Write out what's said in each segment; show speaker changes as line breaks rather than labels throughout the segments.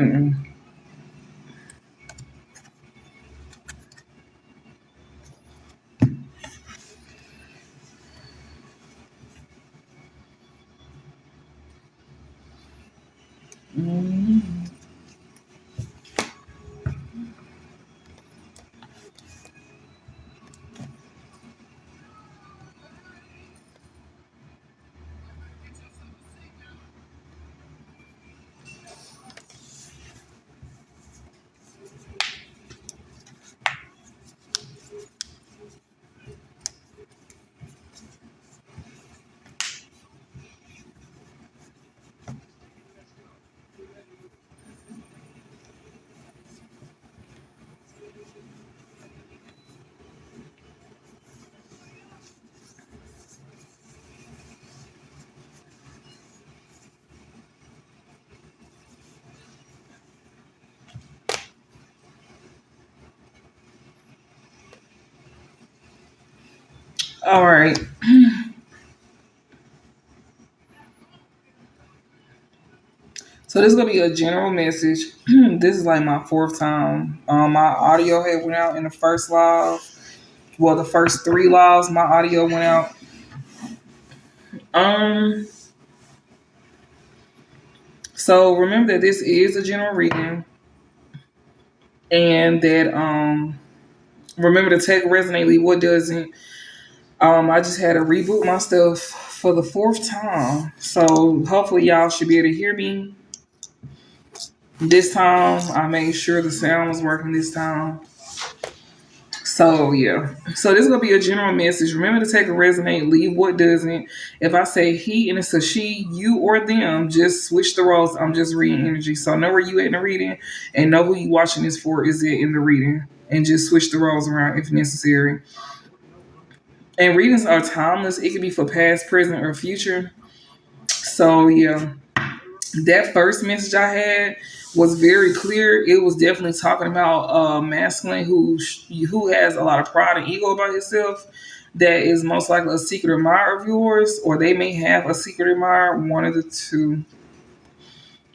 Mm-mm. Mm. All right. So this is gonna be a general message. This is like my fourth time. My audio had went out in the first live. Well, the first three lives, my audio went out. Um. So remember that this is a general reading, and that remember to take resonate, leave what doesn't. I just had to reboot my stuff for the fourth time, so hopefully y'all should be able to hear me. This time, I made sure the sound was working this time. So yeah. So this is gonna be a general message. Remember to take a resonate, leave what doesn't. If I say he and it's a she, you or them, just switch the roles. I'm just reading energy. So know where you at in the reading and know who you watching this for is it in the reading. And just switch the roles around if necessary. And readings are timeless. It can be for past, present, or future. So yeah. That first message I had was very clear. It was definitely talking about masculine who has a lot of pride and ego about himself. That is most likely a secret admirer of yours, or they may have a secret admirer. One of the two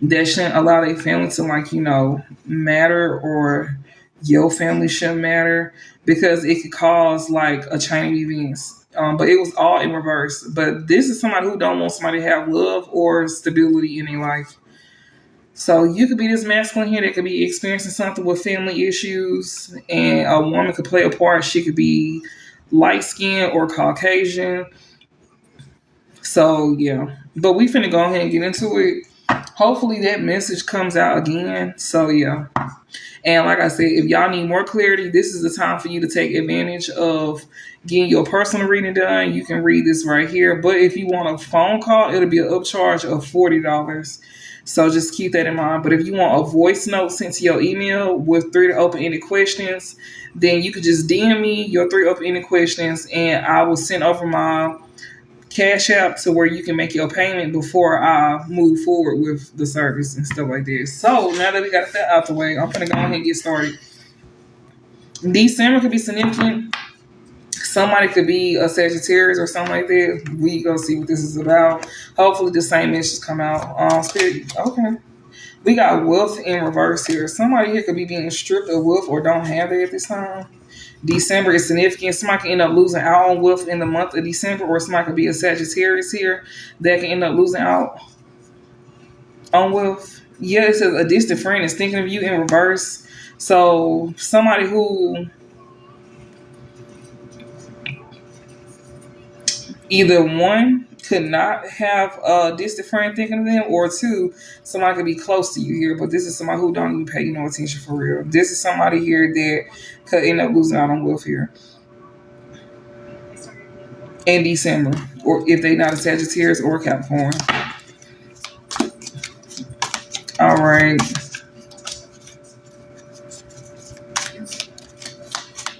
that shouldn't allow their family to matter, or your family shouldn't matter because it could cause like a chain of events. But it was all in reverse. But this is somebody who don't want somebody to have love or stability in their life. So you could be this masculine here that could be experiencing something with family issues, and a woman could play a part. She could be light skinned or Caucasian. So yeah, but we finna go ahead and get into it. Hopefully that message comes out again. So yeah, and like I said, if y'all need more clarity, this is the time for you to take advantage of getting your personal reading done. You can read this right here. But if you want a phone call, it'll be an upcharge of $40. So just keep that in mind. But if you want a voice note sent to your email with three open-ended questions, then you could just DM me your three open-ended questions, and I will send over my Cash App to where you can make your payment before I move forward with the service and stuff like this. So now that we got that out the way, I'm gonna go ahead and get started. December could be significant. Somebody could be a Sagittarius or something like that. We go see what this is about. Hopefully the same messages come out. Spirit, okay. We got wealth in reverse here. Somebody here could be being stripped of wealth or don't have it at this time. December is significant. Somebody can end up losing out on wealth in the month of December, or somebody could be a Sagittarius here that can end up losing out on wealth. Yeah, it says a distant friend is thinking of you in reverse. So somebody who either one could not have a distant friend thinking of them, or two, somebody could be close to you here, but this is somebody who don't even pay you no attention for real. This is somebody here that could end up losing out on wealth here in December, or if they not a Sagittarius or a Capricorn. All right.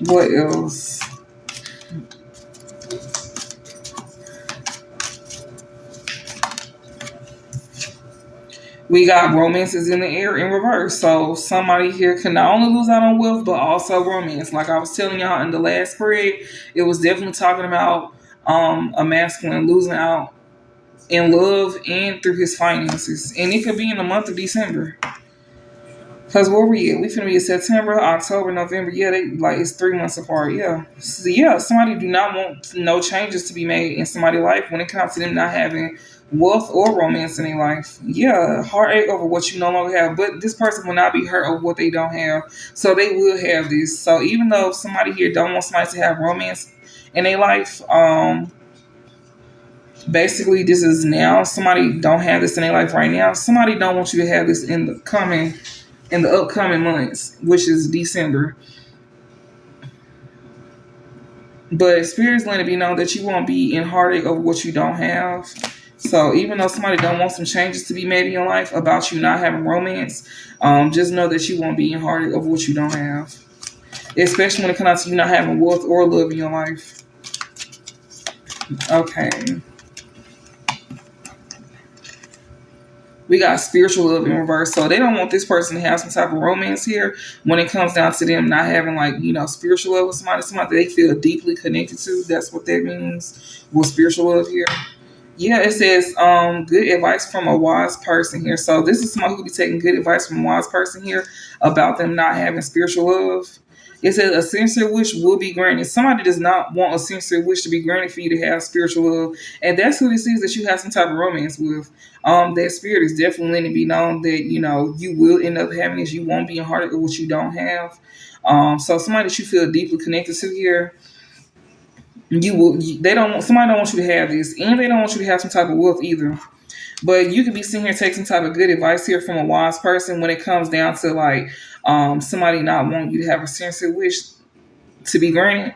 What else? We got romances in the air in reverse. So somebody here can not only lose out on wealth, but also romance. Like I was telling y'all in the last spread, it was definitely talking about a masculine losing out in love and through his finances. And it could be in the month of December. Cause where we at? We finna be in September, October, November. Yeah, they like it's 3 months apart. Yeah, so, yeah. Somebody do not want no changes to be made in somebody's life when it comes to them not having wealth or romance in their life. Yeah, heartache over what you no longer have. But this person will not be hurt over what they don't have, so they will have this. So even though somebody here don't want somebody to have romance in their life, basically this is now somebody don't have this in their life right now. Somebody don't want you to have this in the upcoming months, which is December. But Spirit's letting it be known that you won't be in heartache over what you don't have. So even though somebody don't want some changes to be made in your life about you not having romance, just know that you won't be in heartache over what you don't have. Especially when it comes to you not having wealth or love in your life. Okay. We got spiritual love in reverse. So they don't want this person to have some type of romance here when it comes down to them not having like, spiritual love with somebody they feel deeply connected to. That's what that means with spiritual love here. Yeah, it says good advice from a wise person here. So this is somebody who be taking good advice from a wise person here about them not having spiritual love. It says a sincere wish will be granted. Somebody does not want a sincere wish to be granted for you to have spiritual love. And that's who this is that you have some type of romance with. That spirit is definitely letting it be known that, you will end up having this. You won't be in heartache with what you don't have. So somebody that you feel deeply connected to here, they don't want somebody don't want you to have this, and they don't want you to have some type of wealth either. But you could be sitting here taking some type of good advice here from a wise person when it comes down to like somebody not wanting you to have a sincere wish to be granted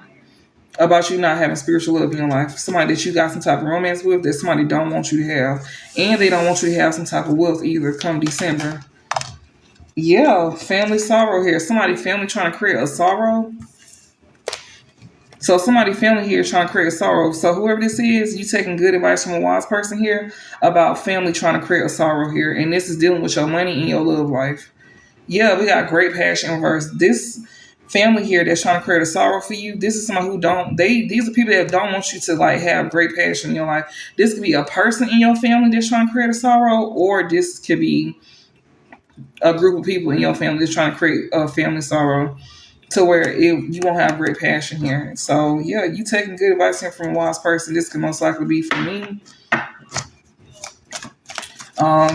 about you not having spiritual love in your life. Somebody that you got some type of romance with that somebody don't want you to have, and they don't want you to have some type of wealth either come December. Yeah, family sorrow here. Somebody family trying to create a sorrow. So somebody family here trying to create a sorrow. So whoever this is, you taking good advice from a wise person here about family trying to create a sorrow here. And this is dealing with your money and your love life. Yeah, we got great passion in reverse. This family here that's trying to create a sorrow for you, this is someone who these are people that don't want you to like have great passion in your life. This could be a person in your family that's trying to create a sorrow, or this could be a group of people in your family that's trying to create a family sorrow to where you won't have great passion here. So yeah, you taking good advice here from a wise person. This could most likely be for me.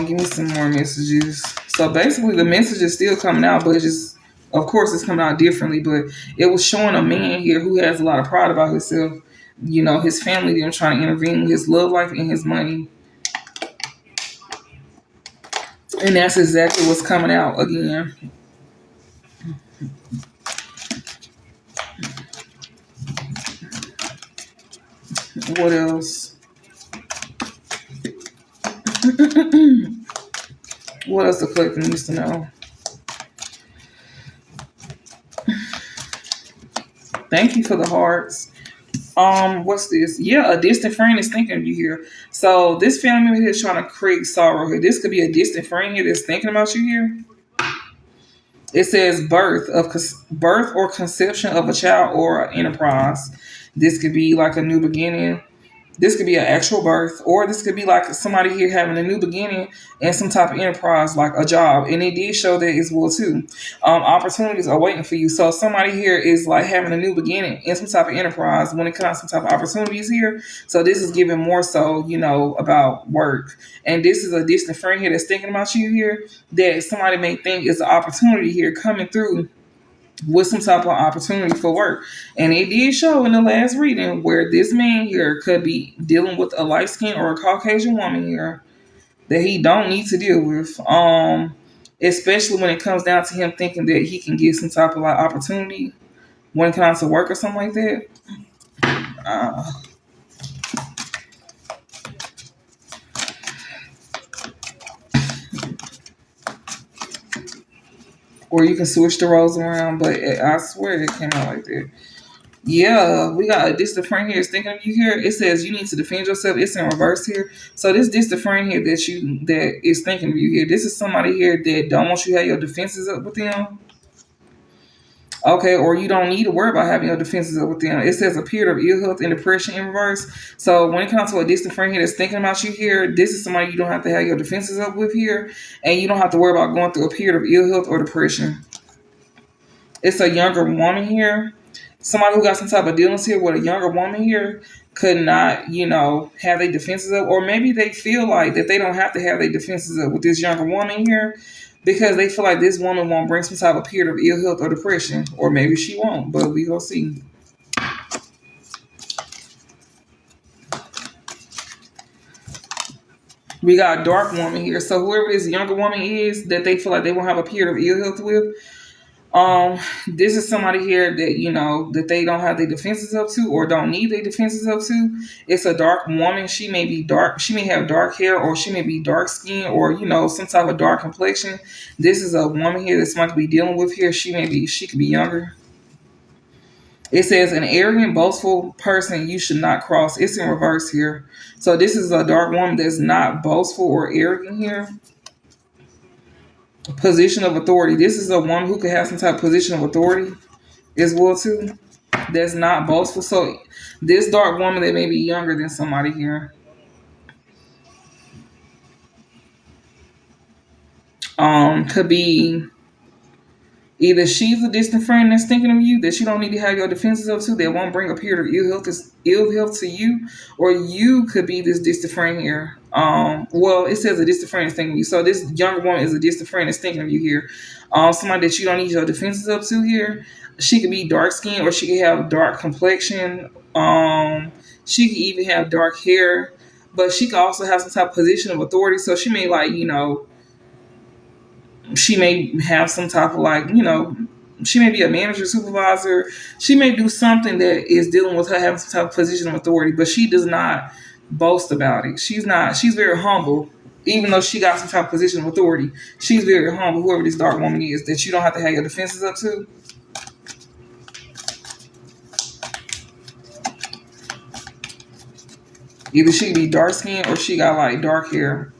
Give me some more messages. So basically the message is still coming out, but it's just of course it's coming out differently, but it was showing a man here who has a lot of pride about himself. His family, them trying to intervene with his love life and his money. And that's exactly what's coming out again. What else? What else the collector needs to know? Thank you for the hearts. What's this? Yeah, a distant friend is thinking of you here. So this family member here is trying to create sorrow here. This could be a distant friend here that's thinking about you here. It says birth or conception of a child or an enterprise. This could be like a new beginning. This could be an actual birth, or this could be like somebody here having a new beginning and some type of enterprise, like a job. And it did show that as well too. Opportunities are waiting for you. So somebody here is like having a new beginning in some type of enterprise when it comes to some type of opportunities here. So this is giving more so, about work. And this is a distant friend here that's thinking about you here that somebody may think is an opportunity here coming through with some type of opportunity for work. And it did show in the last reading where this man here could be dealing with a light skin or a Caucasian woman here that he don't need to deal with. Especially when it comes down to him thinking that he can get some type of like opportunity when it comes to work or something like that. Or you can switch the roles around, but I swear it came out like that. Yeah, we got a distant friend here is thinking of you here. It says you need to defend yourself. It's in reverse here. So this distant friend here that is thinking of you here. This is somebody here that don't want you to have your defenses up with them. Okay, or you don't need to worry about having your defenses up with them. It says a period of ill health and depression in reverse. So when it comes to a distant friend here that's thinking about you here, this is somebody you don't have to have your defenses up with here, and you don't have to worry about going through a period of ill health or depression. It's a younger woman here. Somebody who got some type of dealings here with a younger woman here could not, have their defenses up, or maybe they feel like that they don't have to have their defenses up with this younger woman here because they feel like this woman won't bring some type of period of ill health or depression, or maybe she won't, but we gonna see. We got a dark woman here, so whoever this younger woman is that they feel like they won't have a period of ill health with, this is somebody here that that they don't have their defenses up to or don't need their defenses up to. It's a dark woman. She may be dark. She may have dark hair, or she may be dark skin, or some type of dark complexion. This is a woman here that somebody could be dealing with here. She could be younger. It says an arrogant, boastful person you should not cross. It's in reverse here. So this is a dark woman that's not boastful or arrogant here. Position of authority. This is a woman who could have some type of position of authority as well too. That's not boastful. So this dark woman that may be younger than somebody here, could be either she's a distant friend that's thinking of you that you don't need to have your defenses up to, that won't bring a period of ill health to you, or you could be this distant friend here. Well, it says a distant friend is thinking of you, so this younger woman is a distant friend that's thinking of you here. Somebody that you don't need your defenses up to here. She could be dark skinned, or she could have dark complexion. She could even have dark hair, but she could also have some type of position of authority. So she may she may have some type of she may be a manager, supervisor. She may do something that is dealing with her having some type of position of authority, but she does not boast about it. She's very humble. Even though she got some type of position of authority, she's very humble, whoever this dark woman is, that you don't have to have your defenses up to. Either she be dark skinned or she got like dark hair.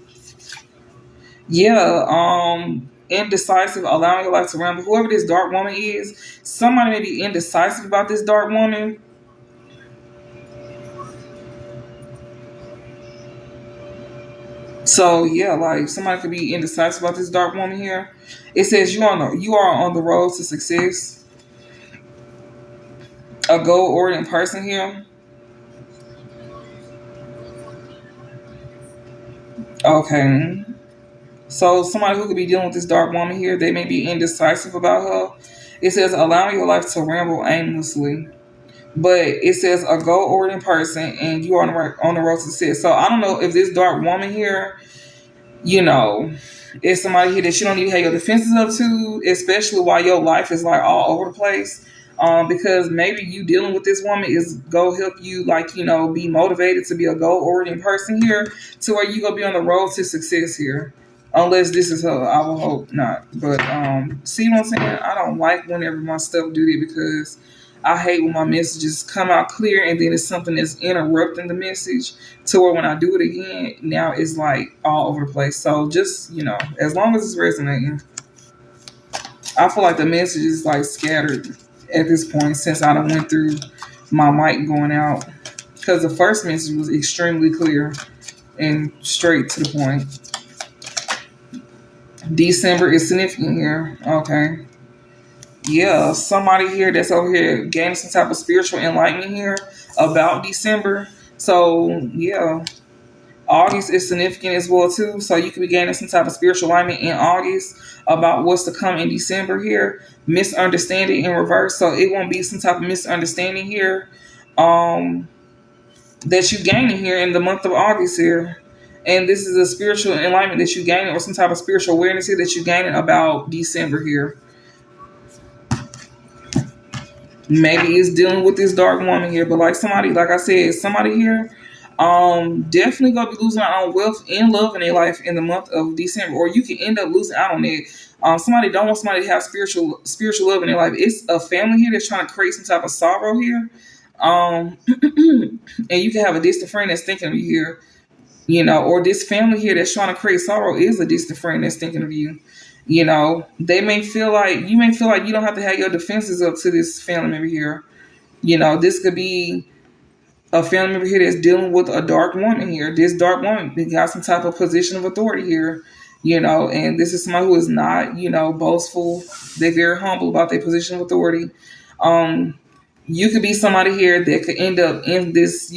Yeah, indecisive, allowing your life to ramble. Whoever this dark woman is, somebody may be indecisive about this dark woman. So yeah, like somebody could be indecisive about this dark woman here. It says you are on the road to success. A goal oriented person here. Okay. So somebody who could be dealing with this dark woman here, they may be indecisive about her. It says allowing your life to ramble aimlessly. But it says a goal oriented person and you are on the road to success. So I don't know if this dark woman here, you know, is somebody here that you don't need to have your defenses up to, especially while your life is like all over the place. Because maybe you dealing with this woman is go help you be motivated to be a goal oriented person here to where you gonna be on the road to success here. Unless this is her, I will hope not. But see what I'm saying? I don't like whenever my stuff do that because I hate when my messages come out clear and then it's something that's interrupting the message to where when I do it again, now it's like all over the place. So just, as long as it's resonating, I feel like the message is like scattered at this point since I done went through my mic going out. Because the first message was extremely clear and straight to the point. December is significant here. Okay. Yeah, somebody here that's over here gaining some type of spiritual enlightenment here about December. So yeah, August is significant as well too. So you could be gaining some type of spiritual alignment in August about what's to come in December here. Misunderstanding in reverse. So it won't be some type of misunderstanding here that you gaining here in the month of August here. And this is a spiritual enlightenment that you gaining or some type of spiritual awareness here that you gaining about December here. Maybe it's dealing with this dark woman here, but like I said, somebody here definitely gonna be losing out on wealth and love in their life in the month of December, or you can end up losing out on it. Somebody don't want somebody to have spiritual love in their life. It's a family here that's trying to create some type of sorrow here. And you can have a distant friend that's thinking of you here, or this family here that's trying to create sorrow is a distant friend that's thinking of you. They may feel like you don't have to have your defenses up to this family member here. This could be a family member here that's dealing with a dark woman here. This dark woman got some type of position of authority here, and this is somebody who is not, boastful. They're very humble about their position of authority. Um, you could be somebody here that could end up in this,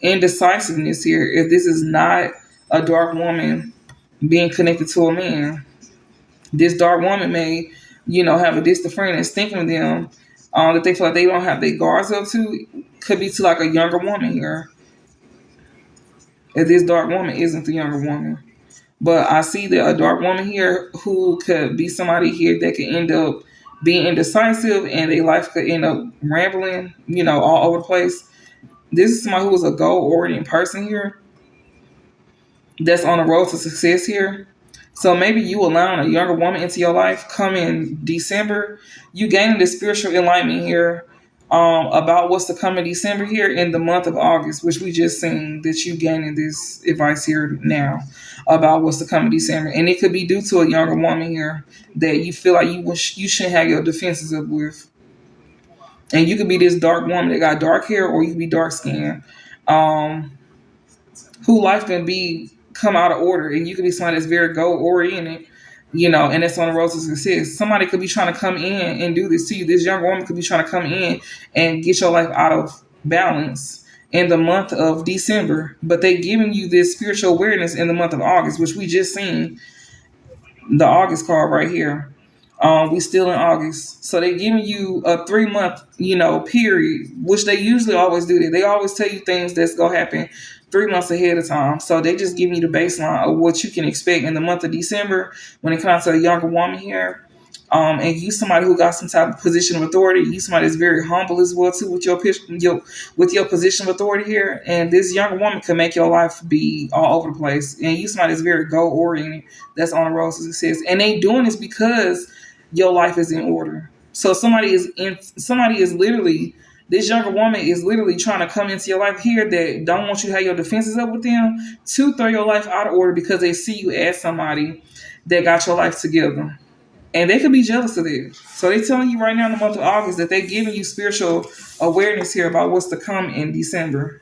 indecisiveness here if this is not a dark woman being connected to a man. This dark woman may, have a distant friend that's thinking of them that they feel like they don't have their guards up to. Could be to like a younger woman here. If this dark woman isn't the younger woman. But I see that a dark woman here who could be somebody here that could end up being indecisive and their life could end up rambling, all over the place. This is somebody who is a goal oriented person here that's on the road to success here. So maybe you allowing a younger woman into your life come in December. You gaining the spiritual enlightenment here about what's to come in December here in the month of August, which we just seen that you gaining this advice here now about what's to come in December. And it could be due to a younger woman here that you feel like you shouldn't have your defenses up with. And you could be this dark woman that got dark hair, or you could be dark skinned. Um, who life can be come out of order, and you could be somebody that's very goal oriented, and that's on the road to success. Somebody could be trying to come in and do this to you. This younger woman could be trying to come in and get your life out of balance in the month of December, but they giving you this spiritual awareness in the month of August, which we just seen the August card right here. We still in August, so they giving you a 3 month, period, which they usually always do. That they always tell you things that's gonna happen 3 months ahead of time. So they just giving you the baseline of what you can expect in the month of December when it comes to a younger woman here. And you somebody who got some type of position of authority. You somebody that's very humble as well too with your position of authority here. And this younger woman can make your life be all over the place. And you somebody that's very goal oriented, that's on the road to success. And they doing this because your life is in order. So somebody is literally, this younger woman is literally trying to come into your life here that don't want you to have your defenses up with them to throw your life out of order because they see you as somebody that got your life together. And they could be jealous of it. So they're telling you right now in the month of August that they're giving you spiritual awareness here about what's to come in December.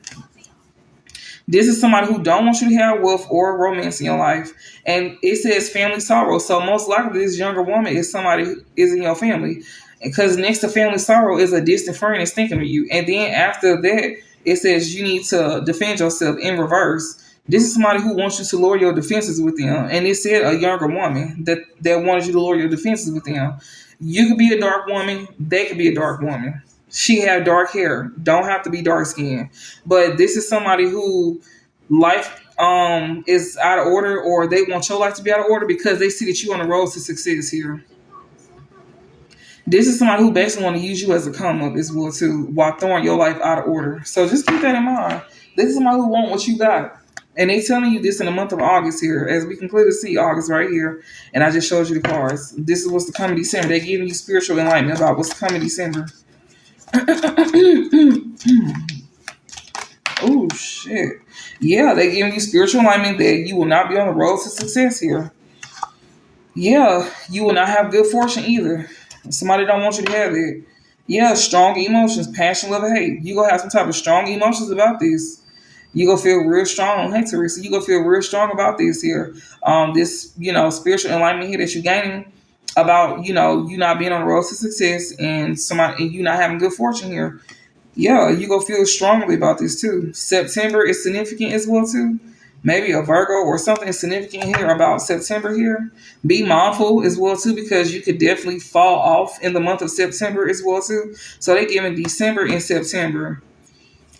This is somebody who don't want you to have wealth or romance in your life. And it says family sorrow. So most likely this younger woman is somebody who is in your family. Because next to family sorrow is a distant friend that's thinking of you. And then after that, it says you need to defend yourself in reverse. This is somebody who wants you to lower your defenses with them. And it said a younger woman that wanted you to lower your defenses with them. You could be a dark woman. They could be a dark woman. She had dark hair. Don't have to be dark skinned. But this is somebody who life is out of order, or they want your life to be out of order because they see that you on the road to success here. This is somebody who basically want to use you as a come up as well too, while throwing your life out of order. So just keep that in mind. This is somebody who want what you got. And they telling you this in the month of August here, as we can clearly see August right here. And I just showed you the cards. This is what's to come in December. They're giving you spiritual enlightenment about what's to come in December. Oh shit. Yeah, they're giving you spiritual enlightenment that you will not be on the road to success here. Yeah, you will not have good fortune either. Somebody don't want you to have it. Yeah, strong emotions, passion, love, and hate. You gonna have some type of strong emotions about this. You gonna feel real strong. Hey Teresa, you gonna feel real strong about this here. This, spiritual enlightenment here that you're gaining about, you not being on the road to success and somebody and you not having good fortune here. Yeah, you gonna feel strongly about this too. September is significant as well too. Maybe a Virgo or something significant here about September here. Be mindful as well too, because you could definitely fall off in the month of September as well too. So they giving December and September.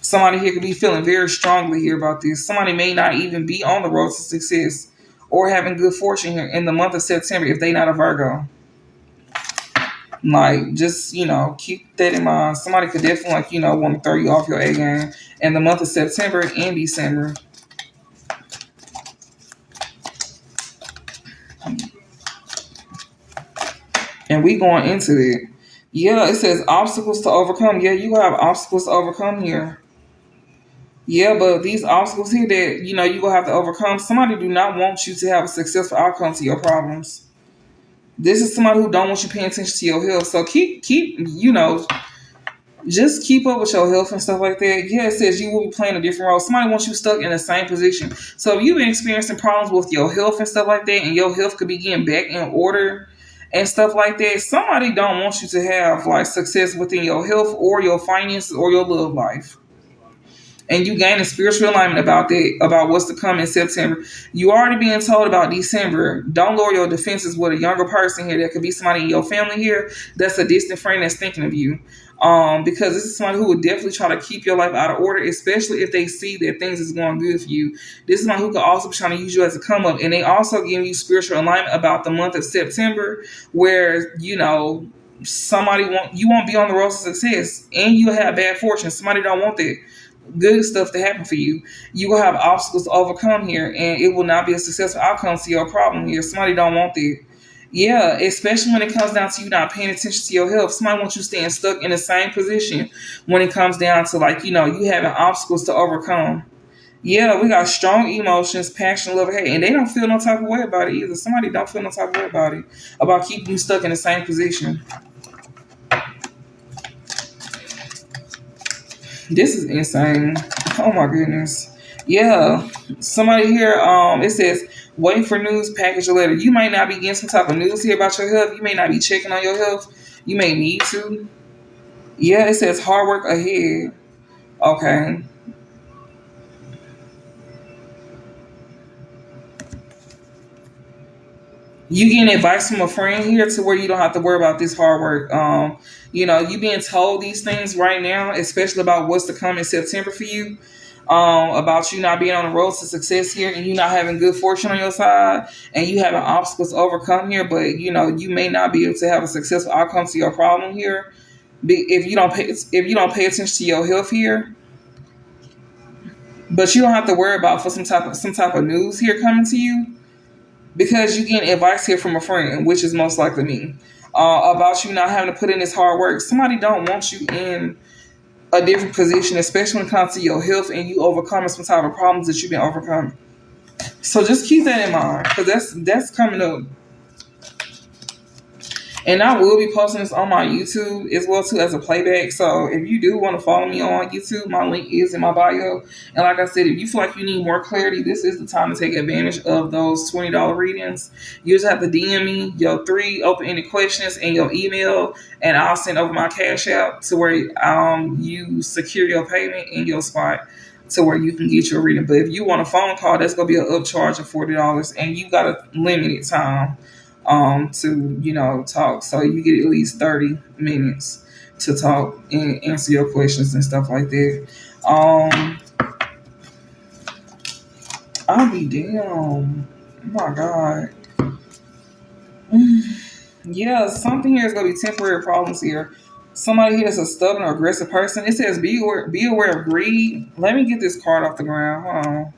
Somebody here could be feeling very strongly here about this. Somebody may not even be on the road to success or having good fortune here in the month of September if they not a Virgo. Like, just, keep that in mind. Somebody could definitely, want to throw you off your A game in the month of September and December. And we going into it. Yeah, it says obstacles to overcome. Yeah, you have obstacles to overcome here. Yeah, but these obstacles here that, you gonna have to overcome, somebody do not want you to have a successful outcome to your problems. This is somebody who don't want you paying attention to your health. So just keep up with your health and stuff like that. Yeah, it says you will be playing a different role. Somebody wants you stuck in the same position. So if you've been experiencing problems with your health and stuff like that, and your health could be getting back in order and stuff like that, somebody don't want you to have like success within your health or your finances or your love life. And you gain a spiritual alignment about that, about what's to come in September. You already being told about December. Don't lower your defenses with a younger person here. That could be somebody in your family here that's a distant friend that's thinking of you. Because this is somebody who would definitely try to keep your life out of order, especially if they see that things is going good for you. This is somebody who could also be trying to use you as a come up. And they also give you spiritual alignment about the month of September, where, you won't be on the road to success and you'll have bad fortune. Somebody don't want that good stuff to happen for you. You will have obstacles to overcome here, and it will not be a successful outcome to your problem here. Somebody don't want that. Yeah, especially when it comes down to you not paying attention to your health. Somebody wants you staying stuck in the same position when it comes down to you having obstacles to overcome. Yeah, we got strong emotions, passion, love, hate, and they don't feel no type of way about it either. Somebody don't feel no type of way about it, about keeping you stuck in the same position. This is insane. Oh my goodness. Yeah. Somebody here, it says, waiting for news, package a letter. You might not be getting some type of news here about your health. You may not be checking on your health. You may need to. Yeah, it says hard work ahead. Okay. You getting advice from a friend here to where you don't have to worry about this hard work. You being told these things right now, especially about what's to come in September for you, about you not being on the road to success here, and you not having good fortune on your side, and you having obstacles to overcome here, but you may not be able to have a successful outcome to your problem here. If you don't pay attention to your health here, but you don't have to worry about for some type of news here coming to you, because you getting advice here from a friend, which is most likely me, about you not having to put in this hard work. Somebody don't want you in a different position, especially when it comes to your health and you overcoming some type of problems that you've been overcoming. So just keep that in mind, because that's coming up. And I will be posting this on my YouTube as well too as a playback. So if you do want to follow me on YouTube, my link is in my bio. And like I said, if you feel like you need more clarity, this is the time to take advantage of those $20 readings. You just have to DM me your 3 open-ended questions and your email, and I'll send over my cash out to where you secure your payment in your spot to where you can get your reading. But if you want a phone call, that's gonna be an upcharge of $40, and you got a limited time to talk, so you get at least 30 minutes to talk and answer your questions and stuff like that. I'll be damn. Oh my god. Yeah, something here is gonna be temporary problems here. Somebody here is a stubborn or aggressive person. It says be aware of greed. Let me get this card off the ground. Hold on.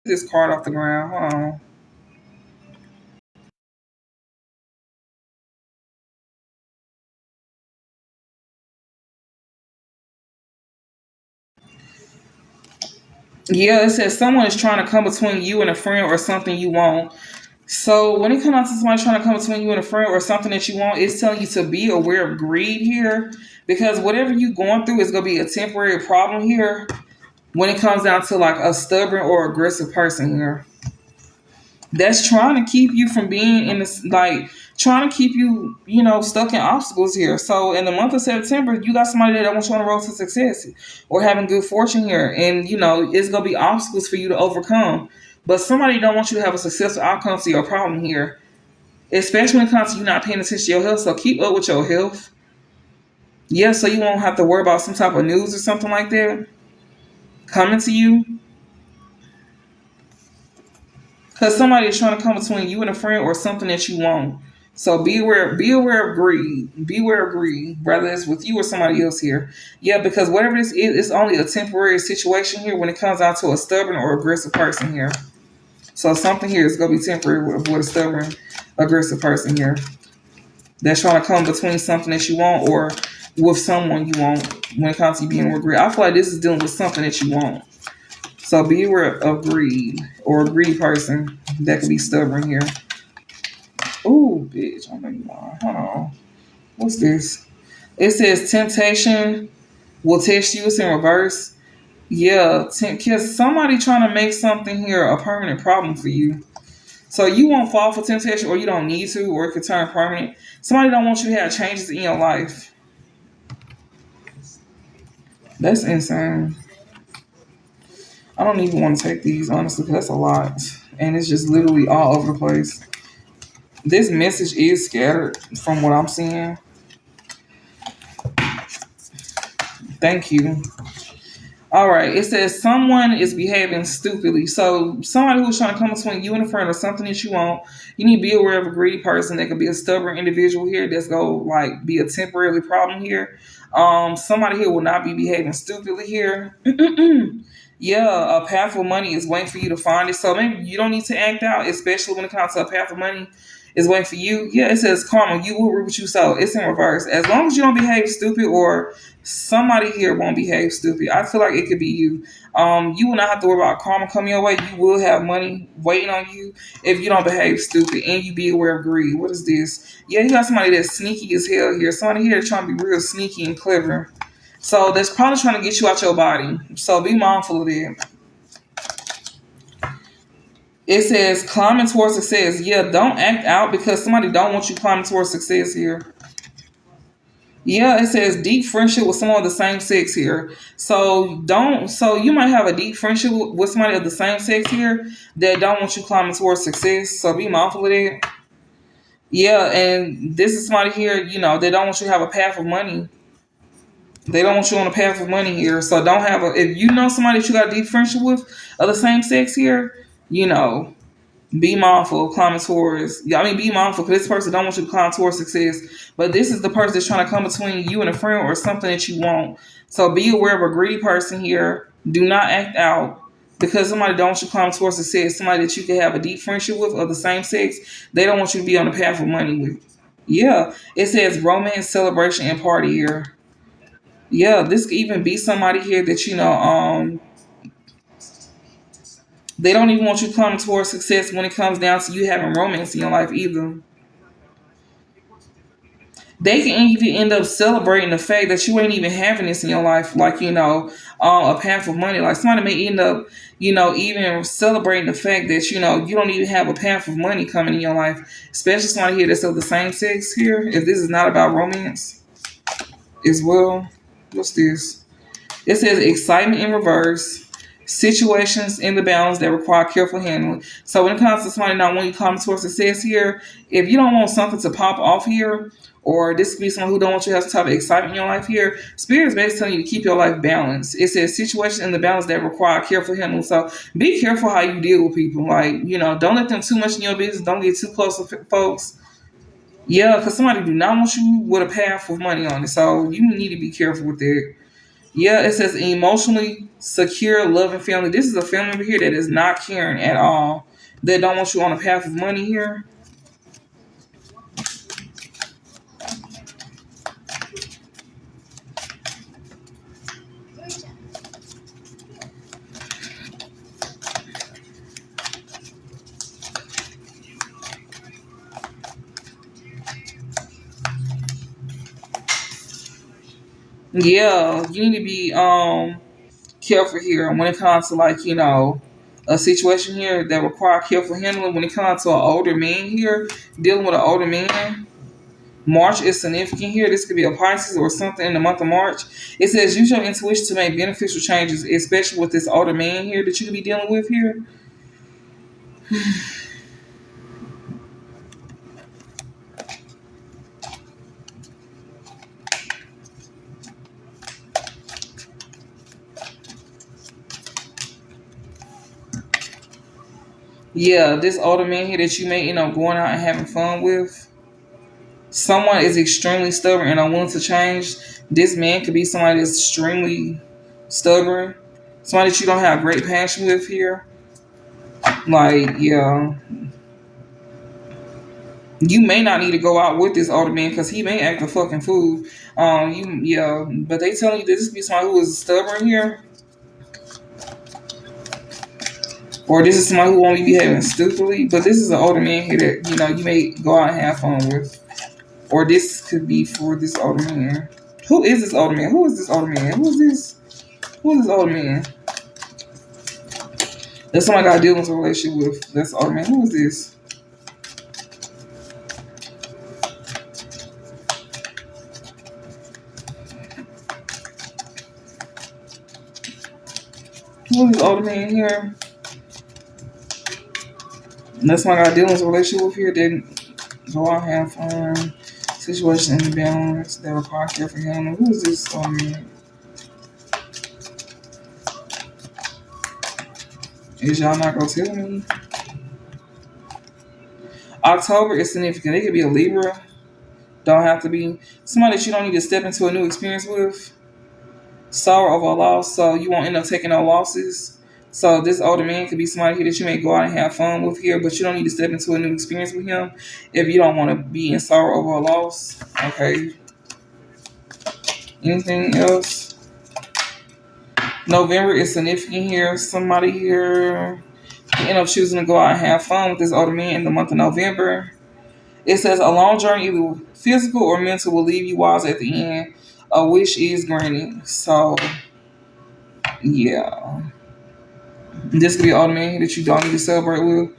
This card off the ground. Hold on. Yeah, it says someone is trying to come between you and a friend or something you want. So when it comes out to somebody trying to come between you and a friend or something that you want, it's telling you to be aware of greed here, because whatever you're going through is going to be a temporary problem here when it comes down to like a stubborn or aggressive person here that's trying to keep you from being in this, like trying to keep you, stuck in obstacles here. So in the month of September, you got somebody that wants you on the road to success or having good fortune here. And, it's going to be obstacles for you to overcome. But somebody don't want you to have a successful outcome to your problem here, especially when it comes to you not paying attention to your health. So keep up with your health. Yeah, so you won't have to worry about some type of news or something like that coming to you. Because somebody is trying to come between you and a friend or something that you want. So be aware of greed. Beware of greed, whether it's with you or somebody else here. Yeah, because whatever this is, it's only a temporary situation here when it comes down to a stubborn or aggressive person here. So something here is going to be temporary with a stubborn, aggressive person here that's trying to come between something that you want or with someone you want when it comes to you being with greed. I feel like this is dealing with something that you want. So be aware of greed or a greedy person that could be stubborn here. Ooh, bitch, I'm making mine. Hold on. What's this? It says temptation will test you. It's in reverse. Yeah, because somebody trying to make something here a permanent problem for you. So you won't fall for temptation, or you don't need to, or it could turn permanent. Somebody don't want you to have changes in your life. That's insane. I don't even want to take these, honestly, because that's a lot. And it's just literally all over the place. This message is scattered from what I'm seeing. Thank you. All right. It says someone is behaving stupidly. So somebody who's trying to come between you and a friend or something that you want, you need to be aware of a greedy person that could be a stubborn individual here that's going to like be a temporary problem here. Somebody here will not be behaving stupidly here. Yeah, a path of money is waiting for you to find it. So maybe you don't need to act out, especially when it comes to a path of money is waiting for you. Yeah, it says karma, you will reap what you sow. It's in reverse. As long as you don't behave stupid, or somebody here won't behave stupid, I feel like it could be you. You will not have to worry about karma coming your way. You will have money waiting on you if you don't behave stupid and you be aware of greed. What is this? Yeah, you got somebody that's sneaky as hell here. Somebody here trying to be real sneaky and clever. So that's probably trying to get you out your body. So be mindful of that. It says climbing towards success. Yeah, don't act out because somebody don't want you climbing towards success here. Yeah, it says deep friendship with someone of the same sex here. So you might have a deep friendship with somebody of the same sex here that don't want you climbing towards success. So be mindful of that. Yeah, and this is somebody here, they don't want you to have a path of money. They don't want you on a path of money here. So don't have if you know somebody that you got a deep friendship with of the same sex here, be mindful of climbing towards. Be mindful because this person don't want you to climb towards success. But this is the person that's trying to come between you and a friend or something that you want. So be aware of a greedy person here. Do not act out because somebody don't want you to climb towards success. Somebody that you can have a deep friendship with of the same sex, they don't want you to be on the path of money with. Yeah, it says romance, celebration, and party here. Yeah, this could even be somebody here that they don't even want you climbing towards success when it comes down to you having romance in your life either. They can even end up celebrating the fact that you ain't even having this in your life, like a path of money. Like somebody may end up, even celebrating the fact that you don't even have a path of money coming in your life, especially somebody here that's of the same sex here. If this is not about romance as well, what's this? It says excitement in reverse. Situations in the balance that require careful handling. So when it comes to somebody not wanting you come towards success here, if you don't want something to pop off here, or this could be someone who don't want you to have some type of excitement in your life here, Spirit is basically telling you to keep your life balanced. It says situations in the balance that require careful handling. So be careful how you deal with people. Like, don't let them too much in your business. Don't get too close to folks. Yeah, because somebody do not want you with a path of money on it. So you need to be careful with that. Yeah, it says emotionally secure, loving family. This is a family member here that is not caring at all. They don't want you on a path of money here. Yeah, you need to be careful here when it comes to a situation here that require careful handling. When it comes to an older man here, dealing with an older man, March is significant here. This could be a Pisces or something in the month of March. It says use your intuition to make beneficial changes, especially with this older man here that you could be dealing with here. Yeah, this older man here that you may end up going out and having fun with. Someone is extremely stubborn and unwilling to change. This man could be somebody that's extremely stubborn. Somebody that you don't have great passion with here. Like, yeah. You may not need to go out with this older man because he may act a fucking fool. But they telling you this be somebody who is stubborn here. Or this is somebody who won't be behaving stupidly, but this is an older man here that, you may go out and have fun with. Or this could be for this older man. Who is this older man? Who is this older man? Who is this? Who is this older man? That's somebody got to deal with a relationship with. That's older man. Who is this? Who is this older man here? That's somebody got to deal with a relationship with here. Then go out and have fun. Situation in the balance that require care for him. Who is this older man? Is y'all not gonna tell me? October is significant. It could be a Libra. Don't have to be somebody that you don't need to step into a new experience with. Sorrow over a loss, so you won't end up taking no losses. So this older man could be somebody here that you may go out and have fun with here, but you don't need to step into a new experience with him if you don't want to be in sorrow over a loss. Okay. Anything else? November is significant here. Somebody here can end up choosing to go out and have fun with this older man in the month of November. It says a long journey, either physical or mental, will leave you wise at the end. A wish is granted. So, yeah. This could be an older man that you don't need to celebrate with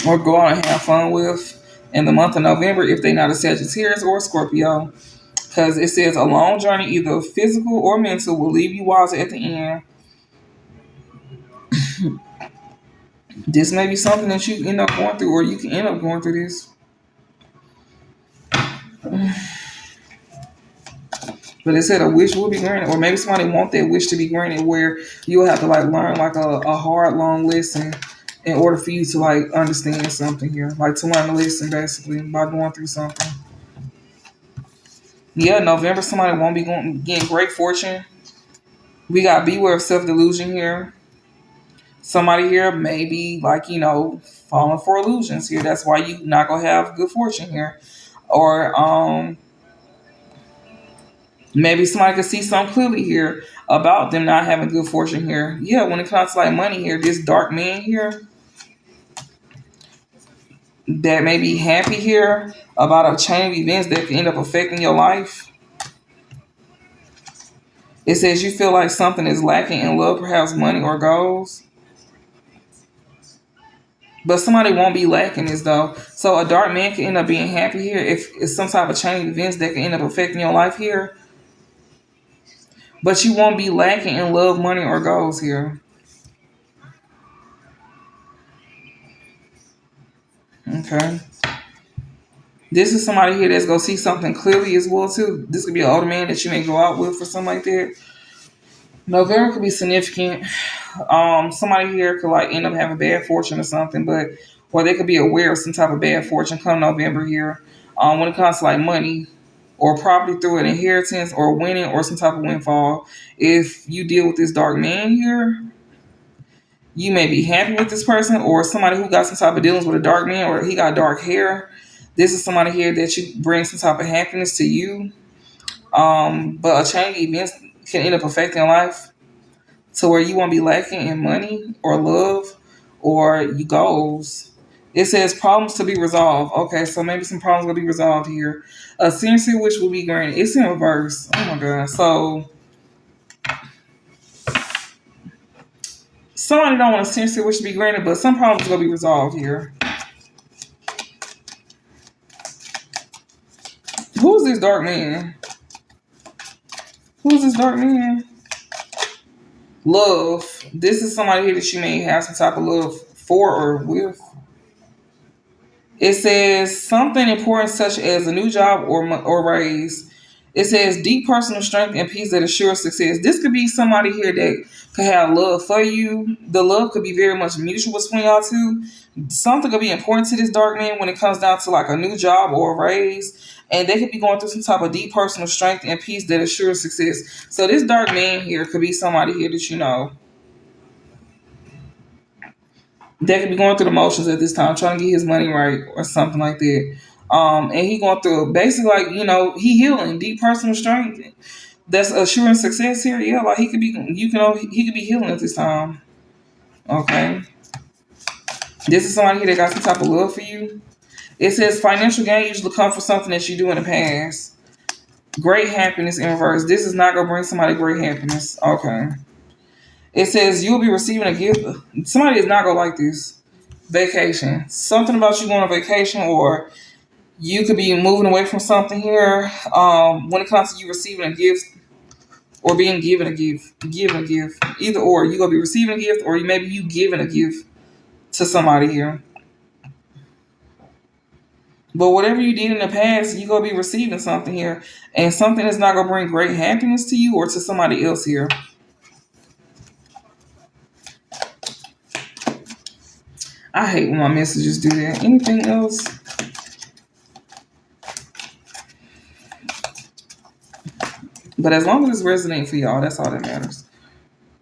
or go out and have fun with in the month of November if they're not a Sagittarius or a Scorpio. Because it says a long journey, either physical or mental, will leave you wiser at the end. This may be something that you end up going through, or you can end up going through this. But it said a wish will be granted, or maybe somebody want that wish to be granted where you'll have to like learn like a hard, long lesson in order for you to like understand something here. Like to learn a lesson basically by going through something. Yeah, November, somebody won't be getting great fortune. We got beware of self-delusion here. Somebody here may be like, falling for illusions here. That's why you not gonna have good fortune here. Or maybe somebody could see something clearly here about them not having good fortune here. Yeah, when it comes to like money here, this dark man here that may be happy here about a chain of events that can end up affecting your life. It says you feel like something is lacking in love, perhaps money or goals. But somebody won't be lacking this though. So a dark man can end up being happy here if it's some type of chain of events that can end up affecting your life here. But you won't be lacking in love, money, or goals here. Okay. This is somebody here that's going to see something clearly as well, too. This could be an older man that you may go out with or something like that. November could be significant. Somebody here could like end up having bad fortune or something, or they could be aware of some type of bad fortune come November here. When it comes to like money or property through an inheritance or winning or some type of windfall. If you deal with this dark man here, you may be happy with this person, or somebody who got some type of dealings with a dark man, or he got dark hair. This is somebody here that you bring some type of happiness to you. But a chain of events can end up affecting life to where you won't be lacking in money or love or your goals. It says problems to be resolved. Okay, so maybe some problems will be resolved here. A sincere wish will be granted. It's in reverse. Oh my God. So somebody don't want a sincere wish to be granted, but some problems will be resolved here. Who's this dark man? Who's this dark man? Love. This is somebody here that you may have some type of love for or with. It says something important such as a new job or raise. It says deep personal strength and peace that assures success. This could be somebody here that could have love for you. The love could be very much mutual between y'all two. Something could be important to this dark man when it comes down to like a new job or a raise. And they could be going through some type of deep personal strength and peace that assures success. So this dark man here could be somebody here that you know that could be going through the motions at this time, trying to get his money right or something like that. And he going through basically like, he healing, deep personal strength. That's assuring success here. Yeah, like he could be, he could be healing at this time. Okay. This is somebody here that got some type of love for you. It says financial gain usually come from something that you do in the past. Great happiness in reverse. This is not gonna bring somebody great happiness. Okay. It says you'll be receiving a gift. Somebody is not gonna like this. Vacation. Something about you going on vacation, or you could be moving away from something here. When it comes to you receiving a gift or being given a gift, giving a gift, either or, you gonna be receiving a gift, or maybe you giving a gift to somebody here. But whatever you did in the past, you gonna be receiving something here, and something that's not gonna bring great happiness to you or to somebody else here. I hate when my messages do that. Anything else? But as long as it's resonating for y'all, that's all that matters.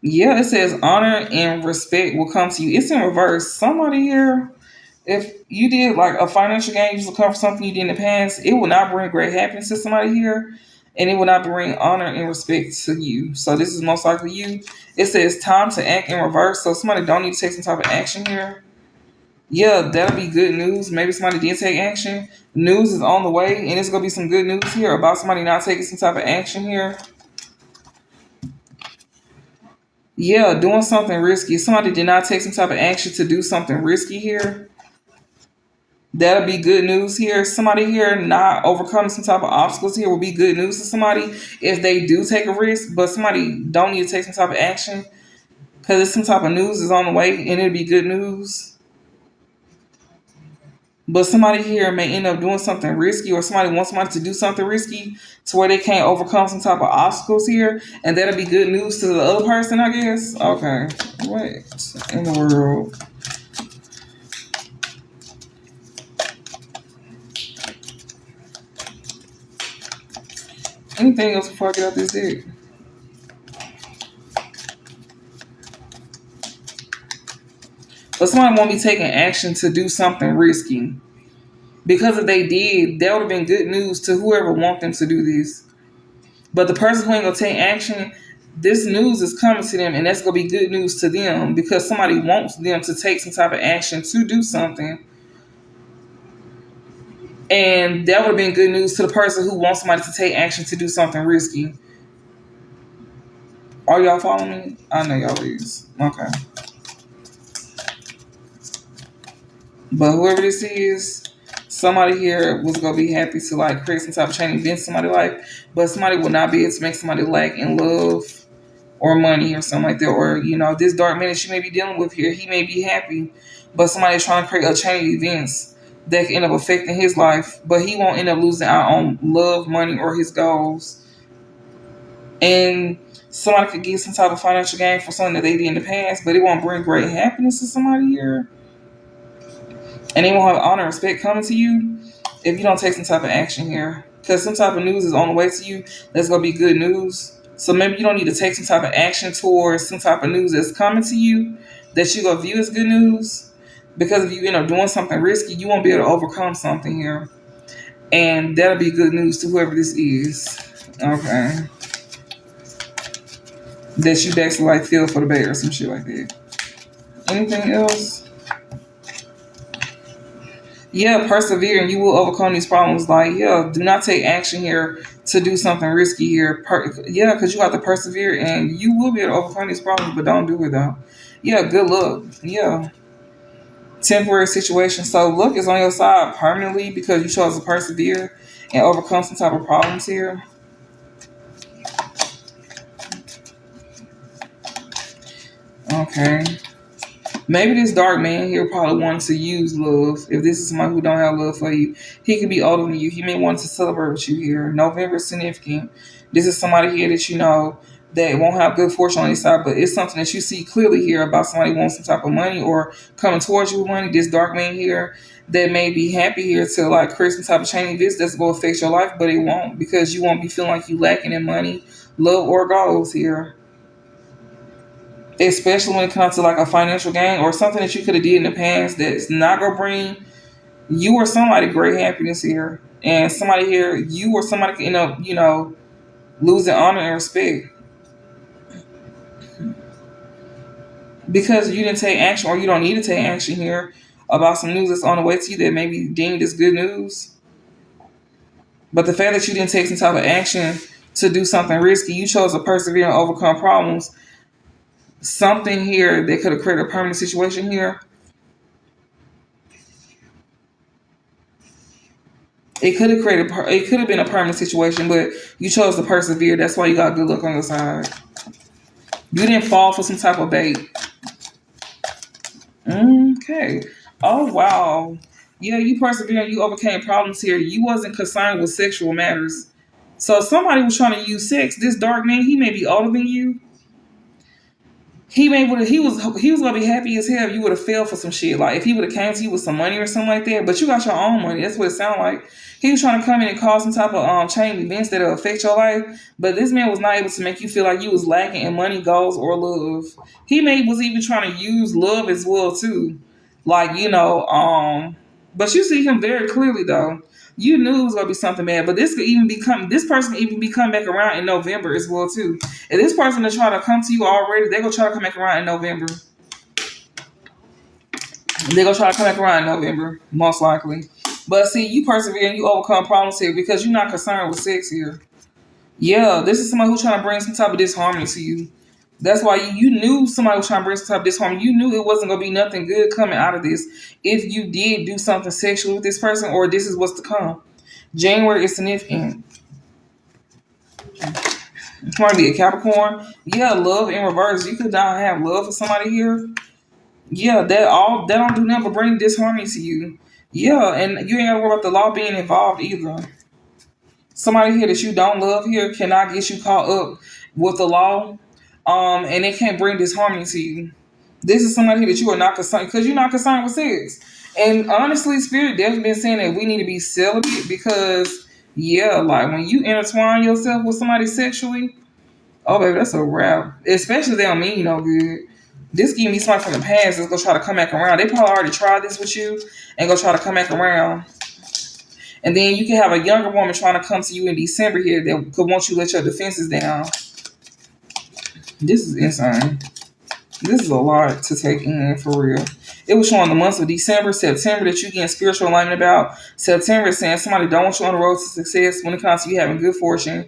Yeah, it says honor and respect will come to you. It's in reverse. Somebody here, if you did like a financial gain, you should come for something you did in the past, it will not bring great happiness to somebody here, and it will not bring honor and respect to you. So this is most likely you. It says time to act in reverse. So somebody don't need to take some type of action here. Yeah, that'll be good news. Maybe somebody did take action. News is on the way, and it's gonna be some good news here about somebody not taking some type of action here. Yeah, doing something risky. If somebody did not take some type of action to do something risky here, that'll be good news here. Somebody here not overcoming some type of obstacles here will be good news to somebody if they do take a risk, but somebody don't need to take some type of action because it's some type of news is on the way and it'll be good news. But somebody here may end up doing something risky, or somebody wants somebody to do something risky to where they can't overcome some type of obstacles here, and that'll be good news to the other person, I guess. Okay. What in the world? Anything else before I get out this deck? But somebody won't be taking action to do something risky. Because if they did, that would have been good news to whoever wants them to do this. But the person who ain't gonna take action, this news is coming to them, and that's gonna be good news to them because somebody wants them to take some type of action to do something. And that would have been good news to the person who wants somebody to take action to do something risky. Are y'all following me? I know y'all is. Okay. But whoever this is, somebody here was gonna be happy to like create some type of change in somebody's life, but somebody will not be able to make somebody lack in love or money or something like that. Or, this dark man that you may be dealing with here, he may be happy, but somebody's trying to create a chain of events that can end up affecting his life, but he won't end up losing out on love, money, or his goals. And somebody could get some type of financial gain for something that they did in the past, but it won't bring great happiness to somebody here. And they won't have honor and respect coming to you if you don't take some type of action here. Because some type of news is on the way to you that's going to be good news. So maybe you don't need to take some type of action towards some type of news that's coming to you that you're going to view as good news. Because if you end up doing something risky, you won't be able to overcome something here. And that'll be good news to whoever this is. Okay. That you basically like feel for the bear or some shit like that. Anything else? Yeah, persevere and you will overcome these problems. Like, yeah, do not take action here to do something risky here. Yeah, because you have to persevere and you will be able to overcome these problems, but don't do it though. Yeah, good luck. Yeah. Temporary situation. So luck is on your side permanently because you chose to persevere and overcome some type of problems here. Okay. Maybe this dark man here probably wanted to use love. If this is somebody who don't have love for you, he could be older than you. He may want to celebrate with you here. November is significant. This is somebody here that you know that won't have good fortune on his side, but it's something that you see clearly here about somebody who wants some type of money or coming towards you with money. This dark man here that may be happy here to like create some type of change. This that's going to affect your life, but it won't because you won't be feeling like you lacking in money, love, or goals here. Especially when it comes to like a financial gain or something that you could have did in the past that's not gonna bring you or somebody great happiness here. And somebody here, you or somebody can end up, losing honor and respect. because you didn't take action or you don't need to take action here about some news that's on the way to you that may be deemed as good news. But the fact that you didn't take some type of action to do something risky, you chose to persevere and overcome problems. Something here that could have created a permanent situation here. It could have created. It could have been a permanent situation, but you chose to persevere. That's why you got good luck on your side. You didn't fall for some type of bait. Okay. Oh wow. Yeah, you persevered. You overcame problems here. You wasn't concerned with sexual matters. So if somebody was trying to use sex. This dark man, he may be older than you. He was gonna be happy as hell if you would have fell for some shit. Like if he would have came to you with some money or something like that. But you got your own money. That's what it sounded like. He was trying to come in and cause some type of chain events that'll affect your life. But this man was not able to make you feel like you was lacking in money, goals, or love. He may was even trying to use love as well too. Like, but you see him very clearly though. You knew it was gonna be something bad, but this person could even be coming back around in November as well too. If this person is trying to come to you already, they're gonna try to come back around in November. They're gonna try to come back around in November, most likely. But see, you persevere and you overcome problems here because you're not concerned with sex here. Yeah, this is somebody who's trying to bring some type of disharmony to you. That's why you knew somebody was trying to bring some type of disharmony. You knew it wasn't gonna be nothing good coming out of this if you did do something sexual with this person or this is what's to come. January is significant. It might be a Capricorn. Yeah, love in reverse. You could not have love for somebody here. Yeah, that don't do nothing but bring disharmony to you. Yeah, and you ain't gotta worry about the law being involved either. Somebody here that you don't love here cannot get you caught up with the law, and it can't bring disharmony to you. This is somebody here that you are not concerned because you're not concerned with sex. And honestly, Spirit definitely been saying that we need to be celibate because, yeah, like when you intertwine yourself with somebody sexually, oh baby, that's a wrap. Especially if they don't mean you no good. This give me somebody from the past that's gonna try to come back around. They probably already tried this with you and gonna try to come back around. And then you can have a younger woman trying to come to you in December here that could want you to let your defenses down. This is insane. This is a lot to take in for real. It was showing the months of December, September that you getting spiritual alignment about. September is saying somebody don't want you on the road to success when it comes to you having good fortune.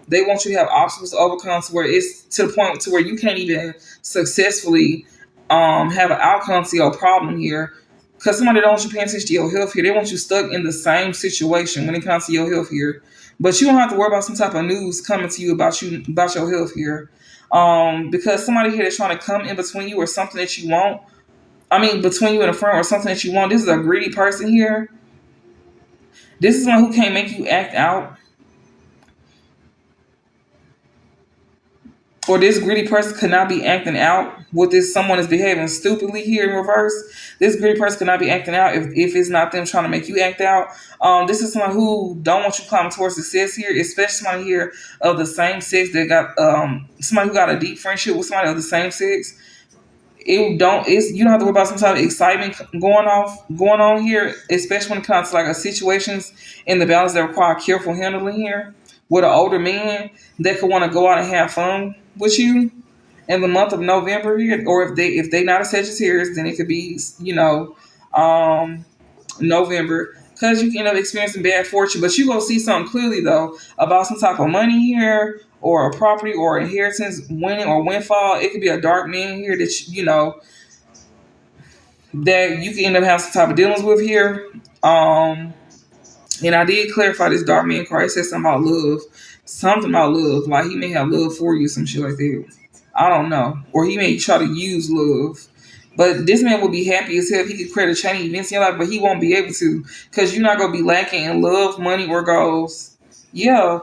They want you to have obstacles to overcome to where it's to the point to where you can't even successfully have an outcome to your problem here. Because somebody don't want you paying attention to your health here. They want you stuck in the same situation when it comes to your health here. But you don't have to worry about some type of news coming to you about your health here. Because somebody here is trying to come in between you or something that you want. I mean, between you and a friend or something that you want. This is a greedy person here. This is one who can't make you act out. Or this greedy person could not be acting out with this someone is behaving stupidly here in reverse. This greedy person could not be acting out if it's not them trying to make you act out. This is someone who don't want you climbing towards success here, especially somebody here of the same sex that got somebody who got a deep friendship with somebody of the same sex. You don't have to worry about some type of excitement going on here, especially when it comes to like a situations in the balance that require careful handling here with an older man that could want to go out and have fun with you in the month of November here, or if they not a Sagittarius, then it could be November because you can end up experiencing bad fortune. But you gonna see something clearly though about some type of money here or a property or inheritance winning or windfall. It could be a dark man here that that you can end up having some type of dealings with here. And I did clarify this dark man card. It said something about love. Something about love. Like he may have love for you, some shit like that. I don't know. Or he may try to use love. But this man will be happy as hell if he could create a chain of events in your life, but he won't be able to. Because you're not going to be lacking in love, money, or goals. Yeah.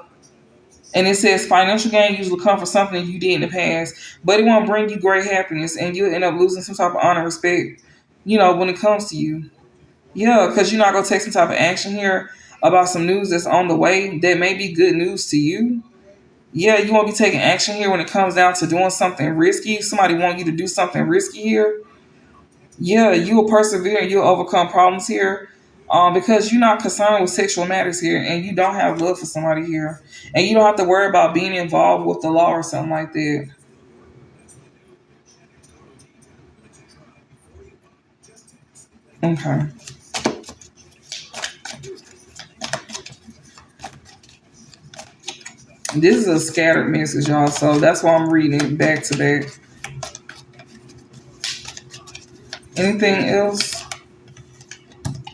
And it says financial gain usually come from something you did in the past. But it won't bring you great happiness. And you'll end up losing some type of honor and respect, when it comes to you. Yeah, because you're not going to take some type of action here about some news that's on the way that may be good news to you. Yeah, you won't be taking action here when it comes down to doing something risky. Somebody want you to do something risky here. Yeah, you will persevere and you'll overcome problems here because you're not concerned with sexual matters here and you don't have love for somebody here. And you don't have to worry about being involved with the law or something like that. Okay. This is a scattered message, y'all. So that's why I'm reading it back to back. Anything else?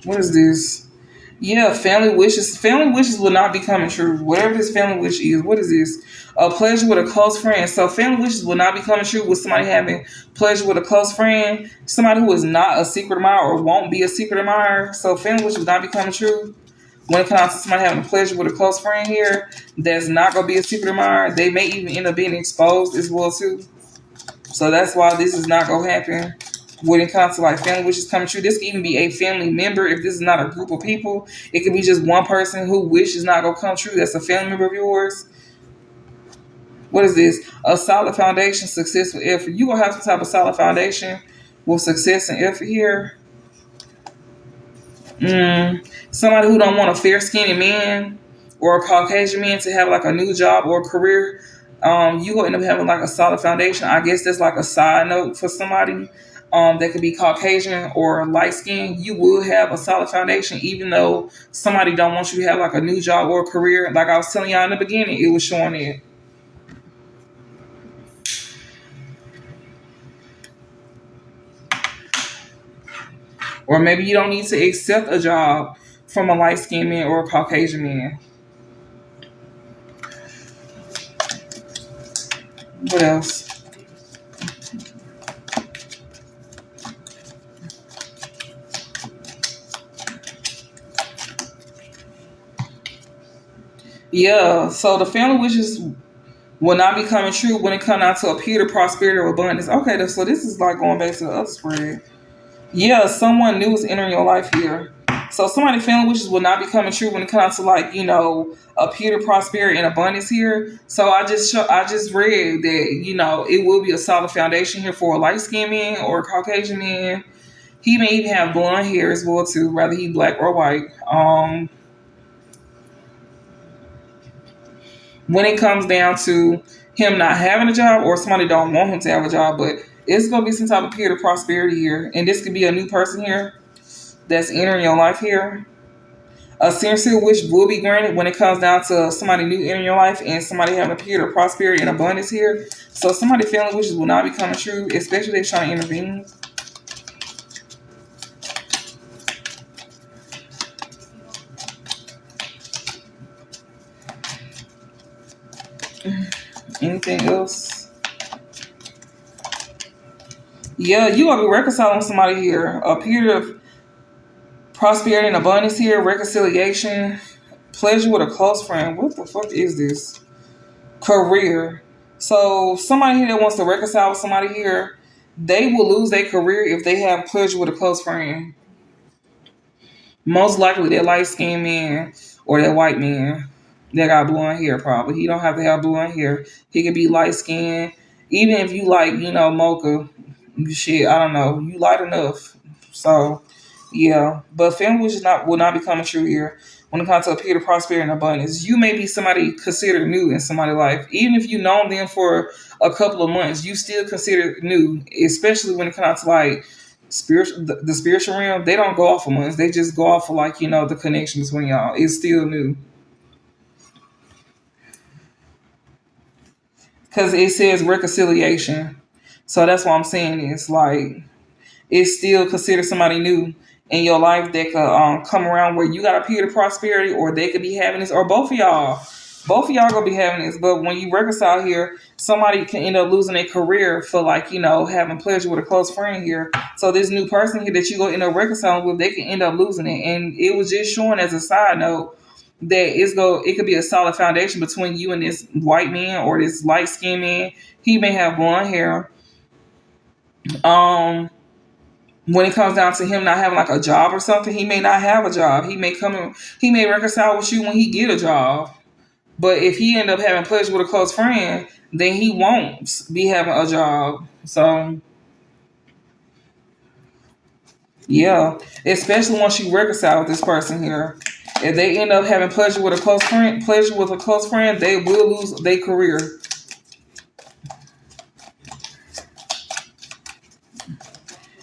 What is this? Yeah, family wishes. Family wishes will not be coming true. Whatever this family wish is, what is this? A pleasure with a close friend. So family wishes will not be coming true with somebody having pleasure with a close friend. Somebody who is not a secret admirer or won't be a secret admirer. So family wishes will not be coming true. When it comes to somebody having a pleasure with a close friend here, that's not gonna be a secret admirer. They may even end up being exposed as well too. So that's why this is not gonna happen. When it comes to like family wishes coming true, this can even be a family member. If this is not a group of people, it could be just one person who wish is not gonna come true. That's a family member of yours. What is this? A solid foundation, successful effort. You gonna have some type of solid foundation with success and effort here. Somebody who don't want a fair skinned man or a Caucasian man to have like a new job or career. You will end up having like a solid foundation. I guess that's like a side note for somebody that could be Caucasian or light skinned. You will have a solid foundation, even though somebody don't want you to have like a new job or career. Like I was telling y'all in the beginning, it was showing it. Or maybe you don't need to accept a job from a light skinned man or a Caucasian man. What else? Yeah, so the family wishes will not be coming true when it comes down to appear to prosperity or abundance. Okay, so this is like going back to the other spread. Yeah, someone new is entering your life here. So somebody family wishes will not be coming true when it comes to like, appear to prosperity and abundance here. So I just read that, it will be a solid foundation here for a light skinned man or a Caucasian man. He may even have blonde hair as well too, whether he black or white. When it comes down to him not having a job or somebody don't want him to have a job, but it's gonna be some type of period of prosperity here. And this could be a new person here that's entering your life here. A sincere wish will be granted when it comes down to somebody new entering your life and somebody having a period of prosperity and abundance here. So somebody family wishes will not be coming true, especially if they're trying to intervene. Anything else? Yeah, you gonna be reconciling with somebody here. A period of prosperity and abundance here, reconciliation, pleasure with a close friend. What the fuck is this? Career. So somebody here that wants to reconcile with somebody here, they will lose their career if they have pleasure with a close friend. Most likely that light skinned man or that white man that got blonde hair probably. He don't have to have blonde hair. He could be light skinned. Even if you like, mocha, shit, I don't know. You light enough. So yeah. But family wishes not will not be coming true here when it comes to a period of prosperity and abundance. You may be somebody considered new in somebody's life. Even if you known them for a couple of months, you still consider new, especially when it comes to like spiritual the spiritual realm. They don't go off of months. They just go off of like, the connection between y'all. It's still new. Because it says reconciliation. So that's what I'm saying is like it's still considered somebody new in your life that could come around where you got a period of prosperity or they could be having this or both of y'all. Both of y'all gonna be having this. But when you reconcile here, somebody can end up losing their career for like, having pleasure with a close friend here. So this new person here that you go end up reconciling with, they can end up losing it. And it was just showing as a side note that it could be a solid foundation between you and this white man or this light skinned man. He may have blonde hair. Um when it comes down to him not having like a job or something, he may not have a job. He may reconcile with you when he get a job. But if he end up having pleasure with a close friend, then he won't be having a job. So yeah, especially once you reconcile with this person here. If they end up having pleasure with a close friend, they will lose their career.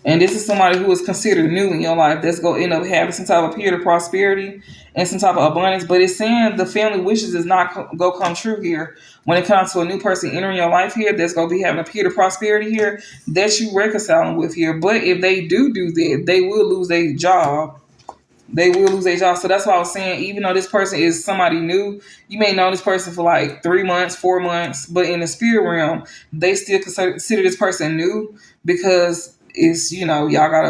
And this is somebody who is considered new in your life that's going to end up having some type of period of prosperity and some type of abundance. But it's saying the family wishes is not go come true here. When it comes to a new person entering your life here that's going to be having a period of prosperity here that you reconciling with here. But if they do that, they will lose their job. They will lose their job. So that's why I was saying, even though this person is somebody new, you may know this person for like 3 months, 4 months, but in the spirit realm, they still consider this person new because it's, y'all got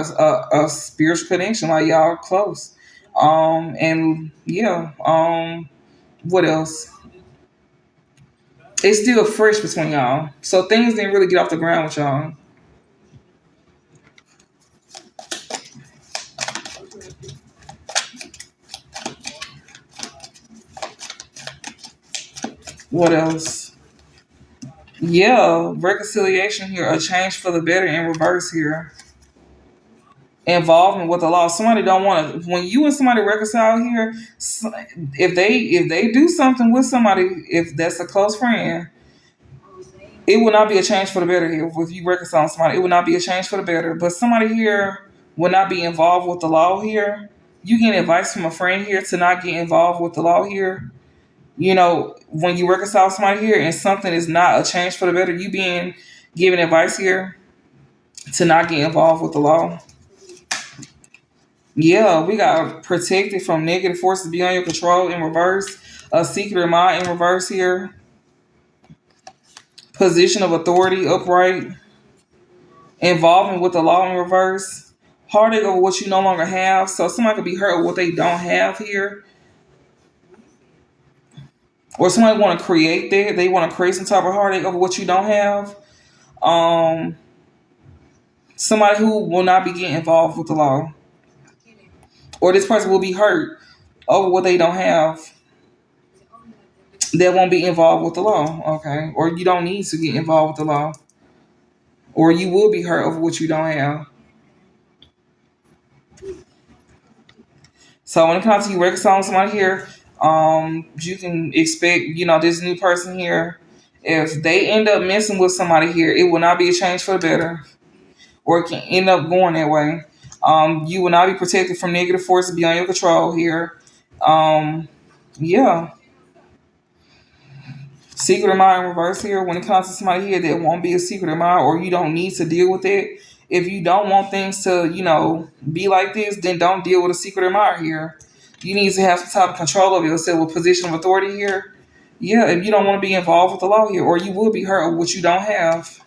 a spiritual connection, like y'all close. And yeah, what else? It's still fresh between y'all. So things didn't really get off the ground with y'all. What else? Yeah, reconciliation here, a change for the better in reverse here. Involvement with the law. Somebody don't want to. When you and somebody reconcile here, if they do something with somebody, if that's a close friend, it will not be a change for the better here. If you reconcile somebody, it will not be a change for the better. But somebody here will not be involved with the law here. You get advice from a friend here to not get involved with the law here. When you reconcile somebody here and something is not a change for the better, you being given advice here to not get involved with the law. Yeah, we got protected from negative forces beyond your control in reverse. A secret mind in reverse here. Position of authority upright. Involvement with the law in reverse. Heartache over what you no longer have. So somebody could be hurt with what they don't have here. Or somebody want to create that. They want to create some type of heartache over what you don't have. Um, Somebody who will not be getting involved with the law. Or this person will be hurt over what they don't have that won't be involved with the law, okay? Or you don't need to get involved with the law. Or you will be hurt over what you don't have. So when it comes to you reconciling somebody here, you can expect, this new person here, if they end up messing with somebody here, it will not be a change for the better. Or it can end up going that way. You will not be protected from negative forces beyond your control here. Yeah. Secret of mind reverse here. When it comes to somebody here that won't be a secret of mind, or you don't need to deal with it. If you don't want things to, be like this, then don't deal with a secret of mind here. You need to have some type of control of yourself with position of authority here. Yeah, if you don't want to be involved with the law here, or you will be hurt with what you don't have.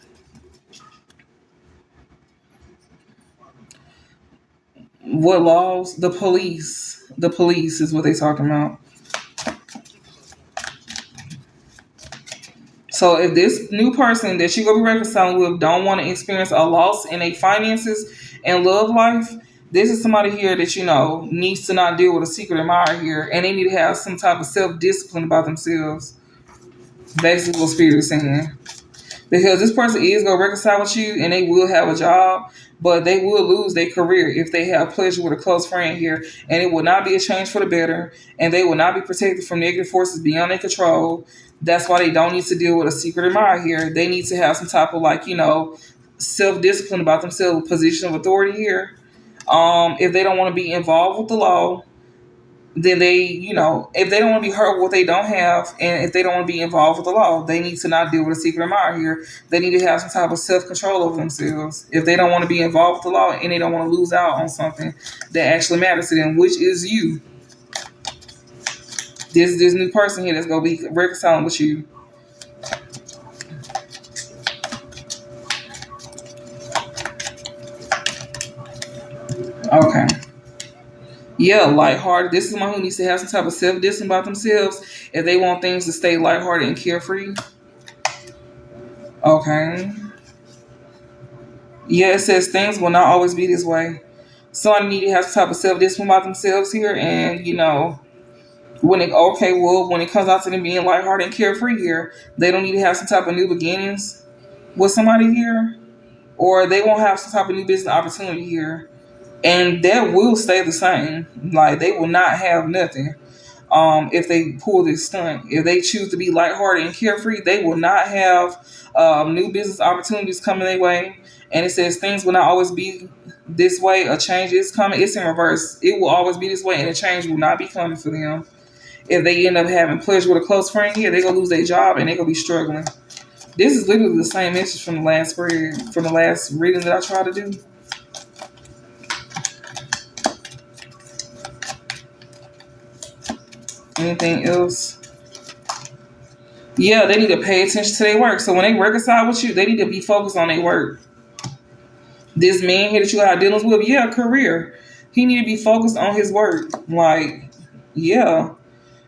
What laws? The police. The police is what they talking about. So if this new person that you're gonna be reconciling with don't want to experience a loss in their finances and love life, this is somebody here that needs to not deal with a secret admirer here, and they need to have some type of self discipline about themselves. Basically, what Spirit is saying, because this person is gonna reconcile with you, and they will have a job, but they will lose their career if they have pleasure with a close friend here, and it will not be a change for the better, and they will not be protected from negative forces beyond their control. That's why they don't need to deal with a secret admirer here. They need to have some type of self discipline about themselves, position of authority here. If they don't want to be involved with the law, then if they don't want to be hurt with what they don't have, and if they don't want to be involved with the law, they need to not deal with a secret admirer here. They need to have some type of self control over themselves. If they don't want to be involved with the law and they don't want to lose out on something that actually matters to them, which is you. This new person here that's gonna be reconciling with you. Okay. Yeah, lighthearted. This is someone who needs to have some type of self-discipline about themselves if they want things to stay lighthearted and carefree. Okay. Yeah, it says things will not always be this way. Someone need to have some type of self-discipline about themselves here, and when it comes out to them being lighthearted and carefree here, they don't need to have some type of new beginnings with somebody here, or they won't have some type of new business opportunity here, and that will stay the same. Like they will not have nothing. if they pull this stunt. If they choose to be lighthearted and carefree, they will not have new business opportunities coming their way. And it says things will not always be this way. A change is coming. It's in reverse. It will always be this way, and a change will not be coming for them. If they end up having pleasure with a close friend here, they're going to lose their job and they're going to be struggling. This is literally the same message from the last spread, from the last reading that I tried to do. Anything else? Yeah, they need to pay attention to their work. So when they reconcile with you, they need to be focused on their work. This man here that you are dealing with, yeah, career. He need to be focused on his work. Like, yeah.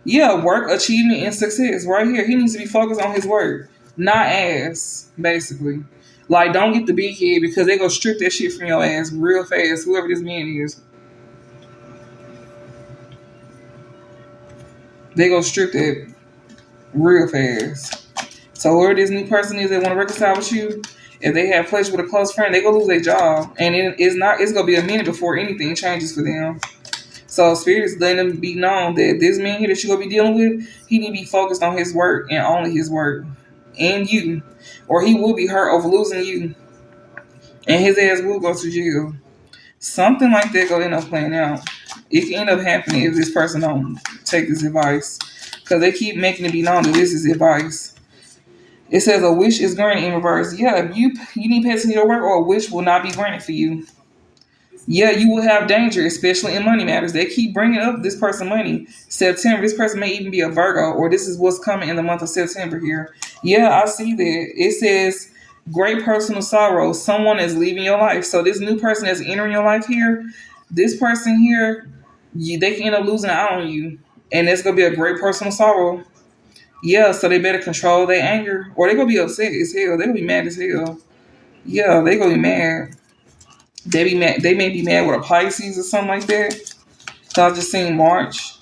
Yeah, work, achievement, and success. Right here. He needs to be focused on his work. Not ass, basically. Like, don't get the big head because they go strip that shit from your ass real fast, whoever this man is. They go strip that real fast. So whoever this new person is that want to reconcile with you, if they have pleasure with a close friend, they gonna lose their job. And it's gonna be a minute before anything changes for them. So Spirit is letting them be known that this man here that you're gonna be dealing with, he need to be focused on his work and only his work. And you. Or he will be hurt over losing you. And his ass will go to jail. Something like that gonna end up playing out. It can end up happening if this person don't take this advice. Because they keep making it be known that this is advice. It says a wish is granted in reverse. Yeah, if you need to pay attention to your work, or a wish will not be granted for you. Yeah, you will have danger, especially in money matters. They keep bringing up this person money. September, this person may even be a Virgo, or this is what's coming in the month of September here. Yeah, I see that. It says great personal sorrow. Someone is leaving your life. So this new person that's entering your life here, this person here, they can end up losing out on you. And it's going to be a great personal sorrow. Yeah, so they better control their anger, or they're going to be upset as hell. They're going to be mad as hell. Yeah, they're going to be mad. They be mad. They may be mad with a Pisces or something like that. So I just seen March.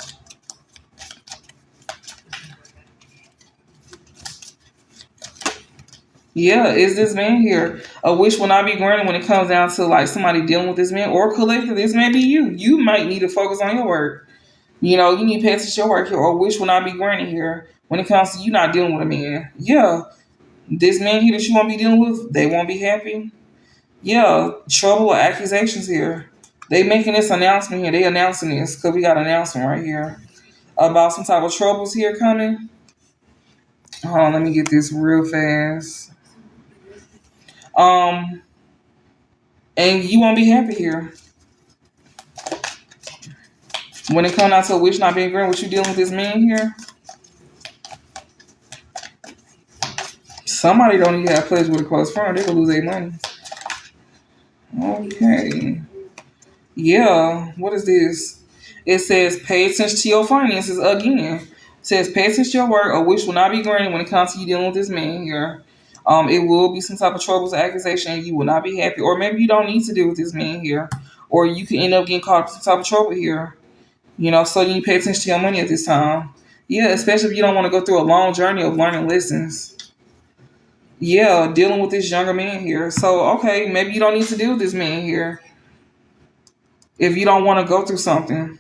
Yeah, is this man here? A wish will not be granted when it comes down to like somebody dealing with this man, or collectively, this may be you. You might need to focus on your work. You know, you need to pay attention to your work here, or a wish will not be granted here when it comes to you not dealing with a man. Yeah, this man here that you won't be dealing with, they won't be happy. Yeah, trouble or accusations here. They making this announcement here. They announcing this because we got an announcement right here about some type of troubles here coming. Hold on, let me get this real fast. Um, and you won't be happy here when it comes out to a wish not being granted. What you dealing with this man here? Somebody don't even have pleasure with a close friend. They gonna lose their money. Okay. Yeah, what is this? It says pay attention to your finances again. It says pay attention to your work. A wish will not be granted when it comes to you dealing with this man here. It will be some type of troubles or accusation, and you will not be happy. Or maybe you don't need to deal with this man here. Or you can end up getting caught up in some type of trouble here. You know, so you need to pay attention to your money at this time. Yeah, especially if you don't want to go through a long journey of learning lessons. Yeah, dealing with this younger man here. So, okay, maybe you don't need to deal with this man here if you don't want to go through something.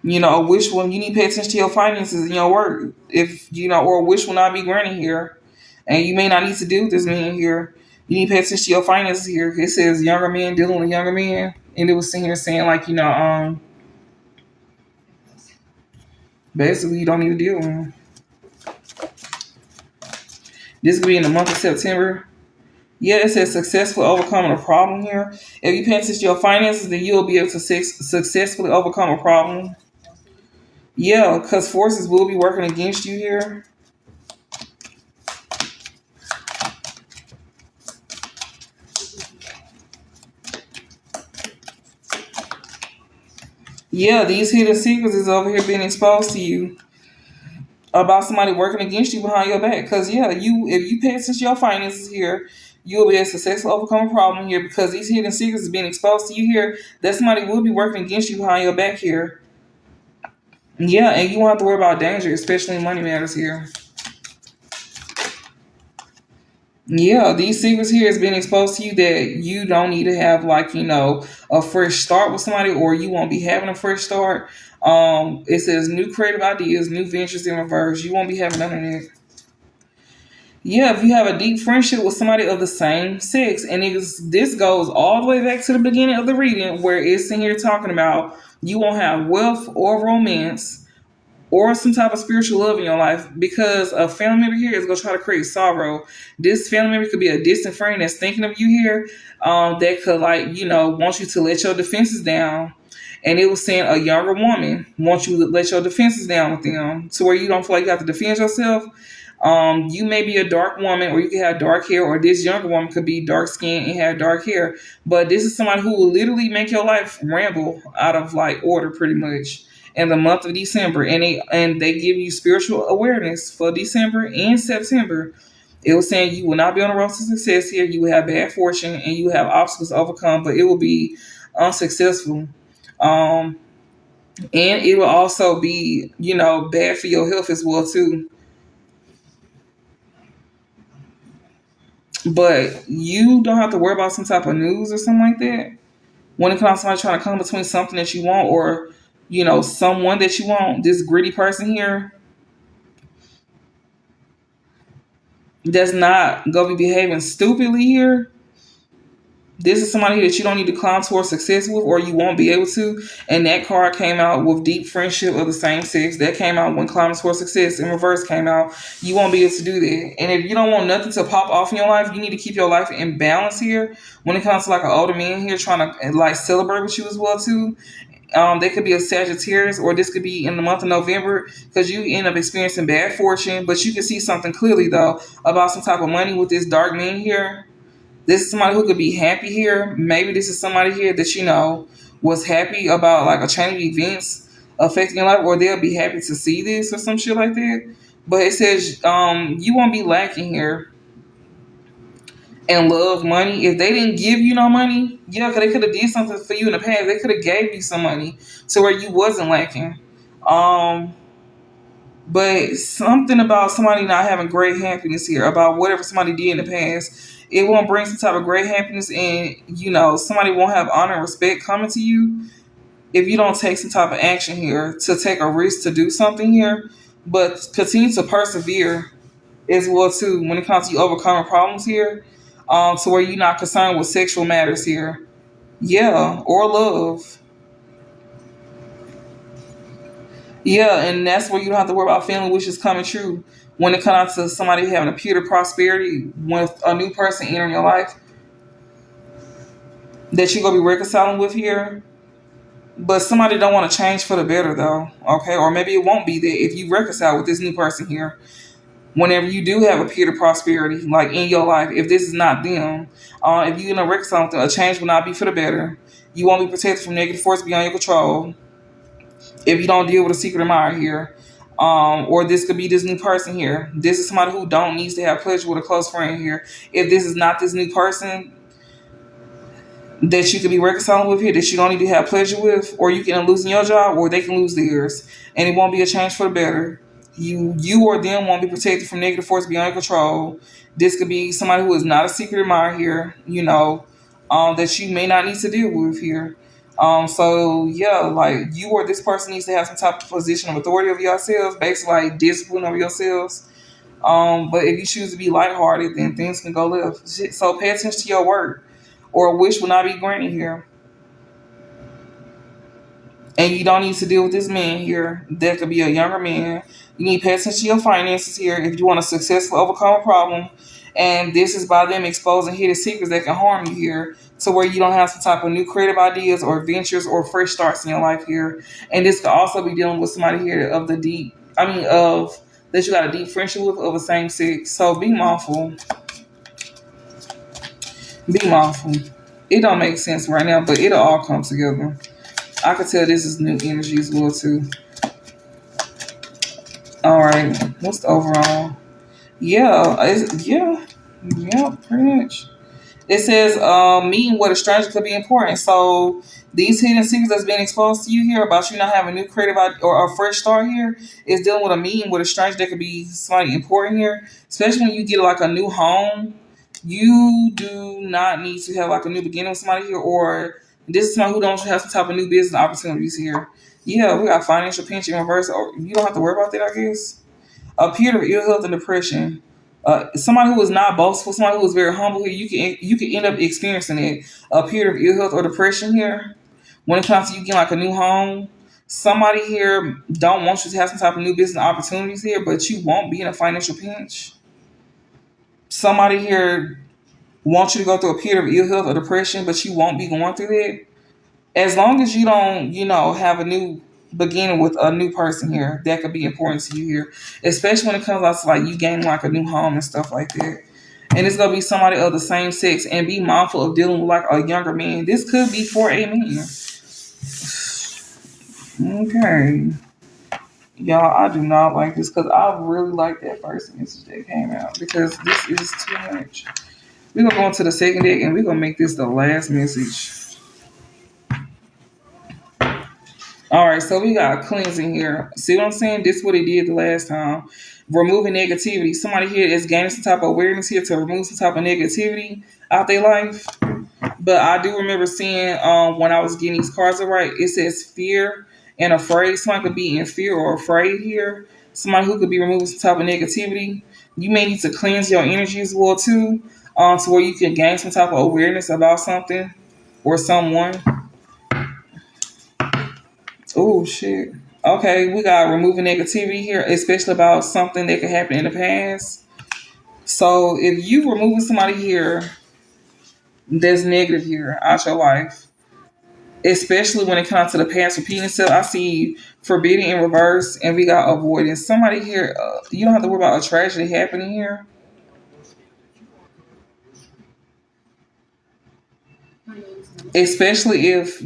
You know, a wish will, you need to pay attention to your finances and your work. If, you know, or a wish will not be granted here. And you may not need to deal with this man here. You need to pay attention to your finances here. It says younger man dealing with younger man. And it was sitting here saying, like, you know, basically you don't need to deal with him. This could be in the month of September. Yeah, it says successfully overcoming a problem here. If you pay attention to your finances, then you'll be able to successfully overcome a problem. Yeah, because forces will be working against you here. Yeah, these hidden secrets is over here being exposed to you about somebody working against you behind your back. Because yeah, if you pay attention to your finances here, you'll be able to successfully overcome a problem here because these hidden secrets is being exposed to you here. That somebody will be working against you behind your back here. Yeah, and you won't have to worry about danger, especially in money matters here. Yeah, these secrets here is being exposed to you that you don't need to have like, you know, a fresh start with somebody, or you won't be having a fresh start. It says new creative ideas, new ventures in reverse. You won't be having none of that. Yeah, if you have a deep friendship with somebody of the same sex, and this goes all the way back to the beginning of the reading, where it's in here talking about you won't have wealth or romance or some type of spiritual love in your life because a family member here is going to try to create sorrow. This family member could be a distant friend that's thinking of you here, that could, like, want you to let your defenses down. And it was saying a younger woman wants you to let your defenses down with them to where you don't feel like you have to defend yourself. You may be a dark woman, or you can have dark hair, or this younger woman could be dark skinned and have dark hair. But this is somebody who will literally make your life ramble out of like order pretty much in the month of December. And they give you spiritual awareness for December and September. It was saying you will not be on the road to success here. You will have bad fortune and you will have obstacles to overcome, but it will be unsuccessful. Um, and it will also be, bad for your health as well too. But you don't have to worry about some type of news or something like that. When it comes to somebody trying to come between something that you want or, someone that you want, this gritty person here that's not going to be behaving stupidly here. This is somebody that you don't need to climb towards success with, or you won't be able to. And that card came out with deep friendship of the same sex. That came out when climbing towards success. In reverse came out. You won't be able to do that. And if you don't want nothing to pop off in your life, you need to keep your life in balance here. When it comes to like an older man here trying to like celebrate with you as well too. They could be a Sagittarius, or this could be in the month of November because you end up experiencing bad fortune. But you can see something clearly though about some type of money with this dark man here. This is somebody who could be happy here. Maybe this is somebody here that was happy about like a chain of events affecting your life, or they'll be happy to see this or some shit like that. But it says you won't be lacking here in love, money. If they didn't give you no money, yeah, because they could have did something for you in the past. They could have gave you some money to where you wasn't lacking. Um, but something about somebody not having great happiness here about whatever somebody did in the past, it won't bring some type of great happiness, and somebody won't have honor and respect coming to you if you don't take some type of action here to take a risk to do something here. But continue to persevere as well too when it comes to you overcoming problems here, to where you're not concerned with sexual matters here, yeah, or love. Yeah, and that's where you don't have to worry about family wishes coming true. When it comes to somebody having a pure prosperity with a new person entering your life that you're gonna be reconciling with here. But somebody don't want to change for the better though, okay? Or maybe it won't be that if you reconcile with this new person here. Whenever you do have a pure prosperity, like in your life, if this is not them, if you're gonna reconcile with them, a change will not be for the better. You won't be protected from negative force beyond your control if you don't deal with a secret admirer here. Or this could be this new person here. This is somebody who don't needs to have pleasure with a close friend here. If this is not this new person that you could be reconciling with here, that you don't need to have pleasure with, or you can end up losing your job, or they can lose theirs, and it won't be a change for the better. You or them won't be protected from negative force beyond your control. This could be somebody who is not a secret admirer here, that you may not need to deal with here. So yeah, like you or this person needs to have some type of position of authority over yourselves, basically like discipline over yourselves. But if you choose to be lighthearted, then things can go left. So pay attention to your work, or a wish will not be granted here. And you don't need to deal with this man here. That could be a younger man. You need to pay attention to your finances here if you want to successfully overcome a problem. And this is by them exposing hidden secrets that can harm you here, to where you don't have some type of new creative ideas or ventures or fresh starts in your life here. And this could also be dealing with somebody here of the deep, of that you got a deep friendship with of the same sex. So be mindful. Be mindful. It don't make sense right now, but it'll all come together. I could tell this is new energy as well too. All right, what's the overall? Yeah, yeah, pretty much. It says meeting with a stranger could be important. So these hidden secrets that's being exposed to you here about you not having a new creative or a fresh start here is dealing with a meeting with a stranger that could be somebody important here, especially when you get like a new home. You do not need to have like a new beginning with somebody here, or this is somebody who don't have some type of new business opportunities here. Yeah, we got financial pinch in reverse. Or you don't have to worry about that, I guess. A period of ill health and depression. Somebody who is not boastful, somebody who is very humble here, you can end up experiencing it. A period of ill health or depression here. When it comes to you getting like a new home, somebody here don't want you to have some type of new business opportunities here, but you won't be in a financial pinch. Somebody here wants you to go through a period of ill health or depression, but you won't be going through that. As long as you don't, have a new beginning with a new person here, that could be important to you here, especially when it comes out to like you gain like a new home and stuff like that. And it's gonna be somebody of the same sex, and be mindful of dealing with like a younger man. This could be for a man. Okay, y'all, I do not like this because I really like that first message that came out because this is too much. We're gonna go into the second deck and we're gonna make this the last message. All right, so we got cleansing here. See what I'm saying? This is what it did the last time. Removing negativity. Somebody here is gaining some type of awareness here to remove some type of negativity out their life. But I do remember seeing when I was getting these cards right, it says fear and afraid. Somebody could be in fear or afraid here. Somebody who could be removing some type of negativity. You may need to cleanse your energy as well too, to where you can gain some type of awareness about something or someone. Oh shit. Okay, we got removing negativity here, especially about something that could happen in the past. So if you removing somebody here that's negative here out your life, especially when it comes to the past repeating itself, I see forbidding in reverse, and we got avoidance. Somebody here, you don't have to worry about a tragedy happening here, especially if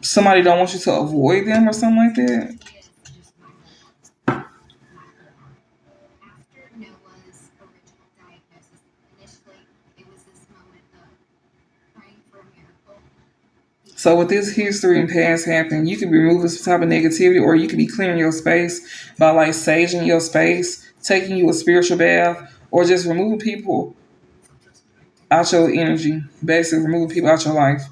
somebody don't want you to avoid them or something like that. So with this history and past happening, you could be removing some type of negativity, or you could be clearing your space by like saging your space, taking you a spiritual bath, or just removing people out your energy, basically removing people out your life.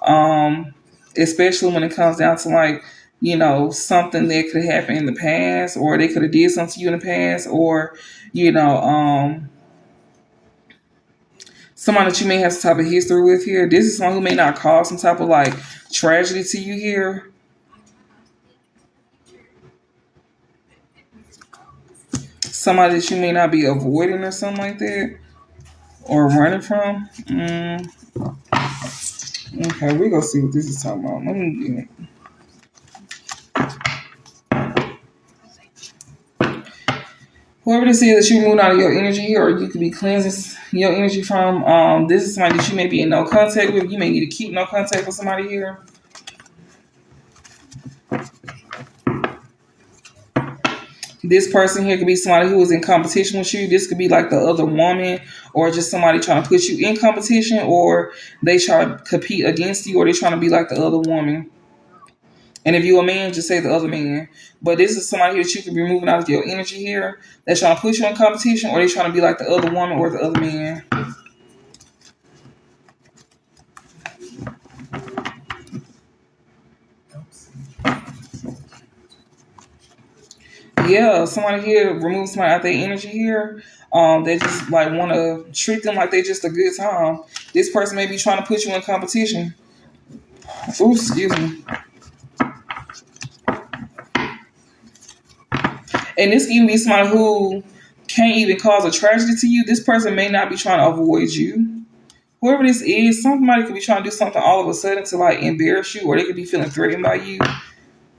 Um, Especially when it comes down to like, something that could happen in the past, or they could have did something to you in the past, or, you know, um, someone that you may have some type of history with here. This is someone who may not cause some type of like tragedy to you here. Somebody that you may not be avoiding or something like that, or running from. Okay, we're gonna see what this is talking about. Let me get it. Whoever this is that you moving out of your energy, or you could be cleansing your energy from, this is somebody that you may be in no contact with. You may need to keep no contact with somebody here. This person here could be somebody who is in competition with you. This could be like the other woman, or just somebody trying to put you in competition, or they try to compete against you, or they trying to be like the other woman. And if you're a man, just say the other man. But this is somebody here that you could be moving out of your energy here. That's trying to put you in competition, or they trying to be like the other woman or the other man. Yeah, somebody here remove somebody out their energy here. They just like want to treat them like they just a good time. This person may be trying to put you in competition. Ooh, excuse me. And this can even be somebody who can't even cause a tragedy to you. This person may not be trying to avoid you. Whoever this is, somebody could be trying to do something all of a sudden to like embarrass you, or they could be feeling threatened by you.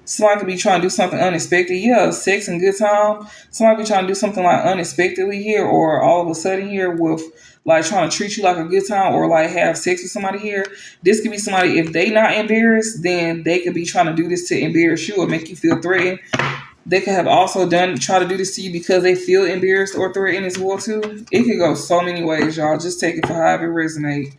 Somebody could be trying to do something unexpected. Yeah, sex and good time. Somebody could be trying to do something like unexpectedly here, or all of a sudden here with like trying to treat you like a good time, or like have sex with somebody here. This could be somebody, if they not embarrassed, then they could be trying to do this to embarrass you or make you feel threatened. They could have also try to do this to you because they feel embarrassed or threatened as well too. It could go so many ways, y'all. Just take it for however it resonates.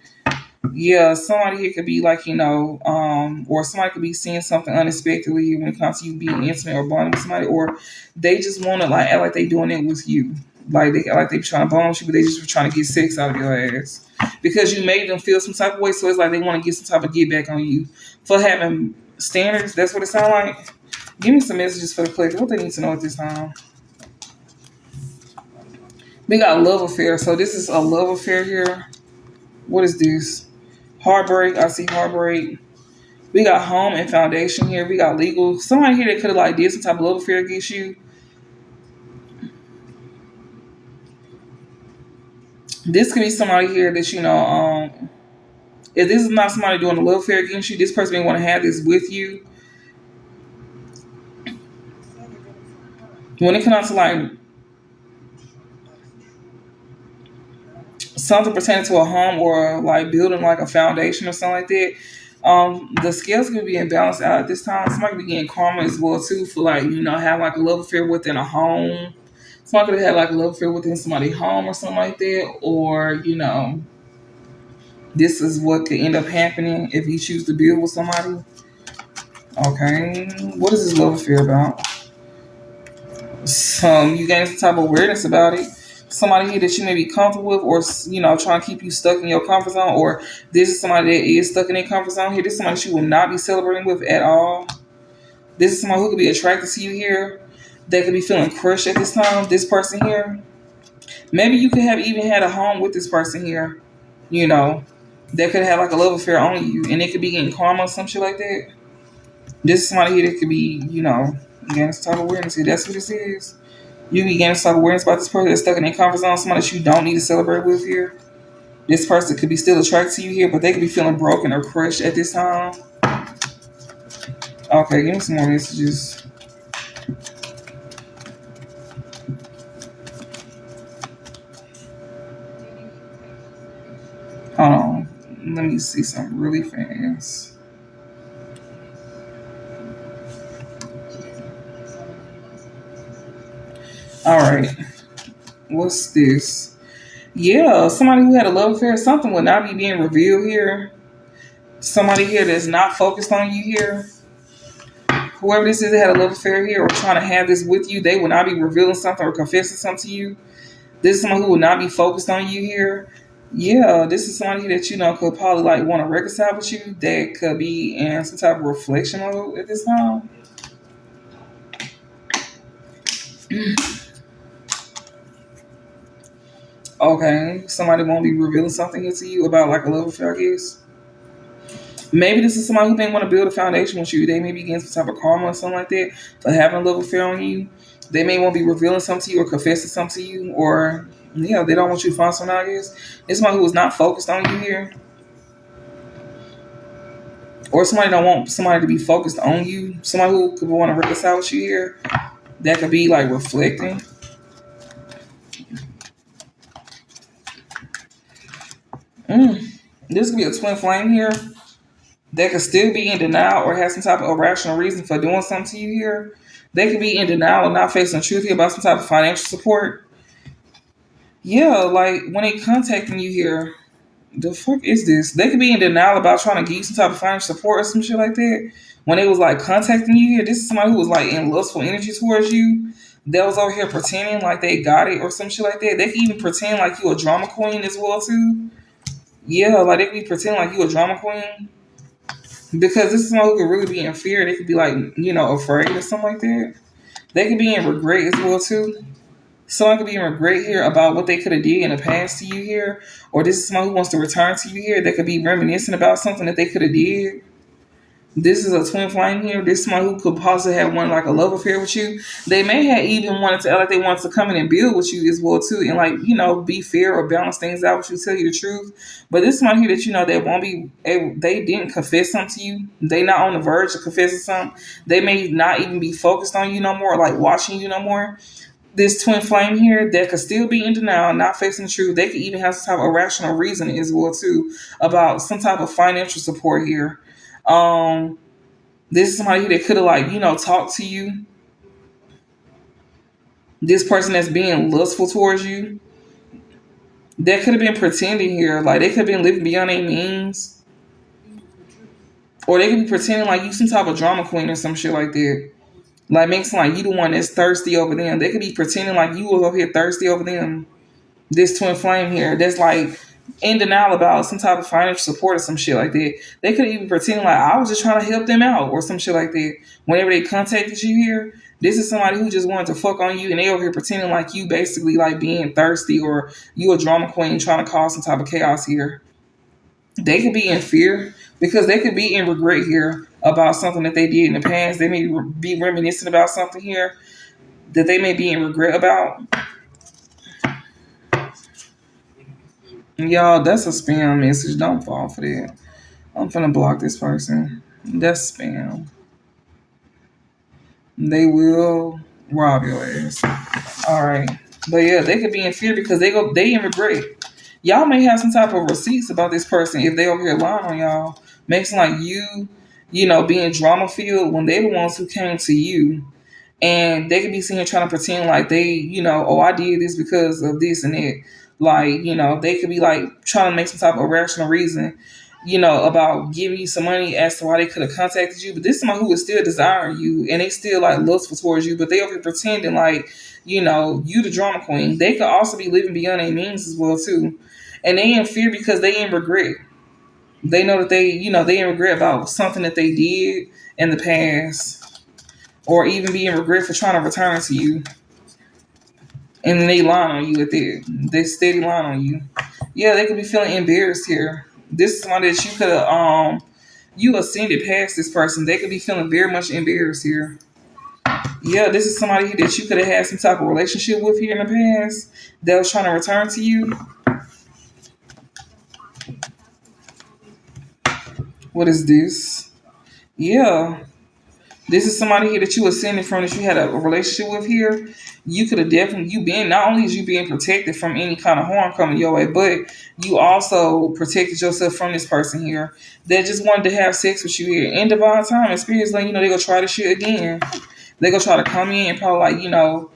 Yeah, somebody here could be like, or somebody could be seeing something unexpectedly when it comes to you being intimate or bonding with somebody, or they just want to like act like they doing it with you. like they be trying to bone you, but they just were trying to get sex out of your ass because you made them feel some type of way. So it's like they want to get some type of get back on you for having standards. That's what it sounds like. Give me some messages for the collective. What they need to know at this time. We got love affair. So this is a love affair here. What is this? Heartbreak. I see heartbreak. We got home and foundation here. We got legal. Somebody here that could have like did some type of love affair against you. This could be somebody here that if this is not somebody doing a love affair against you, this person may want to have this with you. When it comes to like something pertaining to a home or like building like a foundation or something like that, the scales could be imbalanced out at this time. Somebody could be getting karma as well too for like have like a love affair within a home. Somebody could have had like a love affair within somebody's home or something like that, or this is what could end up happening if you choose to build with somebody. Okay, what is this love affair about? You gain some type of awareness about it. Somebody here that you may be comfortable with, or trying to keep you stuck in your comfort zone, or this is somebody that is stuck in their comfort zone here. This is somebody that you will not be celebrating with at all. This is somebody who could be attracted to you here. That could be feeling crushed at this time. This person here. Maybe you could have even had a home with this person here. That could have like a love affair on you, and it could be getting karma or some shit like that. This is somebody here that could be, getting some type of awareness here. That's what this is. You be getting some awareness about this person that's stuck in their comfort zone, somebody that you don't need to celebrate with here. This person could be still attracted to you here, but they could be feeling broken or crushed at this time. Okay, give me some more messages. Hold on. Let me see something really fast. All right. What's this? Yeah, somebody who had a love affair, something will not be being revealed here. Somebody here that's not focused on you here. Whoever this is that had a love affair here or trying to have this with you, they will not be revealing something or confessing something to you. This is someone who will not be focused on you here. Yeah, this is somebody that could probably like want to reconcile with you. That could be in some type of reflection mode at this time. Okay, somebody won't be revealing something here to you about like a love affair, I guess. Maybe this is somebody who may want to build a foundation with you. They may be getting some type of karma or something like that for having a love affair on you. They may want to be revealing something to you or confessing something to you, or they don't want you to find someone, I guess. It's somebody who is not focused on you here. Or somebody don't want somebody to be focused on you. Somebody who could want to reconcile with you here. That could be like reflecting. This could be a twin flame here. They could still be in denial or have some type of irrational reason for doing something to you here. They could be in denial and not facing the truth here about some type of financial support. Yeah, like when they contacting you here, the fuck is this? They could be in denial about trying to give you some type of financial support or some shit like that. When they was like contacting you here, this is somebody who was like in lustful energy towards you. They was over here pretending like they got it or some shit like that. They could even pretend like you a drama queen as well too. Yeah, like they could be pretending like you a drama queen. Because this is someone who could really be in fear. They could be like, afraid or something like that. They could be in regret as well too. Someone could be in regret here about what they could have did in the past to you here. Or this is someone who wants to return to you here. They could be reminiscing about something that they could have did. This is a twin flame here. This is someone who could possibly have one like a love affair with you. They may have even wanted to like they wanted to come in and build with you as well too, and like be fair or balance things out with you, tell you the truth. But this one here that they won't be able, they didn't confess something to you. They not on the verge of confessing something. They may not even be focused on you no more, like watching you no more. This twin flame here that could still be in denial, not facing the truth. They could even have some type of irrational reasoning as well too about some type of financial support here. This is somebody that could have talked to you. This person that's being lustful towards you. That could have been pretending here. Like they could have been living beyond their means. Or they could be pretending like you some type of drama queen or some shit like that. Like makes it like you the one that's thirsty over them. They could be pretending like you was over here thirsty over them. This twin flame here that's like in denial about some type of financial support or some shit like that. They could even pretend like I was just trying to help them out or some shit like that. Whenever they contacted you here, this is somebody who just wanted to fuck on you and they over here pretending like you basically like being thirsty or you a drama queen trying to cause some type of chaos here. They could be in fear because they could be in regret here about something that they did in the past. They may be reminiscing about something here that they may be in regret about. Y'all, that's a spam message. Don't fall for that. I'm finna block this person. That's spam. They will rob your ass. All right, but yeah, they could be in fear because they in regret. Y'all may have some type of receipts about this person if they over here lying on y'all. Makes it like you know, being drama filled when they the ones who came to you. And they could be sitting here trying to pretend like they, you know, oh, I did this because of this and that. Like, you know, they could be like trying to make some type of rational reason, you know, about giving you some money as to why they could have contacted you. But this is someone who is still desiring you and they still like lustful towards you, but they over here pretending like, you know, you the drama queen. They could also be living beyond their means as well too. And they in fear because they in regret. They know that they, you know, they in regret about something that they did in the past or even be in regret for trying to return to you. And then they lying on you at that. They steady lying on you. Yeah, they could be feeling embarrassed here. This is one that you could have you ascended past this person. They could be feeling very much embarrassed here. Yeah, this is somebody that you could have had some type of relationship with here in the past that was trying to return to you. What is this? Yeah. This is somebody here that you ascended from that you had a relationship with here. You could have definitely you been not only is you being protected from any kind of harm coming your way, but you also protected yourself from this person here that just wanted to have sex with you here. In divine time and spirits letting you know they gonna try this shit again. They gonna try to come in and probably like, you know,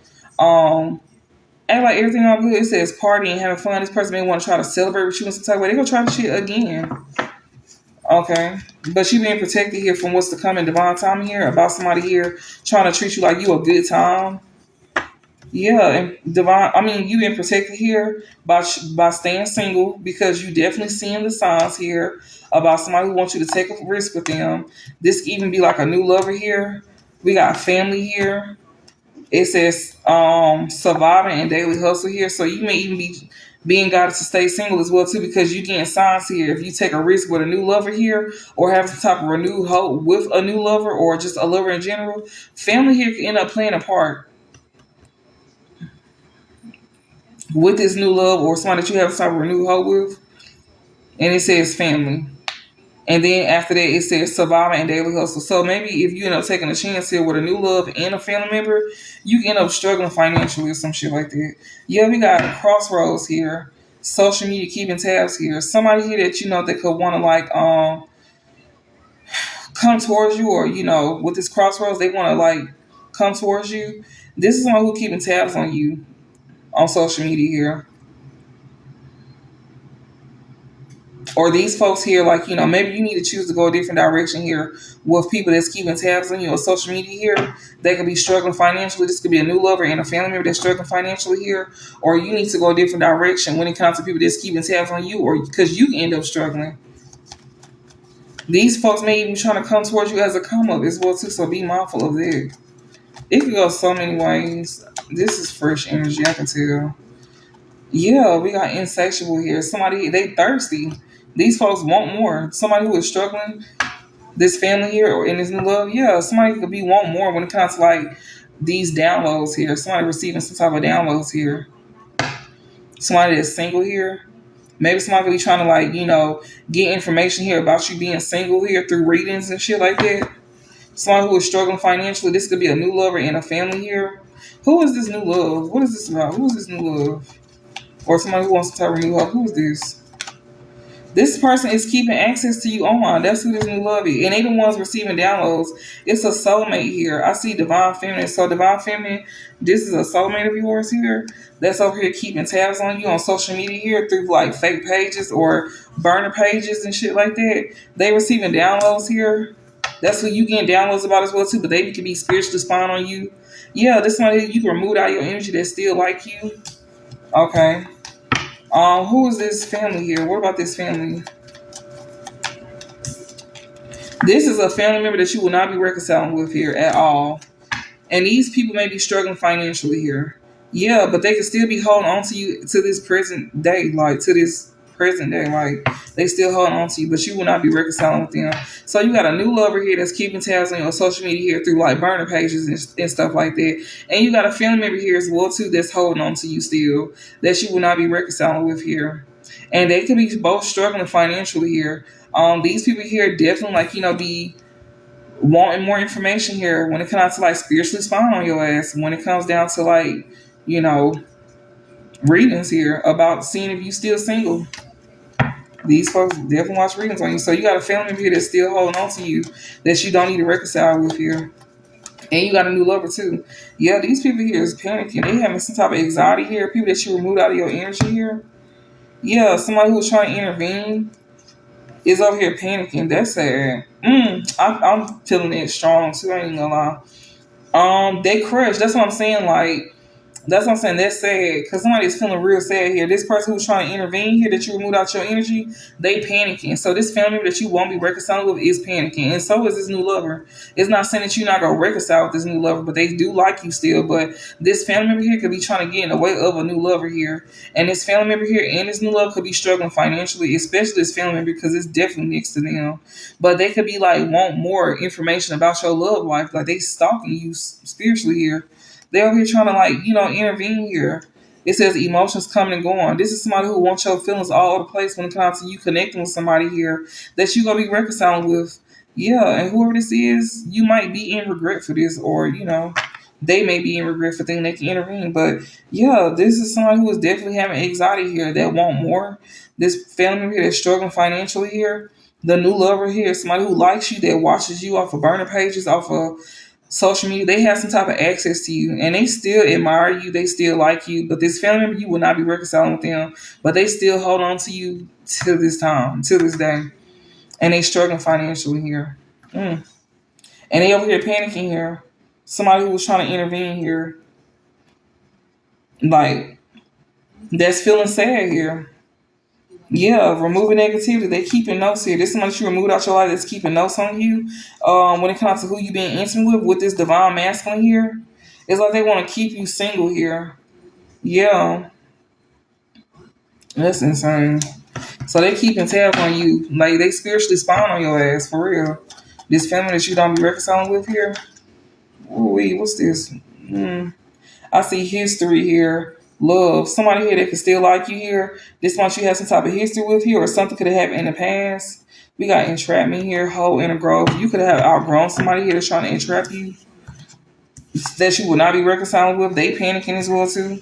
act like everything all good. It says party and having fun. This person may want to try to celebrate with you in some type of way. They gonna try this shit again. Okay. But you being protected here from what's to come in divine time here about somebody here trying to treat you like you a good time. Yeah, and divine. I mean, you being protected here by staying single because you definitely seeing the signs here about somebody who wants you to take a risk with them. This could even be like a new lover here. We got family here. It says surviving and daily hustle here. So you may even be being guided to stay single as well too because you getting signs here. If you take a risk with a new lover here or have some type of renewed hope with a new lover or just a lover in general, family here can end up playing a part with this new love or somebody that you have some type of renewed hope with. And it says family. And then after that, it says surviving and daily hustle. So maybe if you end up taking a chance here with a new love and a family member, you can end up struggling financially or some shit like that. Yeah, we got crossroads here. Social media keeping tabs here. Somebody here that you know that could want to like come towards you or you know with this crossroads they want to like come towards you. This is someone who keeping tabs on you on social media here. Or these folks here, like, you know, maybe you need to choose to go a different direction here with people that's keeping tabs on you on social media here. They could be struggling financially. This could be a new lover and a family member that's struggling financially here. Or you need to go a different direction when it comes to people that's keeping tabs on you or because you end up struggling. These folks may even be trying to come towards you as a come up as well too, so be mindful of that. It could go so many ways. This is fresh energy, I can tell. Yeah, we got insatiable here. Somebody, they thirsty. These folks want more. Somebody who is struggling, this family here or in this new love, yeah, somebody could be want more when it comes to like these downloads here. Somebody receiving some type of downloads here. Somebody that's single here. Maybe somebody could be trying to like, you know, get information here about you being single here through readings and shit like that. Somebody who is struggling financially. This could be a new lover and a family here. Who is this new love? What is this about? Who is this new love? Or somebody who wants to tell new love. Who is this? This person is keeping access to you online. That's who this new love is. And they the ones receiving downloads. It's a soulmate here. I see divine feminine. So divine feminine, this is a soulmate of yours here. That's over here keeping tabs on you on social media here through like fake pages or burner pages and shit like that. They receiving downloads here. That's who you getting downloads about as well too. But they can be spiritually spying on you. Yeah, this somebody you can remove out of your energy that still like you. Okay. Who is this family here? What about this family? This is a family member that you will not be reconciling with here at all. And these people may be struggling financially here. Yeah, but they can still be holding on to you to this present day, like to this present day, like they still holding on to you, but you will not be reconciling with them. So you got a new lover here that's keeping tabs on your social media here through like burner pages and stuff like that. And you got a family member here as well too that's holding on to you still that you will not be reconciling with here. And they could be both struggling financially here. These people here definitely like be wanting more information here when it comes to like spiritually spying on your ass. When it comes down to like, you know, readings here about seeing if you still single. These folks definitely watch readings on you. So you got a family member here that's still holding on to you that you don't need to reconcile with here. And you got a new lover too. Yeah, these people here is panicking. They having some type of anxiety here. People that you removed out of your energy here. Yeah, somebody who was trying to intervene is over here panicking. That's sad. I'm feeling it strong too. I ain't gonna lie. They crushed. That's what I'm saying. Like, that's what I'm saying. That's sad because somebody's feeling real sad here. This person who's trying to intervene here that you removed out your energy, they panicking. So this family member that you won't be reconciling with is panicking, and so is this new lover. It's not saying that you're not gonna reconcile with this new lover, but they do like you still. But this family member here could be trying to get in the way of a new lover here, and this family member here and this new lover could be struggling financially, especially this family member because it's definitely next to them. But they could be like want more information about your love life, like they stalking you spiritually here. They're over here trying to like, intervene here. It says emotions coming and going. This is somebody who wants your feelings all over the place when it comes to you connecting with somebody here that you're gonna be reconciling with. Yeah, and whoever this is, you might be in regret for this, or they may be in regret for thinking they can intervene. But yeah, this is somebody who is definitely having anxiety here that want more. This family member here that's struggling financially here. The new lover here, somebody who likes you, that watches you off of burner pages, off of social media. They have some type of access to you and they still admire you, they still like you, but this family member, you will not be reconciling with them, but they still hold on to you till this time, till this day, and they struggling financially here. And they over here panicking here. Somebody who was trying to intervene here, like, that's feeling sad here. Yeah, removing negativity. They keeping notes here. This is somebody you removed out your life that's keeping notes on you. When it comes to who you being intimate with this divine masculine here, it's like they want to keep you single here. Yeah, that's insane. So they keeping tabs on you, like they spiritually spying on your ass for real. This family that you don't be reconciling with here. Ooh, what's this? I see history here. Love. Somebody here that can still like you here. This one you have some type of history with here, or something could have happened in the past. We got entrapment here, whole inner growth. You could have outgrown somebody here that's trying to entrap you that you will not be reconciling with. They panicking as well too.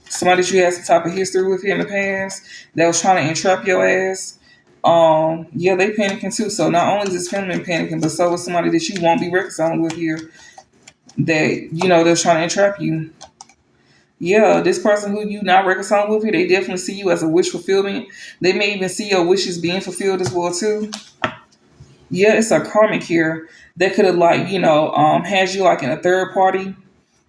Somebody that you had some type of history with here in the past that was trying to entrap your ass. Yeah, they panicking too. So not only is this family panicking, but so is somebody that you won't be reconciling with here that they're trying to entrap you. Yeah, this person who you not reconciling with, they definitely see you as a wish fulfillment. They may even see your wishes being fulfilled as well too. Yeah, it's a karmic here that could have had you like in a third party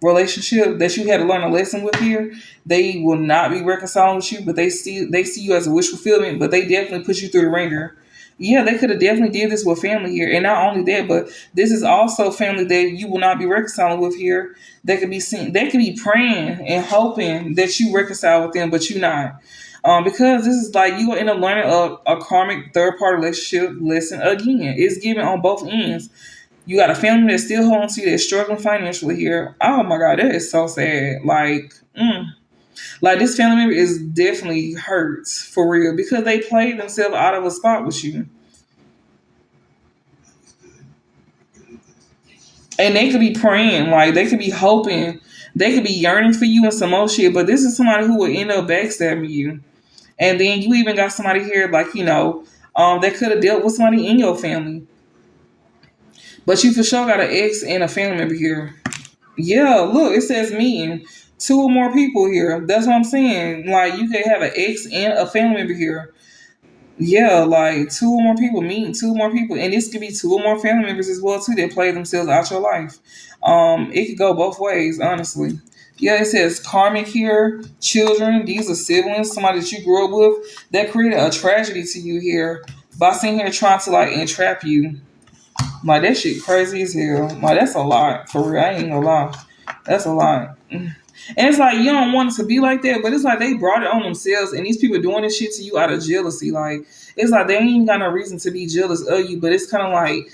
relationship that you had to learn a lesson with here. They will not be reconciling with you, but they see you as a wish fulfillment, but they definitely put you through the ringer. Yeah, they could have definitely did this with family here. And not only that, but this is also family that you will not be reconciling with here. They could be seen, they could be praying and hoping that you reconcile with them, but you not. Because this is like you will end up learning a karmic third party relationship lesson again. It's given on both ends. You got a family that's still holding to you, that's struggling financially here. Oh my God, that is so sad. Like this family member is definitely hurts for real because they played themselves out of a spot with you. And they could be praying, like they could be hoping, they could be yearning for you and some more shit, but this is somebody who will end up backstabbing you. And then you even got somebody here that could have dealt with somebody in your family. But you for sure got an ex and a family member here. Yeah, look, it says meeting two or more people here. That's what I'm saying. Like you could have an ex and a family member here. Yeah, like two or more people meet two or more people, and this could be two or more family members as well too that play themselves out your life. It could go both ways, honestly. Yeah, it says karmic here, children. These are siblings, somebody that you grew up with that created a tragedy to you here by sitting here trying to like entrap you. Like that shit crazy as hell. Like that's a lot for real. I ain't gonna lie, that's a lot. And it's like you don't want it to be like that, but it's like they brought it on themselves, and these people doing this shit to you out of jealousy. Like it's like they ain't got no reason to be jealous of you, but it's kind of like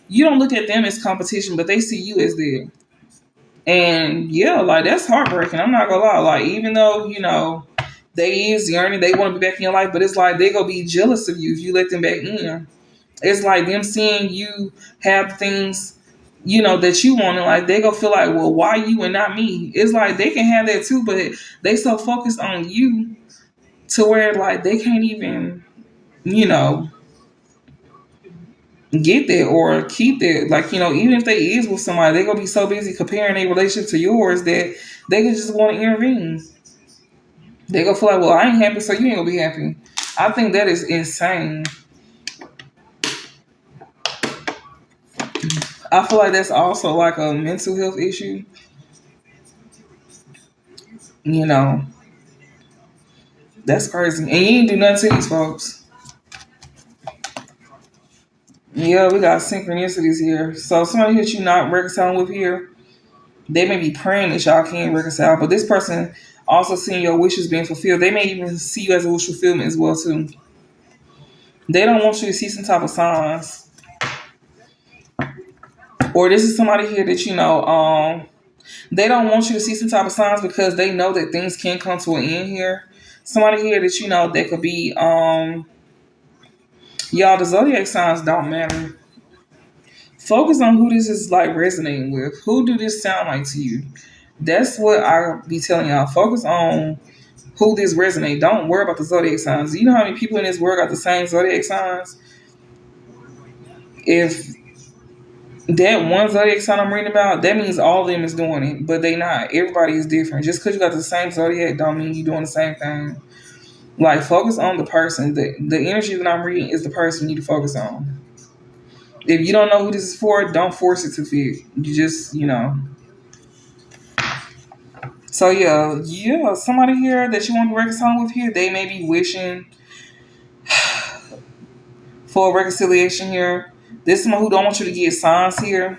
you don't look at them as competition, but they see you as there. And yeah, like that's heartbreaking. I'm not gonna lie. Like even though they is yearning, they want to be back in your life, but it's like they gonna be jealous of you if you let them back in. It's like them seeing you have things that you want, and like they gonna feel like, well, why you and not me? It's like they can have that too, but they so focused on you to where like they can't even, you know, get that or keep that. Like, even if they is with somebody, they gonna be so busy comparing their relationship to yours that they can just want to intervene. They gonna feel like, well, I ain't happy, so you ain't gonna be happy. I think that is insane. I feel like that's also like a mental health issue. You know, that's crazy. And you ain't do nothing to these folks. Yeah, we got synchronicities here. So somebody that you not reconciling with here, they may be praying that y'all can reconcile, but this person also seeing your wishes being fulfilled. They may even see you as a wish fulfillment as well too. They don't want you to see some type of signs. Or this is somebody here that they don't want you to see some type of signs because they know that things can come to an end here. Somebody here that that could be y'all, the zodiac signs don't matter. Focus on who this is like resonating with. Who do this sound like to you? That's what I be telling y'all. Focus on who this resonate. Don't worry about the zodiac signs. You know how many people in this world got the same zodiac signs? If that one zodiac sign I'm reading about, that means all of them is doing it, but they not. Everybody is different. Just because you got the same zodiac don't mean you doing the same thing. Like focus on the person. The energy that I'm reading is the person you need to focus on. If you don't know who this is for, don't force it to fit. You just. So yeah, somebody here that you want to reconcile with here, they may be wishing for a reconciliation here. This is someone who don't want you to get signs here.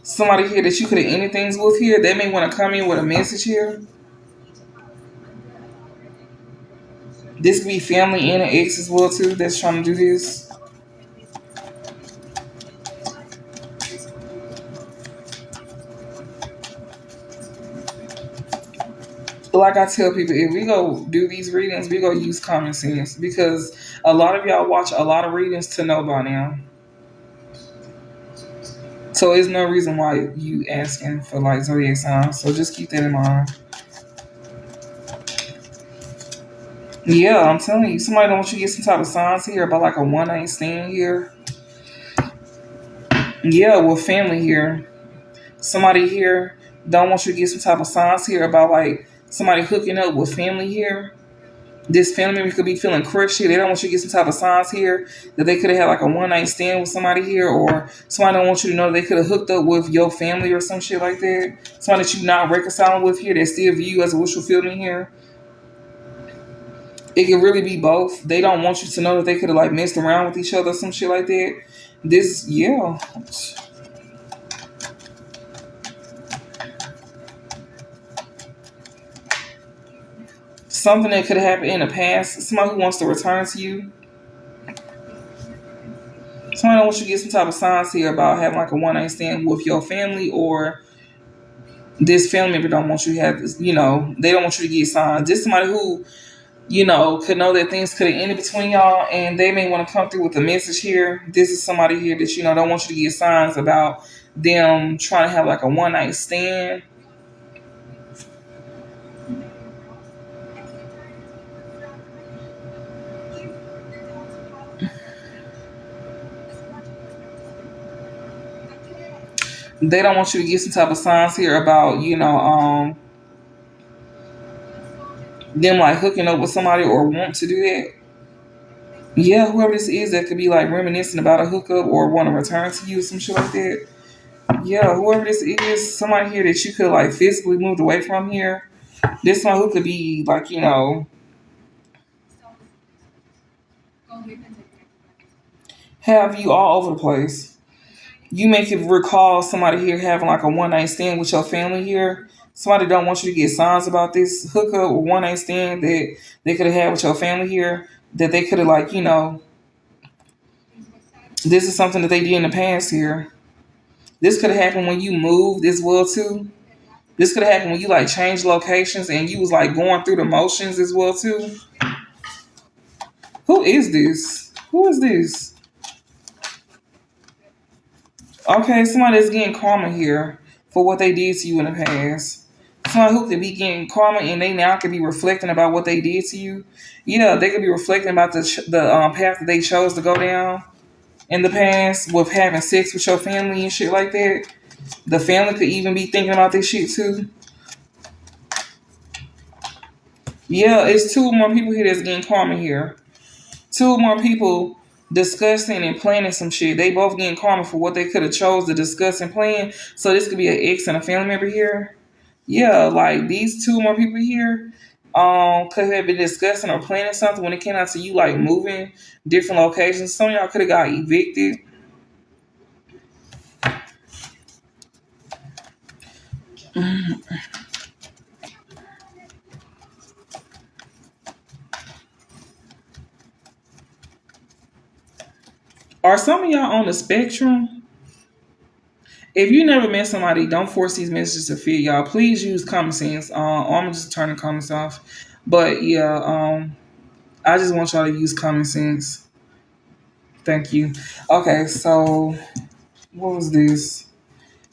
Somebody here that you could have ended things with here, they may want to come in with a message here. This could be family and an ex as well too that's trying to do this. Like I tell people, if we go do these readings, we go use common sense because a lot of y'all watch a lot of readings to know by now. So there's no reason why you asking for like zodiac signs. So just keep that in mind. Yeah, I'm telling you, somebody don't want you to get some type of signs here about like a one night stand here. Yeah, with family here. Somebody here don't want you to get some type of signs here about like somebody hooking up with family here. This family member could be feeling crushed here. They don't want you to get some type of signs here that they could have had like a one night stand with somebody here, or somebody don't want you to know they could have hooked up with your family or some shit like that. Somebody that you not reconciling with here that still view you as a wishful feeling here. It can really be both. They don't want you to know that they could have like messed around with each other or some shit like that. This, yeah. Something that could have happened in the past. Somebody who wants to return to you. Somebody wants you to get some type of signs here about having like a one night stand with your family, or this family member don't want you to have this, they don't want you to get signs. This somebody who, could know that things could have ended between y'all and they may want to come through with a message here. This is somebody here that, don't want you to get signs about them trying to have like a one night stand. They don't want you to get some type of signs here about, them like hooking up with somebody or want to do that. Yeah, whoever this is that could be like reminiscing about a hookup or want to return to you, some shit like that. Yeah, whoever this is, somebody here that you could like physically moved away from here. This one who could be like, have you all over the place. You make it recall somebody here having like a one night stand with your family here. Somebody don't want you to get signs about this hookup or one night stand that they could have had with your family here. That they could have like, this is something that they did in the past here. This could have happened when you moved as well too. This could have happened when you like changed locations and you was like going through the motions as well too. Who is this? Who is this? Okay, somebody that's getting karma here for what they did to you in the past. Somebody who could be getting karma and they now could be reflecting about what they did to you. Yeah, they could be reflecting about the path that they chose to go down in the past with having sex with your family and shit like that. The family could even be thinking about this shit too. Yeah, it's two more people here that's getting karma here. Two more people discussing and planning some shit. They both getting karma for what they could have chose to discuss and plan. So this could be an ex and a family member here. Yeah, like these two more people here could have been discussing or planning something when it came out to you like moving different locations. Some of y'all could have got evicted. Are some of y'all on the spectrum? If you never met somebody, don't force these messages to fit y'all. Please use common sense. I'm just turning comments off. But yeah, I just want y'all to use common sense. Thank you. Okay, so what was this?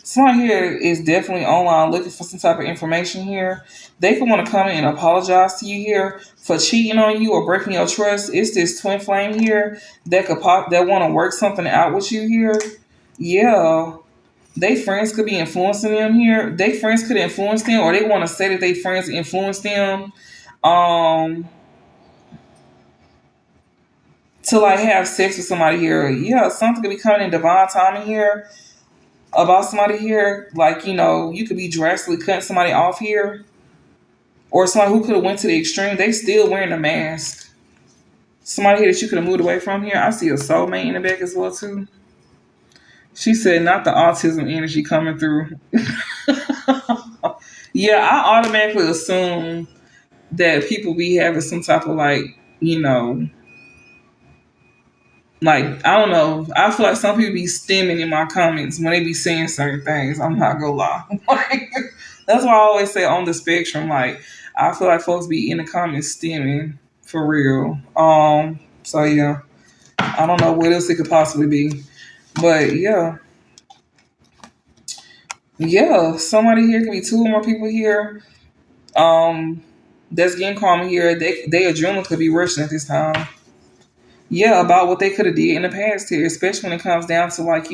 Someone here is definitely online looking for some type of information here. They could want to come in and apologize to you here for cheating on you or breaking your trust. It's this twin flame here that could pop that want to work something out with you here. Yeah. They friends could be influencing them here. They friends could influence them, or they want to say that they friends influence them, um, to like have sex with somebody here. Yeah, something could be coming in divine timing here about somebody here. Like you could be drastically cutting somebody off here, or somebody who could have went to the extreme. They still wearing a mask. Somebody here that you could have moved away from here. I see a soulmate in the back as well too. She said, not the autism energy coming through. Yeah, I automatically assume that people be having some type of like, you know, like I don't know. I feel like some people be stemming in my comments when they be saying certain things. I'm not gonna lie. Like, that's why I always say on the spectrum. Like I feel like folks be in the comments stemming for real. So yeah, I don't know what else it could possibly be, but yeah. Yeah, somebody here could be two or more people here. Um, that's getting karma here. They adrenaline could be rushing at this time. Yeah, about what they could have did in the past here, especially when it comes down to like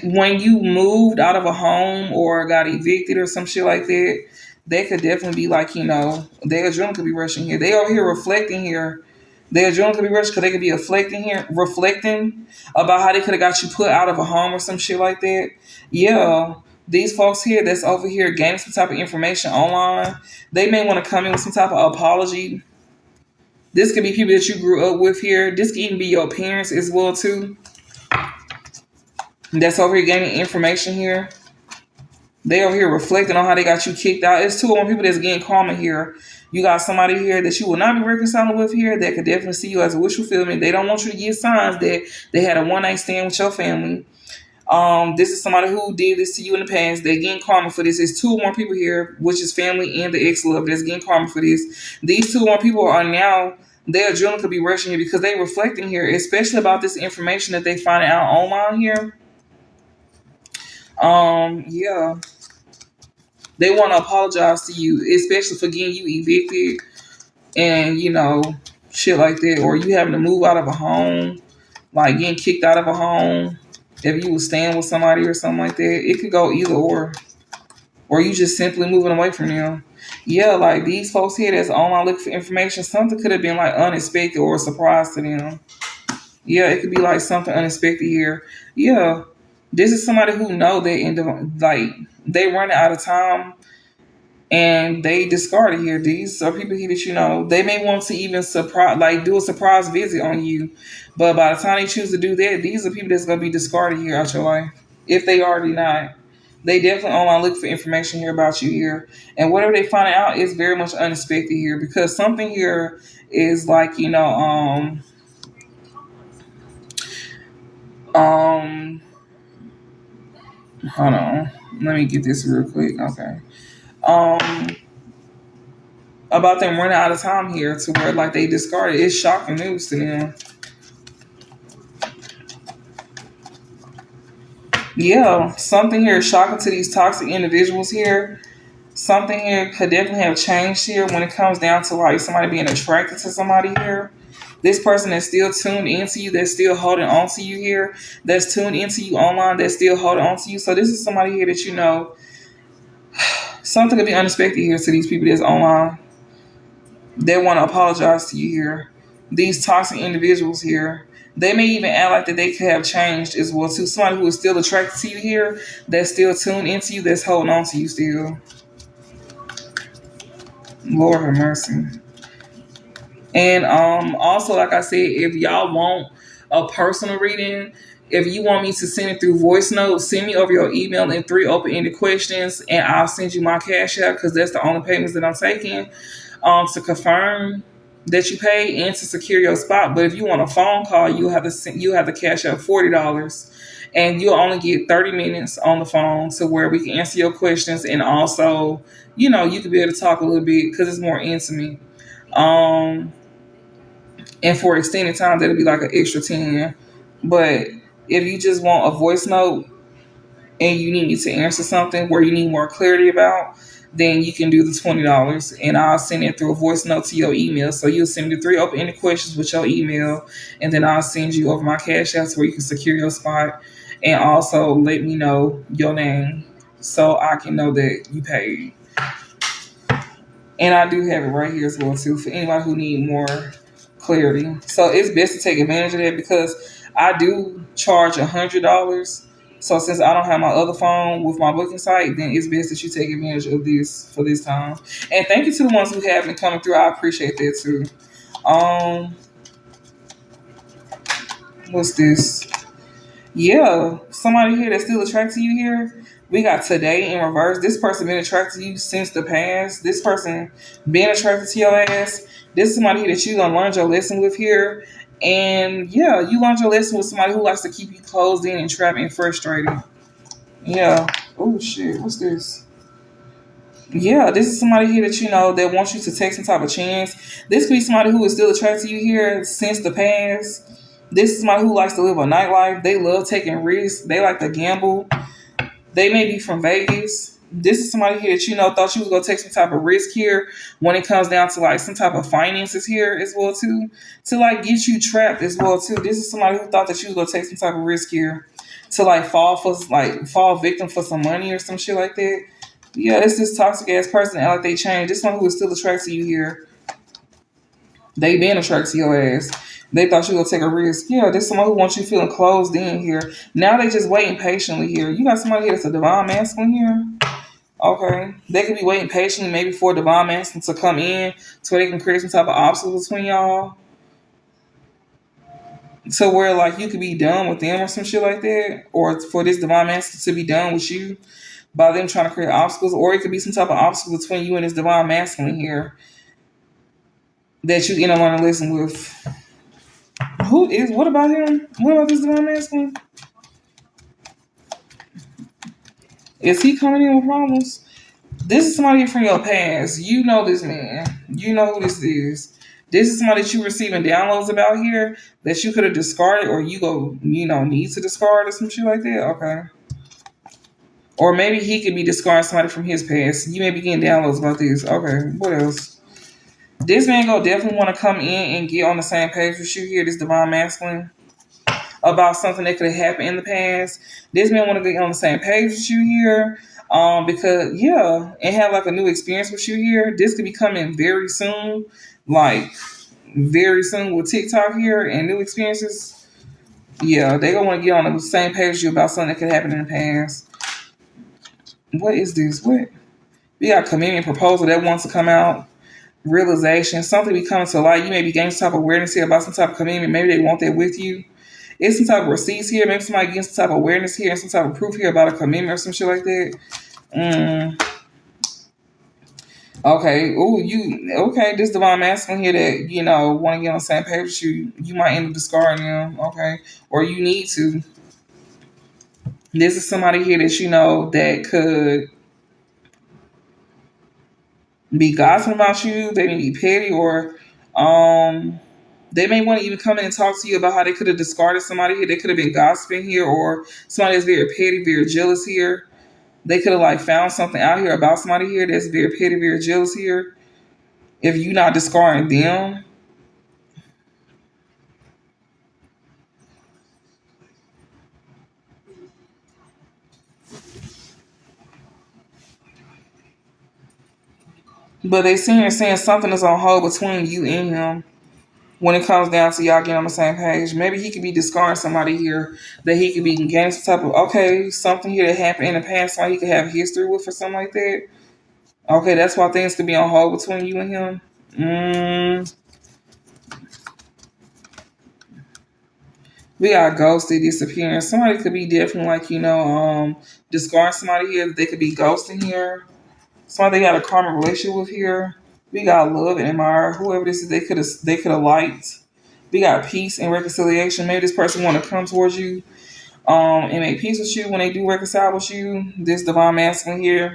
when you moved out of a home or got evicted or some shit like that. They could definitely be like their adrenaline could be rushing here. They over here reflecting here. Their adrenaline could be rushing because they could be reflecting about how they could have got you put out of a home or some shit like that. Yeah, these folks here that's over here gaining some type of information online, they may want to come in with some type of apology. This could be people that you grew up with here. This could even be your parents as well too. That's over here gaining information here. They over here reflecting on how they got you kicked out. It's two or more people that's getting karma here. You got somebody here that you will not be reconciling with here that could definitely see you as a wish fulfillment. They don't want you to get signs that they had a one night stand with your family. This is somebody who did this to you in the past. They're getting karma for this. There's two or more people here, which is family and the ex-love that's getting karma for this. These two or more people are now, their adrenaline could be rushing here because they're reflecting here, especially about this information that they find out online here. Yeah. They want to apologize to you, especially for getting you evicted and, shit like that. Or you having to move out of a home, like getting kicked out of a home. If you was staying with somebody or something like that, it could go either or. or you just simply moving away from them. Yeah, like these folks here that's online looking for information, something could have been like unexpected or a surprise to them. Yeah, it could be like something unexpected here. Yeah, this is somebody who know that like they running out of time and they discarded here. These are people here that you know they may want to even surprise, like do a surprise visit on you, but by the time they choose to do that, these are people that's gonna be discarded here out your life if they already not. They definitely online look for information here about you here, and whatever they find out is very much unexpected here because something here is like um hold on, let me get this real quick. Okay, um about them running out of time here to where like they discarded. It's shocking news to them. Yeah, something here is shocking to these toxic individuals here. Something here could definitely have changed here when it comes down to like somebody being attracted to somebody here. This person is still tuned into you, that's still holding on to you here, that's tuned into you online, that's still holding on to you. So this is somebody here that you know something could be unexpected here to these people that's online. They want to apologize to you here. These toxic individuals here. They may even act like that they could have changed as well too. Somebody who is still attracted to you here, that's still tuned into you, that's holding on to you still. Lord have mercy. And also, like I said, if y'all want a personal reading, if you want me to send it through voice note, send me over your email and three open-ended questions, and I'll send you my cash out because that's the only payments that I'm taking to confirm that you pay and to secure your spot. But if you want a phone call, you have to cash out $40. And you'll only get 30 minutes on the phone to where we can answer your questions and also, you know, you can be able to talk a little bit because it's more intimate. Um, and for extended time, that'll be like an extra 10. But if you just want a voice note and you need me to answer something where you need more clarity about, then you can do the $20 and I'll send it through a voice note to your email. So you'll send me the three open ended questions with your email, and then I'll send you over my cash apps where you can secure your spot and also let me know your name so I can know that you paid. And I do have it right here as well too for anybody who need more clarity. So it's best to take advantage of that because I do charge $100. So since I don't have my other phone with my booking site, then it's best that you take advantage of this for this time. And thank you to the ones who have been coming through. I appreciate that too. Um, what's this? Yeah, somebody here that's still attracted to you here. We got today in reverse. This person been attracted to you since the past. This person been attracted to your ass. This is somebody here that you gonna learn your lesson with here. And yeah, you learned your lesson with somebody who likes to keep you closed in and trapped and frustrated. Yeah. Oh shit, what's this? Yeah, this is somebody here that you know that wants you to take some type of chance. This could be somebody who is still attracted to you here since the past. This is somebody who likes to live a nightlife. They love taking risks. They like to gamble. They may be from Vegas. This is somebody here that you know thought you was gonna take some type of risk here when it comes down to like some type of finances here as well too, to like get you trapped as well too. This is somebody who thought that you was gonna take some type of risk here to like fall victim for some money or some shit like that. Yeah, it's this toxic ass person that act like they changed. This one who is still attracted to you here. They been attracted to your ass. They thought you were gonna take a risk. Yeah, there's someone who wants you feeling closed in here. Now they just waiting patiently here. You got somebody here that's a divine masculine here. Okay. They could be waiting patiently maybe for a divine masculine to come in so they can create some type of obstacle between y'all. To where like you could be done with them or some shit like that. Or for this divine masculine to be done with you by them trying to create obstacles. Or it could be some type of obstacle between you and this divine masculine here that you end up learning to listen with. What about him? What about this divine masculine? Is he coming in with problems? This is somebody from your past. You know this man. You know who this is. This is somebody that you receiving downloads about here that you could have discarded or need to discard or some shit like that. Okay. Or maybe he could be discarding somebody from his past. You may be getting downloads about this. Okay. What else? This man go definitely want to come in and get on the same page with you here, this divine masculine, about something that could have happened in the past. This man want to get on the same page with you here. Because yeah, and have like a new experience with you here. This could be coming very soon, like very soon with TikTok here and new experiences. Yeah, they gonna want to get on the same page as you about something that could happen in the past. What is this? What we got? Commitment proposal that wants to come out. Realization, something be coming to light. You may be gaining some type of awareness here about some type of commitment. Maybe they want that with you. It's some type of receipts here. Maybe somebody getting some type of awareness here and some type of proof here about a commitment or some shit like that. Mm. Okay. Oh, you okay? This divine masculine here that want to get on the same page with you. You might end up discarding them. Okay, or you need to. This is somebody here that that could be gossiping about you. They may be petty, or they may want to even come in and talk to you about how they could have discarded somebody here. They could have been gossiping here, or somebody that's very petty, very jealous here. They could have like found something out here about somebody here that's very petty, very jealous here. If you're not discarding them, but they seem to saying something is on hold between you and him. When it comes down to y'all getting on the same page, maybe he could be discarding somebody here that he could be gaining some type of something here that happened in the past, why he could have history with or something like that. Okay, that's why things could be on hold between you and him. Mm, we got ghosted, disappearing. Somebody could be definitely like discarding somebody here. They could be ghosting here. Somebody they got a karmic relationship with here. We got love and admire. Whoever this is, they could have liked. We got peace and reconciliation. Maybe this person want to come towards you, and make peace with you when they do reconcile with you. This divine masculine here.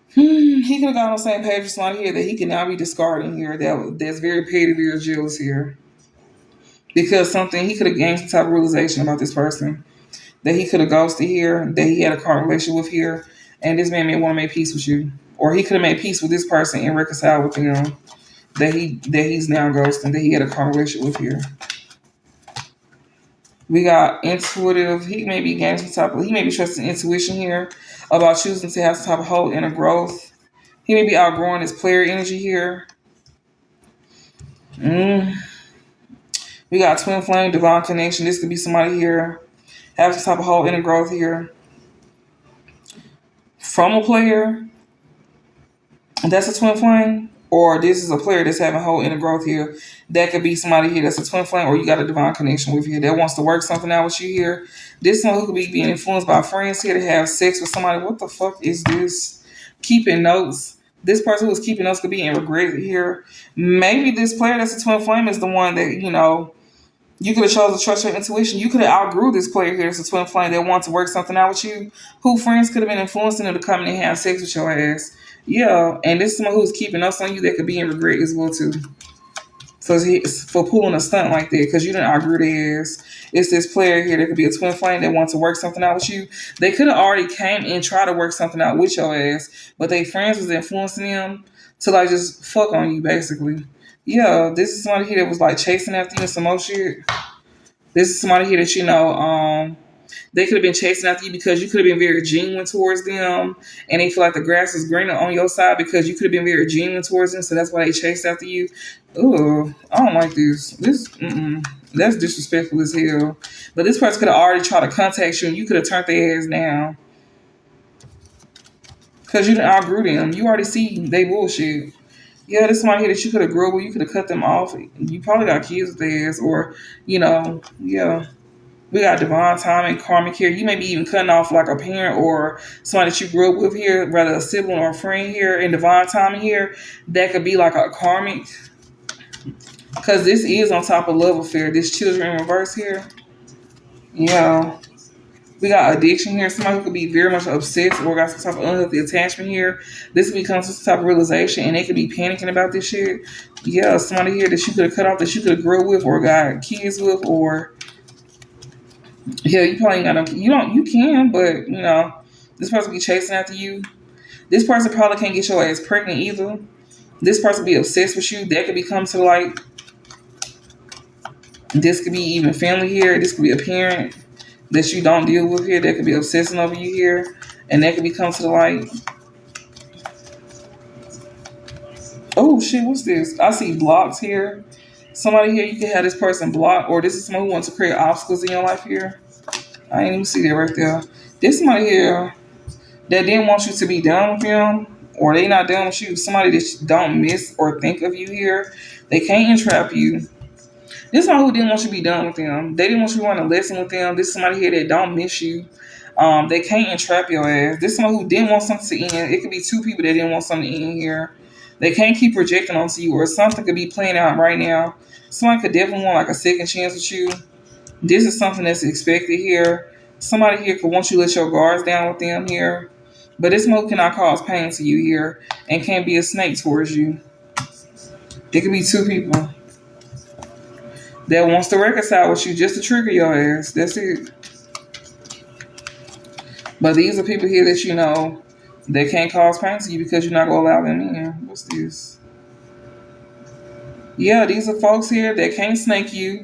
He could have got on the same page with somebody here that he can now be discarding here. That's very petty, very jealous here. Because something he could have gained some type of realization about this person that he could have ghosted here, that he had a current relationship with here, and this man may want to make peace with you, or he could have made peace with this person and reconciled with him that he's now ghosting, that he had a current relationship with here. We got intuitive. He may be gaining some type of. He may be trusting intuition here about choosing to have some type of whole inner growth. He may be outgrowing his player energy here. Mm. We got twin flame, divine connection. This could be somebody here having some type of whole inner growth here from a player. That's a twin flame, or this is a player that's having whole inner growth here. That could be somebody here that's a twin flame, or you got a divine connection with here that wants to work something out with you here. This one who could be being influenced by friends here to have sex with somebody. What the fuck is this? Keeping notes. This person who's keeping notes could be in regret here. Maybe this player that's a twin flame is the one that you could have chosen to trust your intuition. You could have outgrew this player here as a twin flame that wants to work something out with you. Who friends could have been influencing them to come in and have sex with your ass. Yeah, and this is someone who's keeping us on you that could be in regret as well too. For pulling a stunt like that, because you didn't outgrew their ass. It's this player here that could be a twin flame that wants to work something out with you. They could have already came and tried to work something out with your ass, but they friends was influencing them to like just fuck on you basically. Yeah, this is somebody here that was like chasing after you and some more shit. This is somebody here that they could have been chasing after you because you could have been very genuine towards them, and they feel like the grass is greener on your side because you could have been very genuine towards them, so that's why they chased after you. Oh, I don't like this. That's disrespectful as hell. But this person could have already tried to contact you, and you could have turned their ass down because you didn't outgrew them. You already see they bullshit. Yeah, this is somebody here that you could have grew with. You could have cut them off. You probably got kids with theirs, or yeah. We got divine timing, karmic here. You may be even cutting off like a parent or somebody that you grew up with here, rather a sibling or a friend here, in divine timing here. That could be like a karmic, because this is on top of love affair. This children in reverse here. Yeah. We got addiction here. Somebody who could be very much obsessed or got some type of unhealthy attachment here. This becomes some type of realization, and they could be panicking about this shit. Yeah, somebody here that you could have cut off, that you could have grew with or got kids with, or yeah, you probably ain't got no. You can, but this person be chasing after you. This person probably can't get your ass pregnant either. This person be obsessed with you. That could become to like. This could be even family here. This could be a parent that you don't deal with here that could be obsessing over you here. and that could be come to the light. Oh shit, what's this? I see blocks here. Somebody here, you can have this person blocked, or this is someone who wants to create obstacles in your life here. I didn't even see that right there. This somebody here that didn't want you to be done with them, or they not done with you. Somebody that don't miss or think of you here. They can't entrap you. This is somebody who didn't want you to be done with them. They didn't want you to want to listen with them. This is somebody here that don't miss you. They can't entrap your ass. This is someone who didn't want something to end. It could be two people that didn't want something to end here. They can't keep projecting onto you, or something could be playing out right now. Someone could definitely want like a second chance with you. This is something that's expected here. Somebody here could want you to let your guards down with them here. But this move cannot cause pain to you here and can't be a snake towards you. It could be two people that wants to reconcile with you just to trigger your ass. That's it. But these are people here that you know they can't cause pain to you because you're not going to allow them in. What's this? Yeah, these are folks here that can't snake you.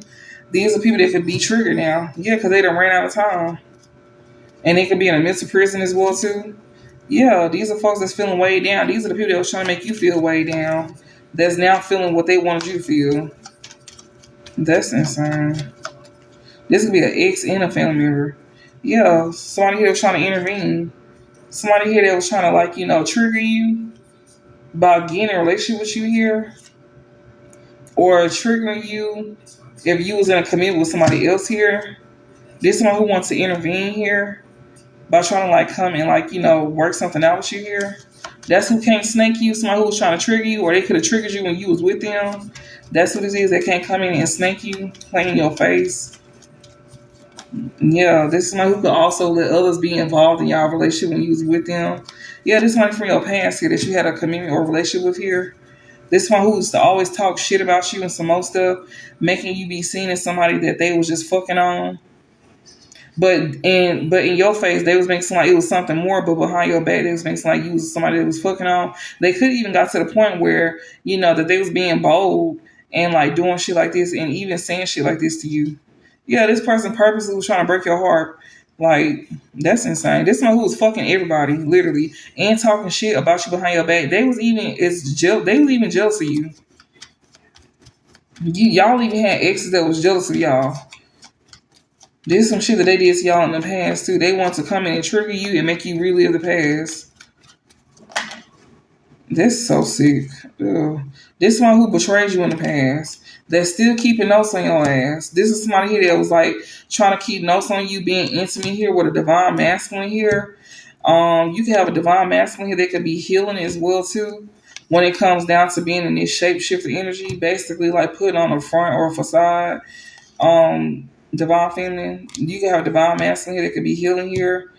These are people that could be triggered now. Yeah, because they done ran out of time. And they could be in a mental prison as well too. Yeah, these are folks that's feeling weighed down. These are the people that was trying to make you feel weighed down. That's now feeling what they wanted you to feel. That's insane. This could be an ex and a family member. Yeah, somebody here was trying to intervene. Somebody here that was trying to like, trigger you by getting in a relationship with you here. Or triggering you if you was in a commitment with somebody else here. This someone who wants to intervene here by trying to like come and like, work something out with you here. That's who can't snake you. Somebody who was trying to trigger you, or they could have triggered you when you was with them. That's who this is. They can't come in and snake you, play in your face. Yeah, this is somebody who could also let others be involved in your relationship when you was with them. Yeah, this is somebody from your past here that you had a commitment or relationship with here. This one who used to always talk shit about you and some more stuff, making you be seen as somebody that they was just fucking on. But in your face, they was making seem like it was something more, but behind your back, they was making seem like you was somebody that was fucking on. They could even got to the point where, that they was being bold and like doing shit like this and even saying shit like this to you. Yeah, this person purposely was trying to break your heart. Like, that's insane. This one who was fucking everybody, literally, and talking shit about you behind your back. They was even jealous of you. Y'all even had exes that was jealous of y'all. There's some shit that they did to y'all in the past too. They want to come in and trigger you and make you relive the past. That's so sick. Ugh. This one who betrayed you in the past. That's still keeping notes on your ass. This is somebody here that was like trying to keep notes on you being intimate here with a divine masculine here. You can have a divine masculine here that could be healing as well too. When it comes down to being in this shapeshifter energy, basically like putting on a front or a facade. Divine feminine, you can have divine masculine here that could be healing here.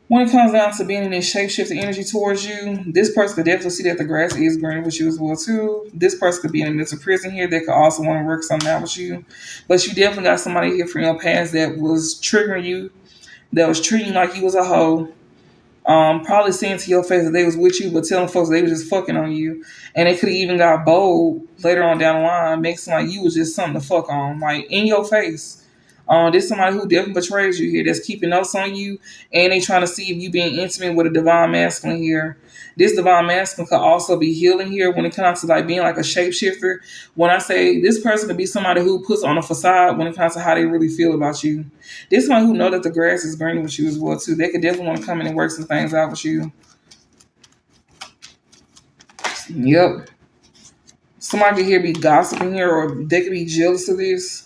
When it comes down to being in this shapeshifter energy towards you, this person could definitely see that the grass is greener with you as well too. This person could be in a mental prison here that could also want to work something out with you. But you definitely got somebody here from your past that was triggering you, that was treating you like you was a hoe. Probably saying to your face that they was with you, but telling folks they was just fucking on you. And they could have even got bold later on down the line, making like you was just something to fuck on, like in your face. There's somebody who definitely betrays you here that's keeping notes on you, and they trying to see if you being intimate with a divine masculine here. This divine masculine could also be healing here when it comes to like being like a shapeshifter. When I say this person could be somebody who puts on a facade when it comes to how they really feel about you. This one who know that the grass is greener with you as well too. They could definitely want to come in and work some things out with you. Yep. Somebody could here be gossiping here, or they could be jealous of this.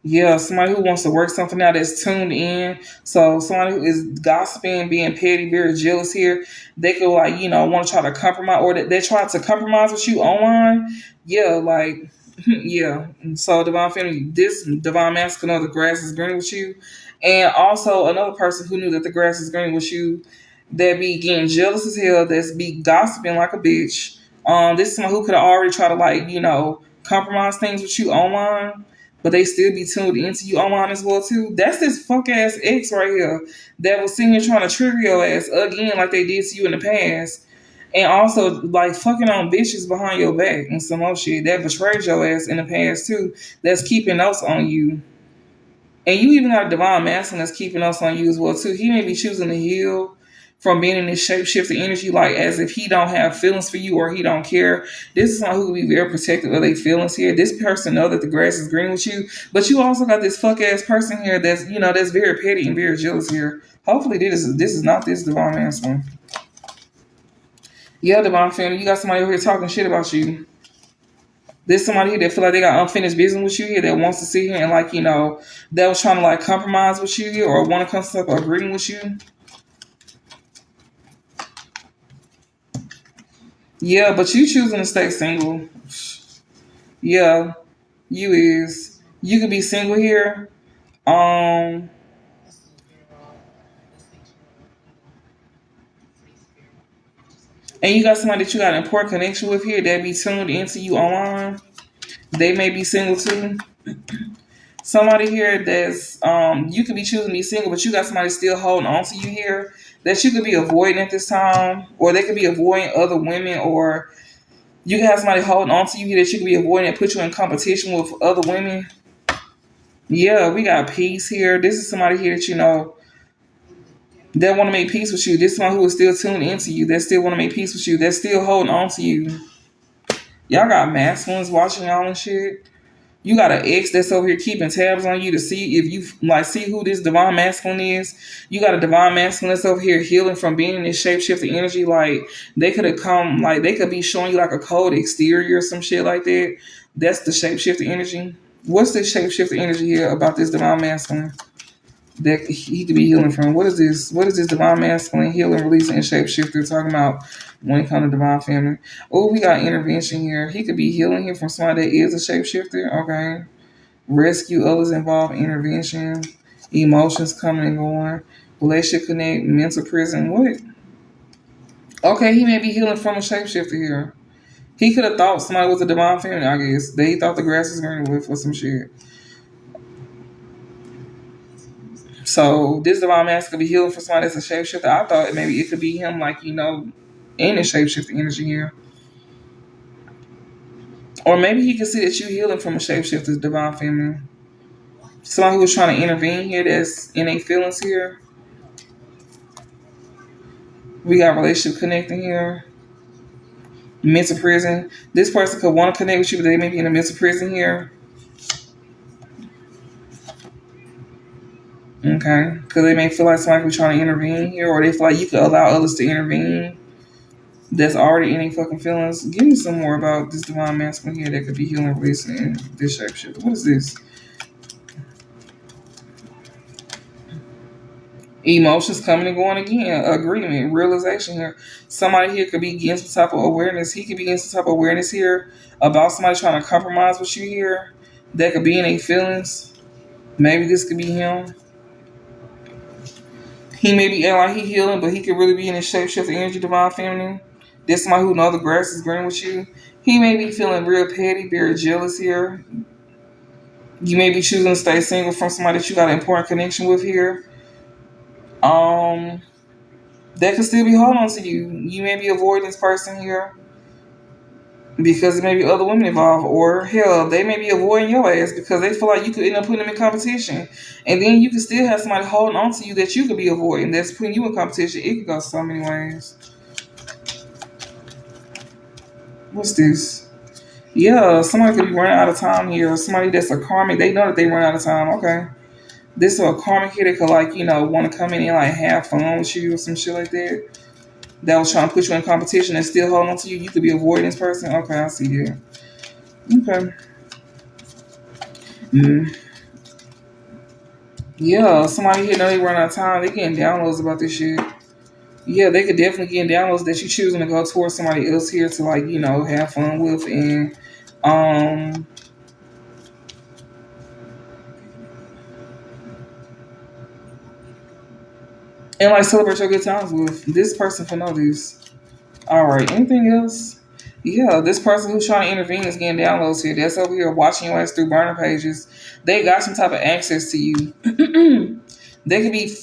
Yeah, somebody who wants to work something out that's tuned in. So somebody who is gossiping, being petty, very jealous here, they could like, want to try to compromise, or they try to compromise with you online. Yeah, like, yeah. So divine family, this divine masculine know the grass is greener with you. And also another person who knew that the grass is greener with you, that be getting jealous as hell, that's be gossiping like a bitch. This is someone who could have already tried to like, compromise things with you online, but they still be tuned into you online as well too. That's this fuck ass ex right here that was sitting here trying to trigger your ass again like they did to you in the past. And also like fucking on bitches behind your back and some more shit that betrayed your ass in the past too. That's keeping notes on you. And you even got a divine masculine that's keeping us on you as well too. He may be choosing to heal from being in this shape shifting energy, like as if he don't have feelings for you or he don't care. This is someone who will be very protective of their feelings here. This person know that the grass is green with you, but you also got this fuck ass person here that's that's very petty and very jealous here. Hopefully this is not this divine masculine. Yeah, divine family, you got somebody over here talking shit about you. There's somebody here that feel like they got unfinished business with you here that wants to sit here and that was trying to like compromise with you here or want to come to some agreement with you. Yeah, but you choosing to stay single. Yeah, you is. You could be single here. Um, and you got somebody that you got an important connection with here that be tuned into you online. They may be single too. Somebody here that's you could be choosing to be single, but you got somebody still holding on to you here that you could be avoiding at this time, or they could be avoiding other women, or you can have somebody holding on to you here that you could be avoiding and put you in competition with other women. Yeah, we got peace here. This is somebody here that that want to make peace with you. This is someone who is still tuned into you. That still want to make peace with you. That still holding on to you. Y'all got masculines watching y'all and shit. You got an ex that's over here keeping tabs on you to see if you see who this divine masculine is. You got a divine masculine that's over here healing from being in this shape shifting energy. Like they could have come, like they could be showing you like a cold exterior or some shit like that. That's the shape shifting energy. What's this shape shifting energy here about this divine masculine that he could be healing from? What is this? What is this divine masculine healing, releasing, and shapeshifter talking about when it comes to divine family? Oh, we got intervention here. He could be healing here from somebody that is a shapeshifter. Okay. Rescue others involved, intervention, emotions coming and going, relationship connect, mental prison. What? Okay, he may be healing from a shapeshifter here. He could have thought somebody was a divine family, I guess. They thought the grass was greener with or some shit. So this divine mask could be healing for somebody that's a shapeshifter. I thought maybe it could be him, in the shapeshifting energy here. Or maybe he could see that you healing from a shapeshifter's divine feminine. Somebody who was trying to intervene here that's in a feelings here. We got relationship connecting here. Mental prison. This person could want to connect with you, but they may be in a mental prison here. Okay. Because they may feel like somebody could be trying to intervene here, or they feel like you could allow others to intervene that's already in any fucking feelings. Give me some more about this divine masculine here that could be healing, releasing, and this shapeshifter. What is this? Emotions coming and going again. Agreement, realization here. Somebody here could be getting some type of awareness. He could be getting some type of awareness here about somebody trying to compromise with you here. That could be in a feelings. Maybe this could be him. He may be like he healing, but he could really be in his shapeshifter energy, divine feminine. This somebody who know the grass is green with you. He may be feeling real petty, very jealous here. You may be choosing to stay single from somebody that you got an important connection with here. Um, that could still be holding on to you. You may be avoiding this person here because there may be other women involved, or hell, they may be avoiding your ass because they feel like you could end up putting them in competition, and then you could still have somebody holding on to you that you could be avoiding. That's putting you in competition. It could go so many ways. What's this? Yeah, somebody could be running out of time here. Somebody that's a karmic, they know that they run out of time. Okay. This is a karmic here that could want to come in and have fun with you or some shit like that. That was trying to put you in competition and still holding on to you. You could be avoiding this person. Okay, I see that. Okay. Mm. Yeah, somebody here know they run out of time. They getting downloads about this shit. Yeah, they could definitely get downloads that you choosing to go towards somebody else here to have fun with um and celebrate your good times with. This person for know this. All right. Anything else? Yeah, this person who's trying to intervene is getting downloads here. That's over here watching your ass through burner pages. They got some type of access to you. they could be,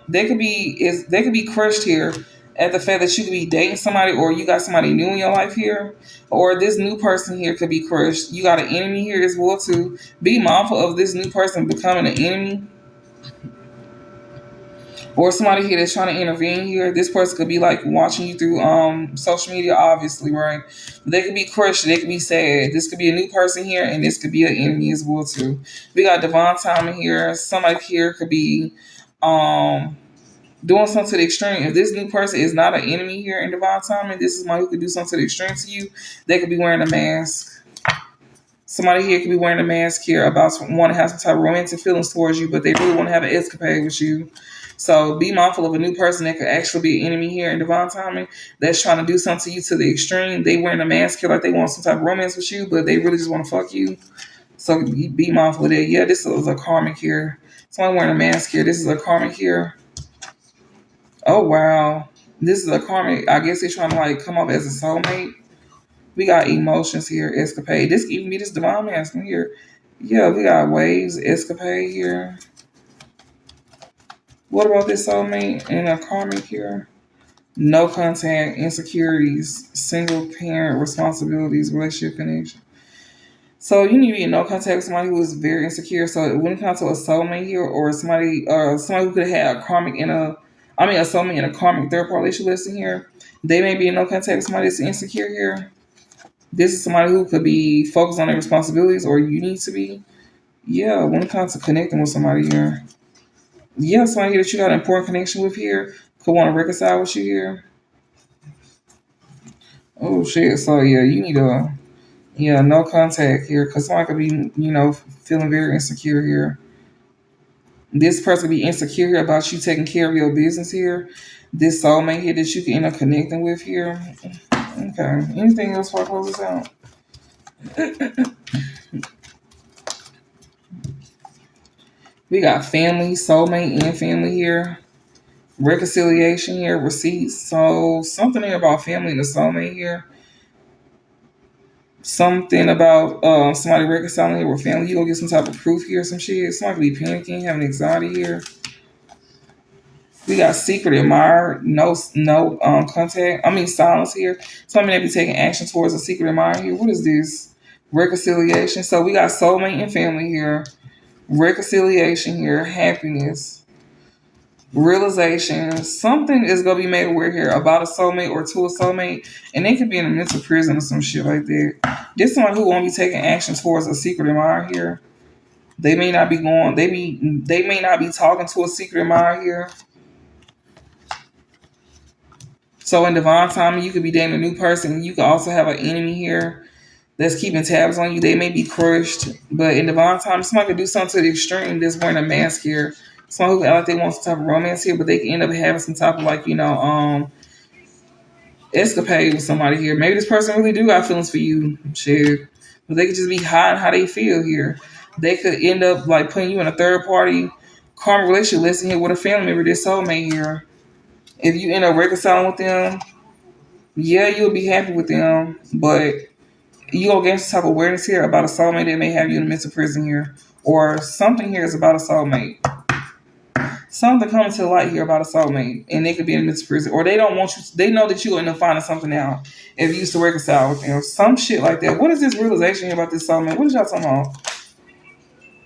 they could be crushed here at the fact that you could be dating somebody or you got somebody new in your life here, or this new person here could be crushed. You got an enemy here as well too. Be mindful of this new person becoming an enemy, or somebody here that's trying to intervene here. This person could be like watching you through social media, obviously, right? They could be crushed, they could be sad. This could be a new person here, and this could be an enemy as well too. We got divine timing here. Somebody here could be um doing something to the extreme. If this new person is not an enemy here in divine timing, this is somebody who could do something to the extreme to you. They could be wearing a mask. Somebody here could be wearing a mask here about want to have some type of romantic feelings towards you, but they really want to have an escapade with you. So be mindful of a new person that could actually be an enemy here in divine timing that's trying to do something to you to the extreme. They wearing a mask here like they want some type of romance with you, but they really just want to fuck you. So be mindful of that. Yeah, this is a karmic here. Someone wearing a mask here. This is a karmic here. Oh wow. This is a karmic. I guess they're trying to like come up as a soulmate. We got emotions here, escapade. This even be this divine masculine here. Yeah, we got waves, escapade here. What about this soulmate and a karmic here? No contact, insecurities, single parent responsibilities, relationship connection. So you need to be in no contact with somebody who is very insecure. So when it comes to a soulmate here, or somebody who could have a karmic in a soulmate in a karmic third party relationship listing here, they may be in no contact with somebody that's insecure here. This is somebody who could be focused on their responsibilities, or you need to be. Yeah, when it comes to connecting with somebody here. Yeah, somebody here that you got an important connection with here could want to reconcile with you here. Oh shit. So yeah, you need no contact here because somebody could be, feeling very insecure here. This person could be insecure here about you taking care of your business here. This soulmate here that you can end up connecting with here. Okay. Anything else before I close this out? We got family, soulmate, and family here. Reconciliation here, receipts. So something here about family and the soulmate here. Something about somebody reconciling here with family. You gonna get some type of proof here, some shit. Somebody could be panicking, having anxiety here. We got secret admirer, no contact. I mean silence here. Somebody may be taking action towards a secret admirer here. What is this? Reconciliation. So we got soulmate and family here. Reconciliation here, happiness, realization. Something is gonna be made aware here about a soulmate or to a soulmate, and they could be in a mental prison or some shit like that. This someone who won't be taking action towards a secret admirer here. They may not be going. They may not be talking to a secret admirer here. So in divine timing, you could be dating a new person. You could also have an enemy here that's keeping tabs on you. They may be crushed, but in divine time, somebody could do something to the extreme that's wearing a mask here. Someone who act like they want some type of romance here, but they can end up having some type of escapade with somebody here. Maybe this person really do got feelings for you, shit. But they could just be hiding how they feel here. They could end up like putting you in a third party karma relationship listing here with a family member, this soulmate here. If you end up reconciling with them, yeah, you'll be happy with them, but you gonna gain some type of awareness here about a soulmate that may have you in a mental prison here, or something here is about a soulmate. Something coming to light here about a soulmate, and they could be in a mental prison, or they don't want you. They know that you end up finding something out if you used to reconcile with them, some shit like that. What is this realization here about this soulmate? What is y'all talking about?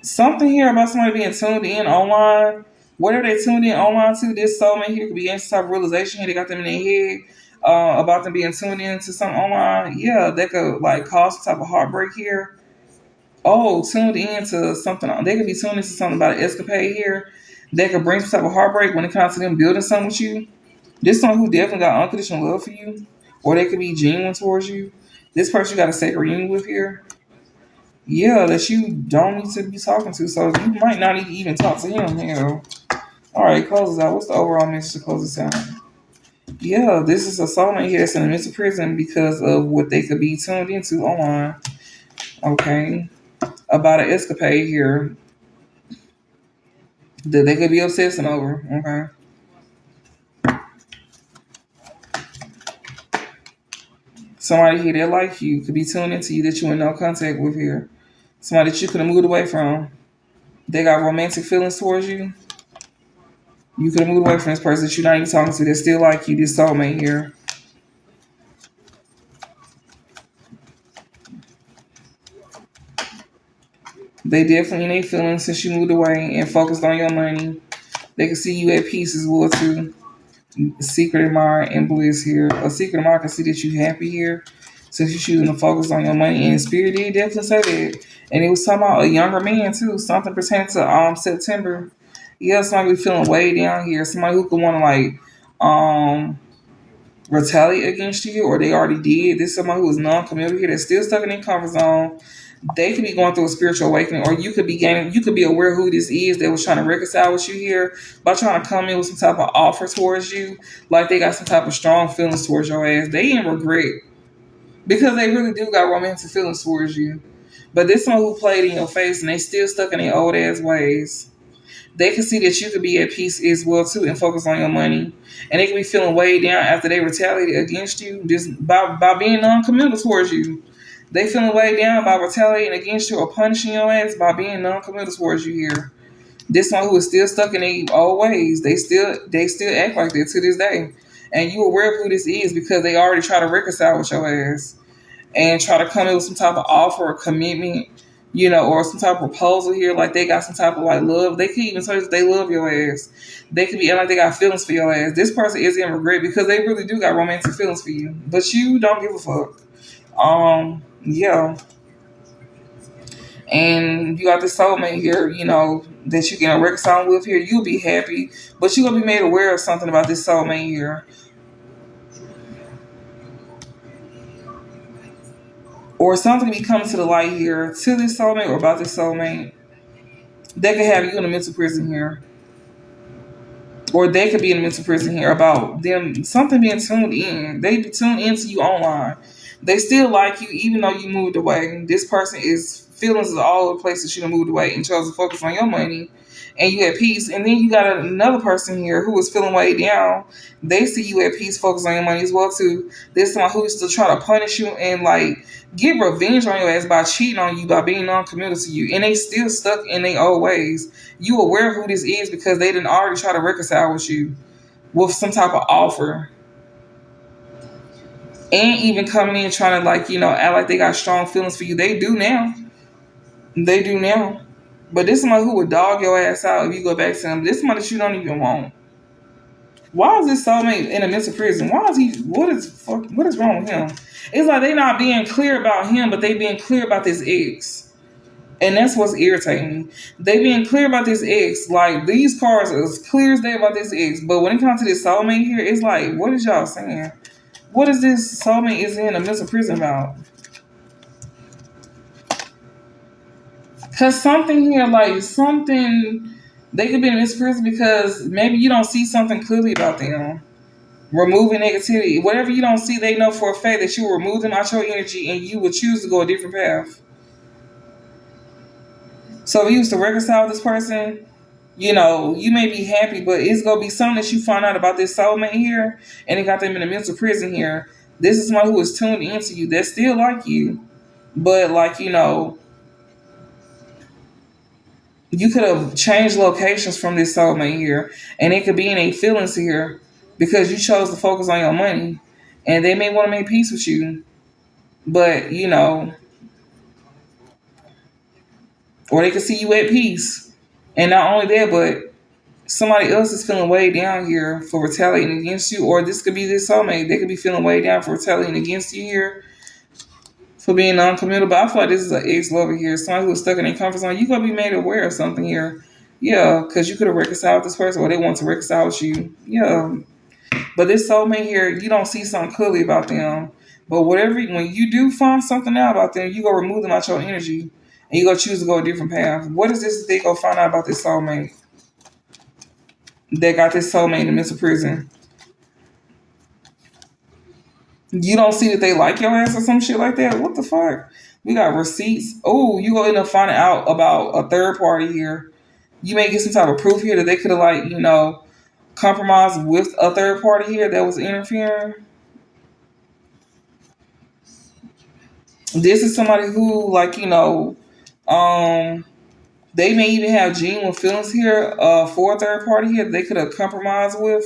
Something here about somebody being tuned in online. Whatever they tuned in online to, this soulmate here could be in some type of realization here. They got them in their head about them being tuned in to something online. Yeah, that could like cause some type of heartbreak here. Oh, tuned in to something. They could be tuned into something about an escapade here. That could bring some type of heartbreak when it comes to them building something with you. This someone who definitely got unconditional love for you, or they could be genuine towards you. This person you got a sacred union with here. Yeah, that you don't need to be talking to, so you might not even talk to him. Hell. All right, close this out. What's the overall message to close this out? Yeah, this is a soulmate here that's in a mental prison because of what they could be tuned into online. Okay. About an escapade here that they could be obsessing over. Okay. Somebody here that like you could be tuned into you that you in no contact with here. Somebody that you could have moved away from. They got romantic feelings towards you. You could have moved away from this person that you're not even talking to. They still like you. This soulmate here. They definitely in their feelings since you moved away and focused on your money. They can see you at peace as well too. Secret admirer and bliss here. A secret admirer can see that you happy here since you're choosing to focus on your money. And spirit did definitely say that. And it was talking about a younger man too. Something pertaining to September. Yeah, somebody be feeling way down here. Somebody who could want to like retaliate against you, or they already did. This is someone who is non-committal here that's still stuck in their comfort zone. They could be going through a spiritual awakening, or you could be gaining. You could be aware who this is that was trying to reconcile with you here by trying to come in with some type of offer towards you, like they got some type of strong feelings towards your ass. They in regret because they really do got romantic feelings towards you. But this one who played in your face and they still stuck in their old ass ways. They can see that you could be at peace as well too and focus on your money. And they can be feeling weighed down after they retaliated against you just by being non-committal towards you. They feeling weighed down by retaliating against you or punishing your ass by being non-committal towards you here. This one who is still stuck in their old ways, they still act like that to this day. And you aware of who this is because they already try to reconcile with your ass and try to come in with some type of offer or commitment, or some type of proposal here, like they got some type of like love. They could even say that they love your ass. They could be like they got feelings for your ass. This person is in regret because they really do got romantic feelings for you, but you don't give a fuck. Yeah. And you got this soulmate here, that you can reconcile with here. You'll be happy, but you're gonna be made aware of something about this soulmate here. Or something be coming to the light here to this soulmate or about this soulmate. They could have you in a mental prison here. Or they could be in a mental prison here about them something being tuned in. They be tuned into you online. They still like you even though you moved away. This person is feelings of all the places you done moved away and chose to focus on your money and you at peace. And then you got another person here who is feeling way down. They see you at peace, focus on your money as well too. There's someone who used to try to punish you and like get revenge on your ass by cheating on you, by being non-committal to you. And they still stuck in their old ways. You aware of who this is because they didn't already try to reconcile with you with some type of offer. And even coming in trying to like, act like they got strong feelings for you. They do now. They do now. But this is somebody who would dog your ass out if you go back to them. This is somebody that you don't even want. Why is this soulmate in a mental prison? Why is he? What is wrong with him? It's like they not being clear about him, but they being clear about this ex, and that's what's irritating me. They being clear about this ex, like these cards are as clear as day about this ex, but when it comes to this soulmate here, it's like, what is y'all saying? What is this soulmate is in a mental prison about? Cause something here, like something, they could be in this prison because maybe you don't see something clearly about them. Removing negativity. Whatever you don't see, they know for a fact that you will remove them out your energy and you will choose to go a different path. So if you used to reconcile with this person, you may be happy, but it's gonna be something that you find out about this soulmate here, and it got them in a mental prison here. This is someone who is tuned into you that still like you, but like you could have changed locations from this soulmate here, and it could be in a feelings here because you chose to focus on your money, and they may want to make peace with you, but or they could see you at peace, and not only that, but somebody else is feeling way down here for retaliating against you, or this could be this soulmate. They could be feeling way down for retaliating against you here for being non-committal. But I feel like this is an ex-lover here, someone who is stuck in their comfort zone. You're gonna be made aware of something here. Yeah, because you could have reconciled with this person, or they want to reconcile with you. Yeah, but this soulmate here, you don't see something clearly about them. But when you do find something out about them, you go remove them out your energy, and you go choose to go a different path. What is this that they go find out about this soulmate? That got this soulmate in the mental prison. You don't see that they like your ass or some shit like that. What the fuck? We got receipts. Oh, you gonna end up finding out about a third party here. You may get some type of proof here that they could have compromised with a third party here that was interfering. This is somebody who um They may even have genuine feelings here for a third party here that they could have compromised with.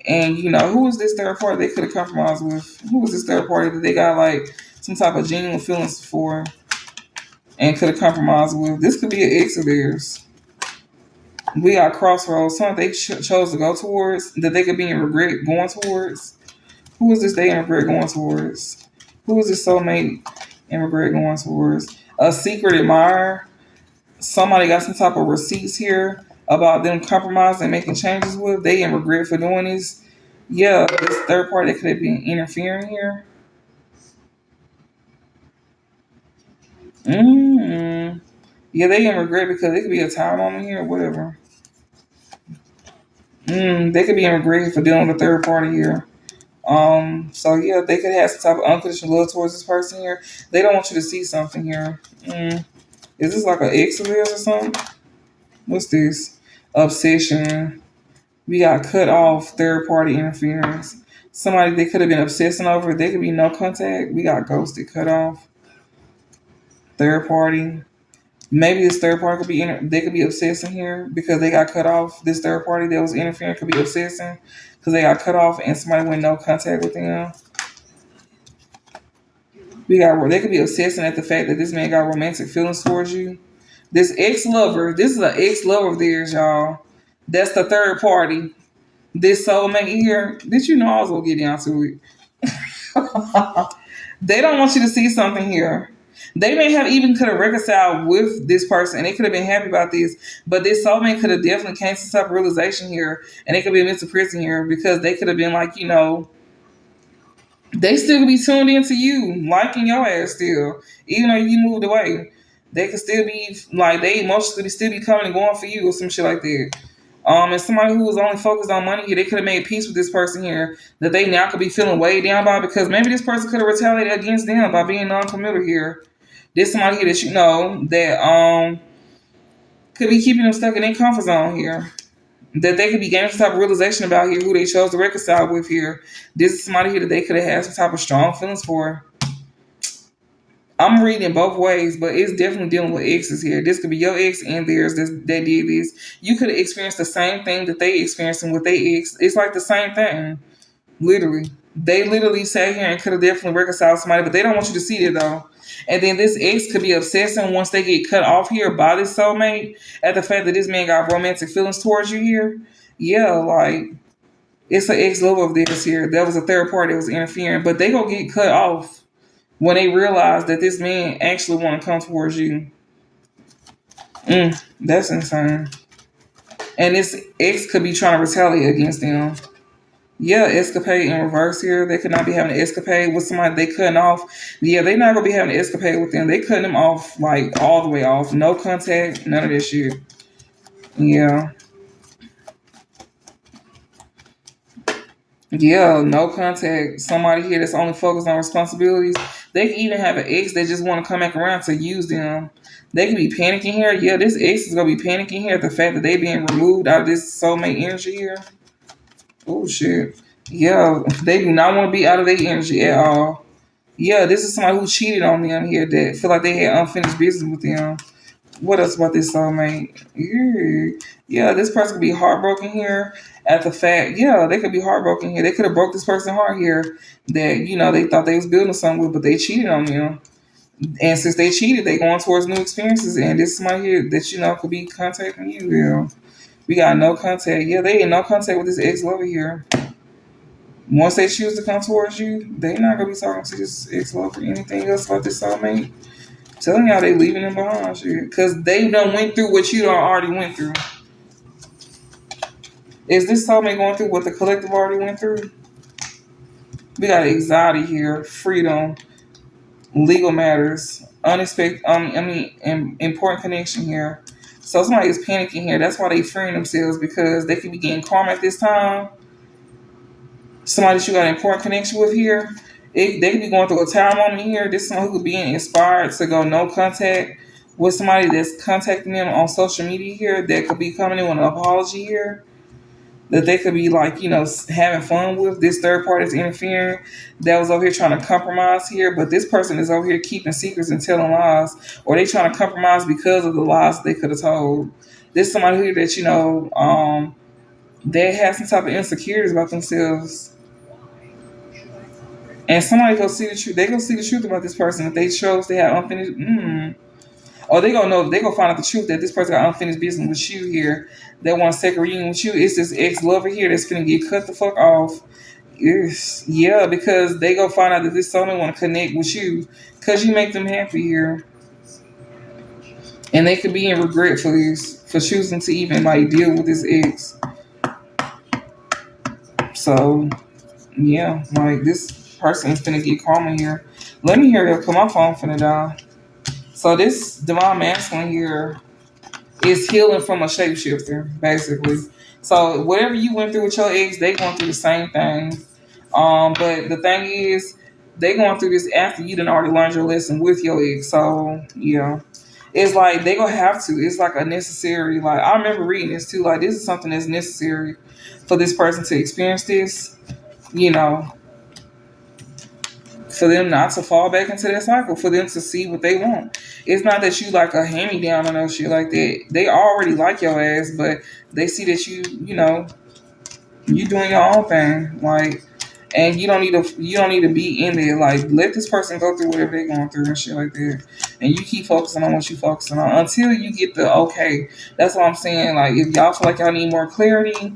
And you know, who is this third party they could have compromised with? Who is this third party that they got like some type of genuine feelings for and could have compromised with? This could be an ex of theirs. We got crossroads, something they chose to go towards that they could be in regret going towards. Who is this they in regret going towards? Who is this soulmate in regret going towards? A secret admirer. Somebody got some type of receipts here about them compromising and making changes with. They in regret for doing this. Yeah, this third party that could have been interfering here. mm Yeah, they in regret because it could be a time moment here or whatever. They could be in regret for dealing with a third party here. So yeah, they could have some type of unconditional love towards this person here. They don't want you to see something here. Is this like an ex of theirs or something? What's this? Obsession. We got cut off, third party interference. Somebody they could have been obsessing over. They could be no contact. We got ghosted, cut off, third party. Maybe this third party could be they could be obsessing here because they got cut off. This third party that was interfering could be obsessing because they got cut off and somebody went no contact with them. We got they could be obsessing at the fact that this man got romantic feelings towards you. This ex lover, this is an ex lover of theirs, y'all. That's the third party. This soulmate here, did you know I was gonna get down to it? They don't want you to see something here. They may have even could have reconciled with this person and they could have been happy about this, but this soulmate could have definitely came to some realization here and they could be into prison here because they could have been like, you know, they still could be tuned into you, liking your ass still, even though you moved away. They could still be like they emotionally still be coming and going for you or some shit like that. And somebody who was only focused on money here, they could have made peace with this person here that they now could be feeling weighed down by because maybe this person could have retaliated against them by being non-committal here. There's somebody here that you know that could be keeping them stuck in their comfort zone here. That they could be gaining some type of realization about here who they chose to reconcile with here. This is somebody here that they could have had some type of strong feelings for. I'm reading both ways, but it's definitely dealing with exes here. This could be your ex and theirs that did this. You could have experienced the same thing that they experiencing with their ex. It's like the same thing, literally. They literally sat here and could have definitely reconciled somebody, but they don't want you to see it though. And then this ex could be obsessing once they get cut off here by this soulmate at the fact that this man got romantic feelings towards you here. Yeah, like it's an ex lover of theirs here. That was a third party that was interfering, but they gonna get cut off when they realize that this man actually want to come towards you. That's insane. And this ex could be trying to retaliate against them. Yeah, escapade in reverse here. They could not be having an escapade with somebody they cutting off. Yeah, they not gonna be having an escapade with them. They cutting them off like all the way off. No contact, none of this shit. Yeah. Yeah, no contact. Somebody here that's only focused on responsibilities. They can even have an ex that just want to come back around to use them. They can be panicking here. Yeah, this ex is gonna be panicking here at the fact that they being removed out of this soulmate energy here. Oh shit. Yeah, they do not want to be out of their energy at all. Yeah, this is somebody who cheated on them here that feel like they had unfinished business with them. What else about this soulmate? Yeah, this person could be heartbroken here at the fact. Yeah, they could be heartbroken here. They could have broke this person's heart here that you know they thought they was building something with, but they cheated on them. And since they cheated, they going towards new experiences. And this is somebody here that you know could be contacting you. Yeah, we got no contact. Yeah, they ain't no contact with this ex lover here. Once they choose to come towards you, they not gonna be talking to this ex lover or anything else about this soulmate. Telling y'all they leaving them behind shit. Cause they done went through what you done already went through. Is this soulmate going through what the collective already went through? We got anxiety here, freedom, legal matters, unexpected important connection here. So somebody is panicking here. That's why they freeing themselves because they could be getting karma at this time. Somebody that you got an important connection with here. They could be going through a tower moment here. This is someone who could be inspired to go no contact with somebody that's contacting them on social media here that could be coming in with an apology here. that they could be like, having fun with. This third party is interfering. That was over here trying to compromise here, but this person is over here keeping secrets and telling lies, or they trying to compromise because of the lies they could have told. This somebody here that they have some type of insecurities about themselves, and somebody go see the truth. They go see the truth about this person if they chose to have unfinished. Or they gonna know, they gonna find out the truth that this person got unfinished business with you here. That want a second reunion with you. It's this ex lover here that's gonna get cut the fuck off. Yes, yeah, because they gonna find out that this someone want to connect with you because you make them happy here, and they could be in regret for this, for choosing to even like deal with this ex. So yeah, like this person is gonna get karma here. Let me hear it, cause my phone finna die. So this divine masculine here is healing from a shapeshifter, basically. So whatever you went through with your ex, they going through the same thing. But the thing is, they going through this after you done already learned your lesson with your ex. So yeah, it's like they gonna have to. It's like a necessary. Like I remember reading this too. Like this is something that's necessary for this person to experience this. You know, for them not to fall back into that cycle, for them to see what they want. It's not that you like a hand me down or no shit like that. They already like your ass, but they see that you doing your own thing, like, and you don't need to be in there. Like, let this person go through whatever they're going through and shit like that, and you keep focusing on what you focusing on until you get the okay. That's what I'm saying. Like, if y'all feel like y'all need more clarity,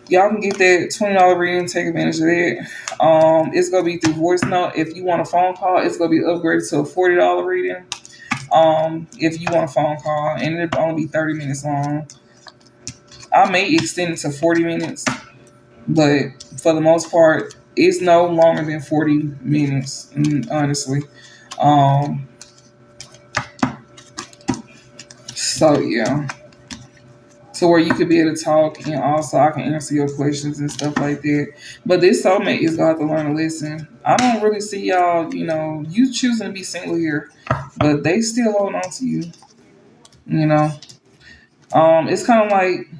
y'all can get that $20 reading. Take advantage of that. It's gonna be through voice note. If you want a phone call, it's gonna be upgraded to a $40 reading. If you want a phone call, and it'll only be 30 minutes long. I may extend it to 40 minutes, but for the most part, it's no longer than 40 minutes. Honestly, um, so yeah. To where you could be able to talk, and also I can answer your questions and stuff like that. But this soulmate is gonna have to learn a lesson. I don't really see y'all, you choosing to be single here, but they still holding on to you. You know, it's kind of like,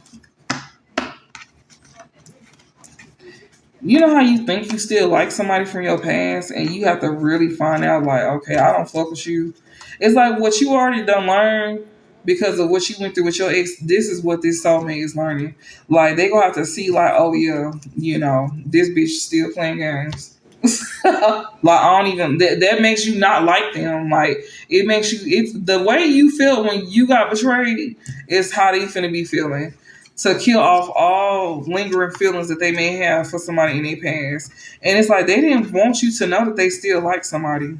how you think you still like somebody from your past, and you have to really find out, like, okay, I don't fuck with you. It's like what you already done learned because of what you went through with your ex. This is what this soulmate is learning. Like, they gonna have to see, like, oh yeah, this bitch still playing games. Like, I don't even that makes you not like them. Like, it makes you, it's the way you feel when you got betrayed is how they finna be feeling, to kill off all lingering feelings that they may have for somebody in their past. And it's like they didn't want you to know that they still like somebody.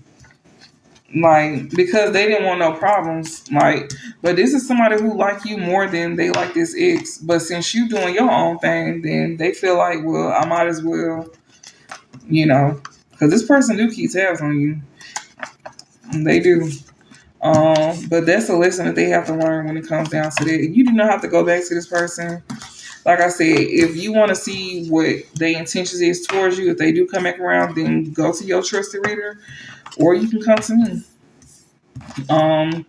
Like, because they didn't want no problems. Like, but this is somebody who like you more than they like this ex. But since you doing your own thing, then they feel like, well, I might as well, because this person do keep tabs on you. They do. But that's a lesson that they have to learn when it comes down to that. You do not have to go back to this person. Like I said, if you want to see what their intentions is towards you, if they do come back around, then go to your trusted reader, or you can come to me. Um,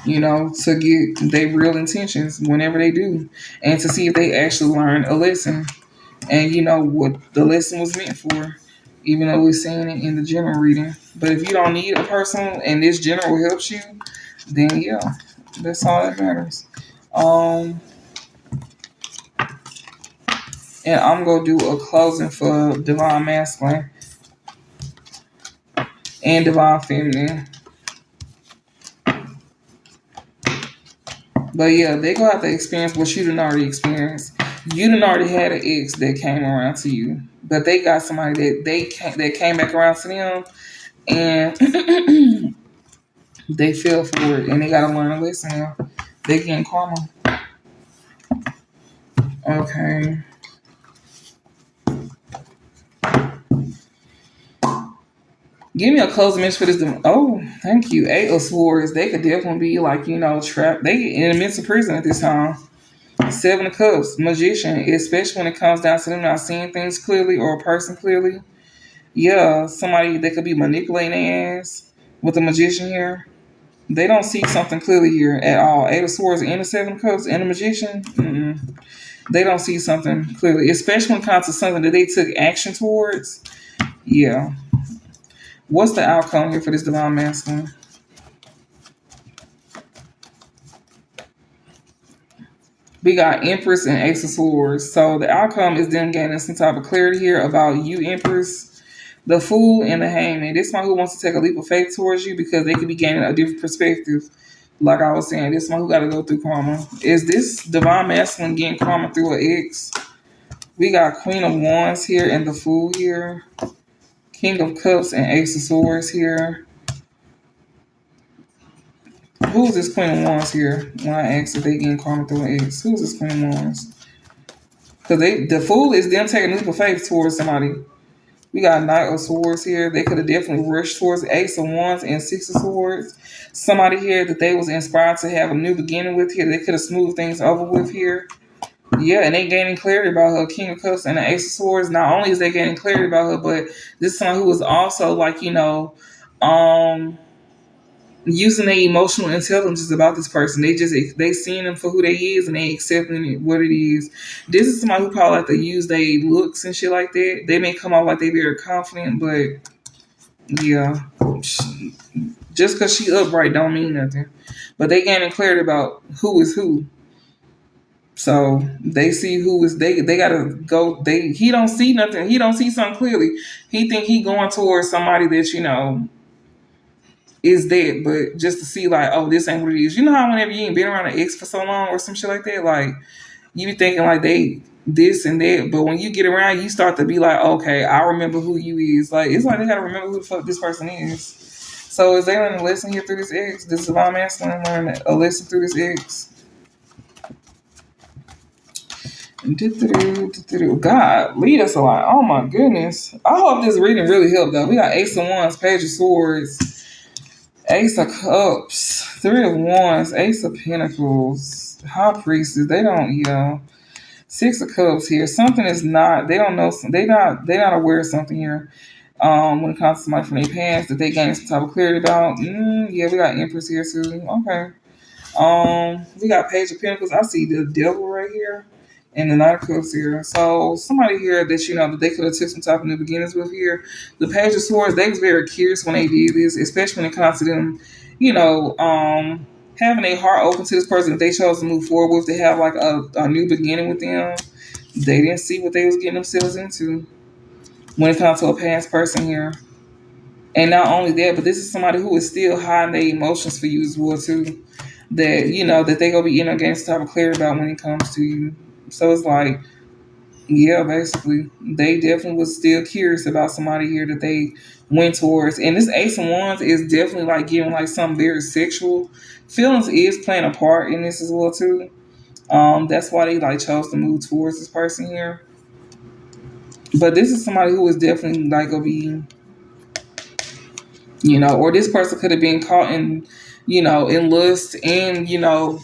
to get their real intentions whenever they do, and to see if they actually learn a lesson, and what the lesson was meant for, even though we're saying it in the general reading. But if you don't need a person and this general helps you, then yeah, that's all that matters. Um, and I'm gonna do a closing for Divine Masculine and Divine Feminine. But yeah, they gonna have to experience what you didn't already experience. You didn't already had an ex that came around to you, but they got somebody that came back around to them, and they fell for it, and they gotta learn a lesson now. They getting karma. Okay. Give me a closing message for this. Oh, thank you. Eight of Swords. They could definitely be like, trapped. They in a mental prison at this time. Seven of Cups, Magician, especially when it comes down to them not seeing things clearly or a person clearly. Yeah, somebody that could be manipulating their ass with the Magician here. They don't see something clearly here at all. Eight of Swords and the Seven of Cups and the Magician. They don't see something clearly, especially when it comes to something that they took action towards. Yeah. What's the outcome here for this divine masculine? We got Empress and Ace of Swords. So the outcome is them gaining some type of clarity here about you, Empress, the Fool, and the Hangman. This one who wants to take a leap of faith towards you because they could be gaining a different perspective. Like I was saying, this one who got to go through karma. Is this divine masculine getting karma through an ex? We got Queen of Wands here and the Fool here. King of Cups and Ace of Swords here. Who's this Queen of Wands here? When I asked if they getting karma through an ex, who's this Queen of Wands? Because the Fool is them taking a leap of faith towards somebody. We got Knight of Swords here. They could have definitely rushed towards Ace of Wands and Six of Swords. Somebody here that they was inspired to have a new beginning with here. They could have smoothed things over with here. Yeah, and they gaining clarity about her. King of Cups and the Ace of Swords. Not only is they gaining clarity about her, but this is someone who was also like, using their emotional intelligence about this person. They seeing them for who they is and they accepting it what it is. This is somebody who probably like to use their looks and shit like that. They may come off like they very confident, but yeah, just because she upright don't mean nothing. But they gaining clarity about who is who. So they see who is they. They gotta go. He don't see nothing. He don't see something clearly. He think he going towards somebody that is that, but just to see like, oh, this ain't what it is. You know how whenever you ain't been around an ex for so long or some shit like that, like you be thinking like they this and that, but when you get around, you start to be like, okay, I remember who you is. Like it's like they gotta remember who the fuck this person is. So is they learning a lesson here through this ex? This divine masculine learning a lesson through this ex? God, lead us a lot. Oh my goodness. I hope this reading really helped though. We got Ace of Wands, Page of Swords, Ace of Cups, Three of Wands, Ace of Pentacles, High Priestess. They don't, Six of Cups here. Something is not. They don't know. They not aware of something here. When it comes to somebody from their past that they gain some type of clarity about. Yeah, we got Empress here too. Okay. We got Page of Pentacles. I see the Devil right here. And the Knight of Cups here. So somebody here that that they could have took some type of new beginnings with here. The Page of Swords, they was very curious when they did this, especially when it comes to them, having a heart open to this person that they chose to move forward with, to have like a new beginning with them. They didn't see what they was getting themselves into when it comes to a past person here. And not only that, but this is somebody who is still hiding their emotions for you as well too. That that they gonna be getting some type of clarity about when it comes to you. So it's like, yeah, basically, they definitely was still curious about somebody here that they went towards. And this Ace of Wands is definitely like giving like something very sexual. Feelings is playing a part in this as well too. That's why they like chose to move towards this person here. But this is somebody who is definitely like gonna be, or this person could have been caught in lust and,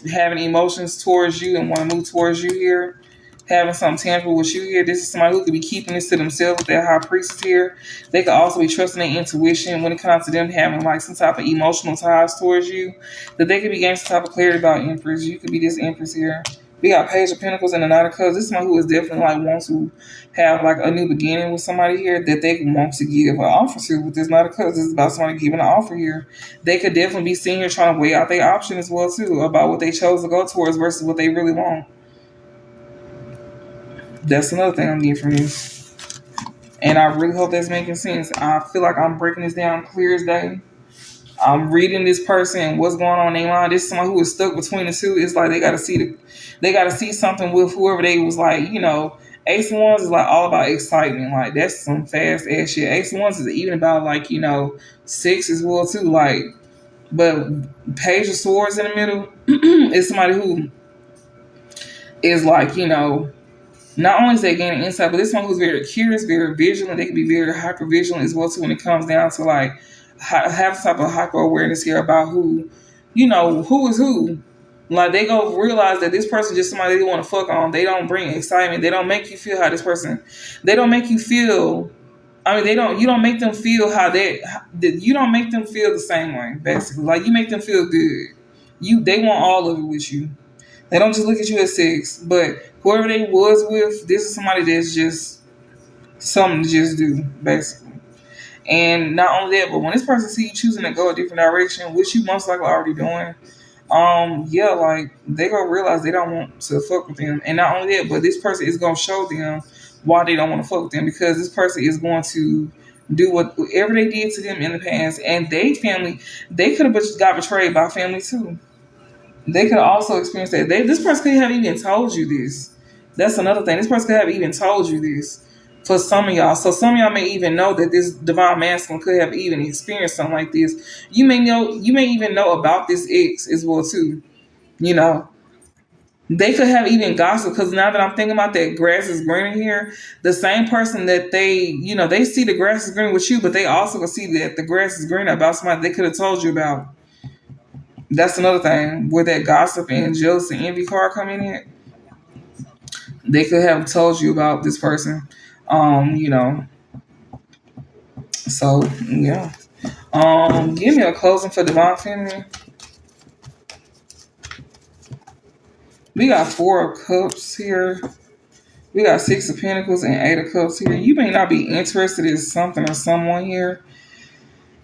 having emotions towards you and want to move towards you here, having something tangible with you here. This is somebody who could be keeping this to themselves with their High Priestess here. They could also be trusting their intuition when it comes to them having like some type of emotional ties towards you, that they could be getting some type of clarity about Empress. You could be this Empress here. We got Page of Pentacles and the Knight of Cups. This is someone who is definitely like wants to have like a new beginning with somebody here that they want to give an offer to. With this Knight of Cups, this is about somebody giving an offer here. They could definitely be seen here trying to weigh out their option as well too, about what they chose to go towards versus what they really want. That's another thing I'm getting from this. And I really hope that's making sense. I feel like I'm breaking this down clear as day. I'm reading this person and what's going on in their mind. This is someone who is stuck between the two. It's like they gotta see something with whoever they was like, Ace of Wands is like all about excitement. Like that's some fast ass shit. Ace of Wands is even about like, sex as well too. Like, but Page of Swords in the middle is somebody who is like, not only is they gaining insight, but this one who's very curious, very vigilant. They can be very hyper vigilant as well too when it comes down to like have some type of hyper awareness here about who is who. Like they go realize that this person is just somebody they want to fuck on. They don't bring excitement. They don't make you feel how this person. They don't make you feel I mean, they don't. You don't make them feel how you don't make them feel the same way. Basically, like you make them feel good. They want all of it with you. They don't just look at you as sex, but whoever they was with, this is somebody that's just something to just do, basically. And not only that, but when this person see you choosing to go a different direction, which you most likely already doing, yeah, like they gonna realize they don't want to fuck with them. And not only that, but this person is gonna show them why they don't want to fuck with them, because this person is going to do whatever they did to them in the past, and they family, they could have got betrayed by family too. They could also experience that. This person could have even told you this. That's another thing. This person could have even told you this for some of y'all. So some of y'all may even know that this divine masculine could have even experienced something like this. You may even know about this ex as well too. You know, they could have even gossip, because now that I'm thinking about that grass is greener here, the same person that they see the grass is green with you, but they also can see that the grass is green about somebody they could have told you about. That's another thing where that gossip and jealousy and envy card come in. It they could have told you about this person. You know. So yeah. Give me a closing for Divine Feminine. We got Four of Cups here. We got Six of Pentacles and Eight of Cups here. You may not be interested in something or someone here.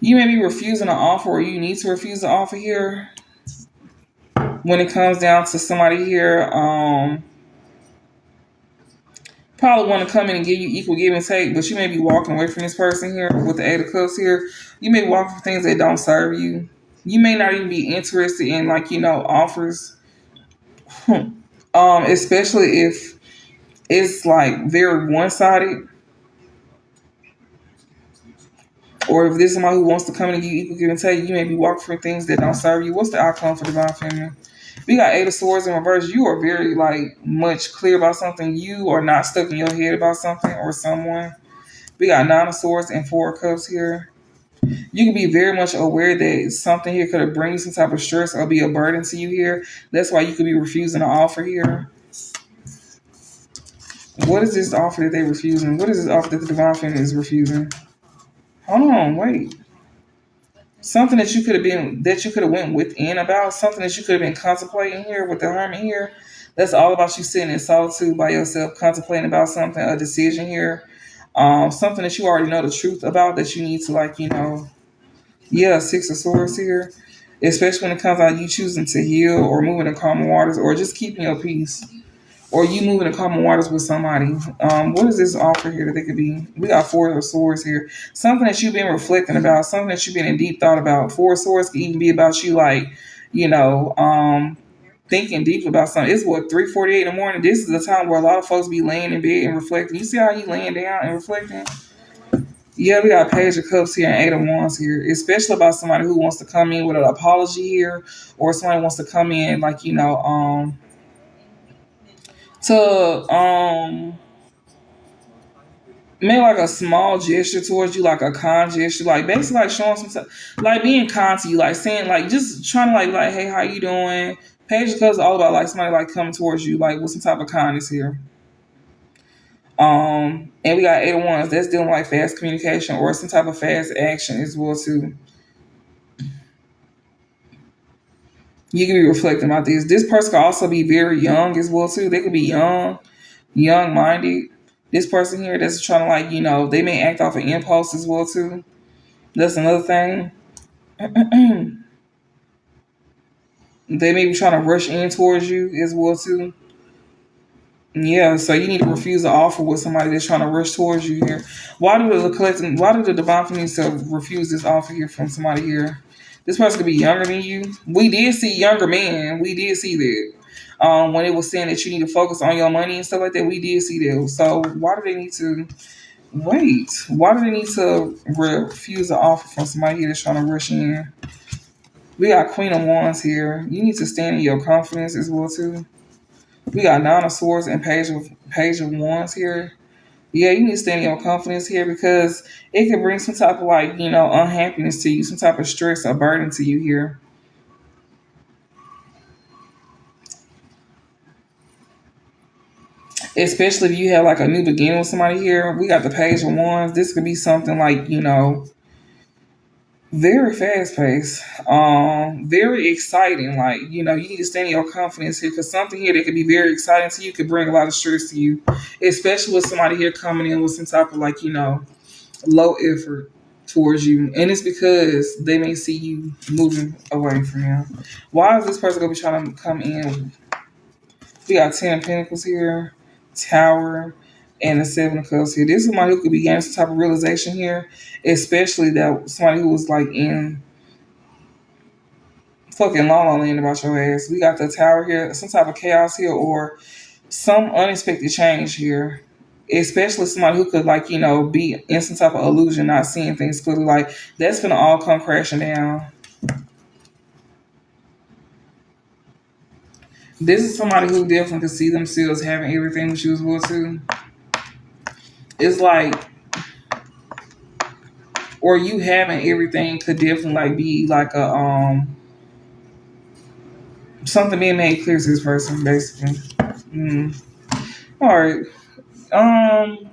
You may be refusing an offer, or you need to refuse the offer here. When it comes down to somebody here, probably want to come in and give you equal give and take, but you may be walking away from this person here with the Eight of Cups here. You may walk for things that don't serve you. You may not even be interested in, like, offers. Especially if it's like very one sided, or if there's somebody who wants to come in and give you equal give and take, you may be walking for things that don't serve you. What's the outcome for Divine Feminine? We got Eight of Swords in reverse. You are very like much clear about something. You are not stuck in your head about something or someone. We got Nine of Swords and Four of Cups here. You can be very much aware that something here could have bring you some type of stress or be a burden to you here. That's why you could be refusing an offer here. What is this offer that they're refusing? What is this offer that the Divine Feminine is refusing? Hold on, wait. Something that you could have went within about, something that you could have been contemplating here with the Hermit here. That's all about you sitting in solitude by yourself, contemplating about something, a decision here. Something that you already know the truth about, that you need to, yeah, Six of Swords here. Especially when it comes out you choosing to heal or moving in calmer waters or just keeping your peace. Or you moving in calmer waters with somebody. What is this offer here that they could be? We got Four of Swords here. Something that you've been reflecting about, something that you've been in deep thought about. Four of Swords could even be about you, you know, thinking deep about something. It's what, 3:48 in the morning. This is the time where a lot of folks be laying in bed and reflecting. You see how you laying down and reflecting? Yeah, we got Page of Cups here and Eight of Wands here, especially about somebody who wants to come in with an apology here, or somebody wants to come in to make like a small gesture towards you, like a kind gesture, like basically like showing like being kind to you, like saying, like just trying to like hey, how you doing? Page of Cups is all about like somebody like coming towards you like with some type of kindness here. And we got Eight of Wands. That's dealing with like fast communication or some type of fast action as well too. You can be reflecting about this. This person could also be very young as well too. They could be young minded. This person here that's trying to they may act off an impulse as well too. That's another thing. They may be trying to rush in towards you as well too. Yeah, so you need to refuse the offer with somebody that's trying to rush towards you here. Why do the divine feminine refuse this offer here from somebody here? This person could be younger than you. We did see younger men. We did see that. When it was saying that you need to focus on your money and stuff like that, we did see that. So why do they need to wait? Why do they need to refuse the offer from somebody here that's trying to rush in? We got Queen of Wands here. You need to stand in your confidence as well too. We got Nine of Swords and Page of Wands here. Yeah, you need to stand in your confidence here, because it could bring some type of unhappiness to you, some type of stress or burden to you here. Especially if you have like a new beginning with somebody here. We got the Page of Wands. This could be something like, very fast paced, very exciting. Like, you need to stand in your confidence here because something here that could be very exciting to you could bring a lot of stress to you, especially with somebody here coming in with some type of like, low effort towards you. And it's because they may see you moving away from them. Why is this person gonna be trying to come in? We got 10 of Pentacles here, Tower, and the Seven of Cups here. This is somebody who could be getting some type of realization here, especially that somebody who was like in fucking La La Land about your ass. We got the Tower here, some type of chaos here, or some unexpected change here. Especially somebody who could like, be in some type of illusion, not seeing things clearly. Like that's gonna all come crashing down. This is somebody who definitely could see themselves having everything she was able to. It's like, or you having everything could definitely like be like a something being made clear to this person, basically. Mm. All right. Um,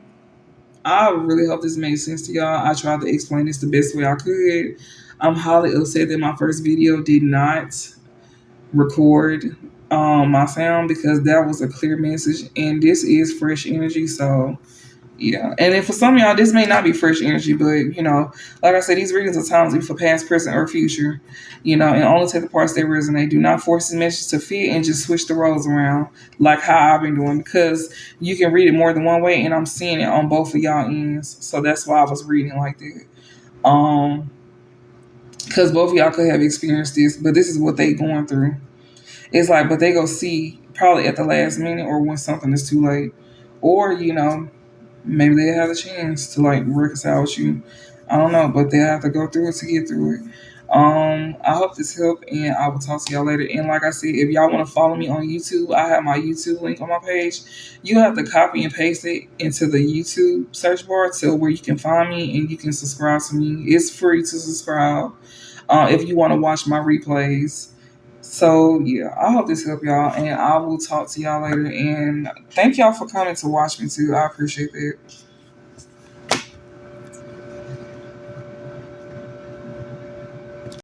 I really hope this made sense to y'all. I tried to explain this the best way I could. I'm highly upset that my first video did not record my sound because that was a clear message, and this is fresh energy. So yeah, and then for some of y'all, this may not be fresh energy, but like I said, these readings are times for past, present, or future. And only take the parts that resonate. Do not force this message to fit, and just switch the roles around, like how I've been doing, because you can read it more than one way, and I'm seeing it on both of y'all ends. So that's why I was reading like that. Because both of y'all could have experienced this, but this is what they going through. It's like, but they go see probably at the last minute or when something is too late, or maybe they have a chance to like reconcile with you. I don't know, but they have to go through it to get through it. I hope this helped, and I will talk to y'all later. And like I said, if y'all want to follow me on YouTube, I have my YouTube link on my page. You have to copy and paste it into the YouTube search bar to where you can find me and you can subscribe to me. It's free to subscribe if you want to watch my replays. So yeah, I hope this helped y'all, and I will talk to y'all later. And thank y'all for coming to watch me too. I appreciate that.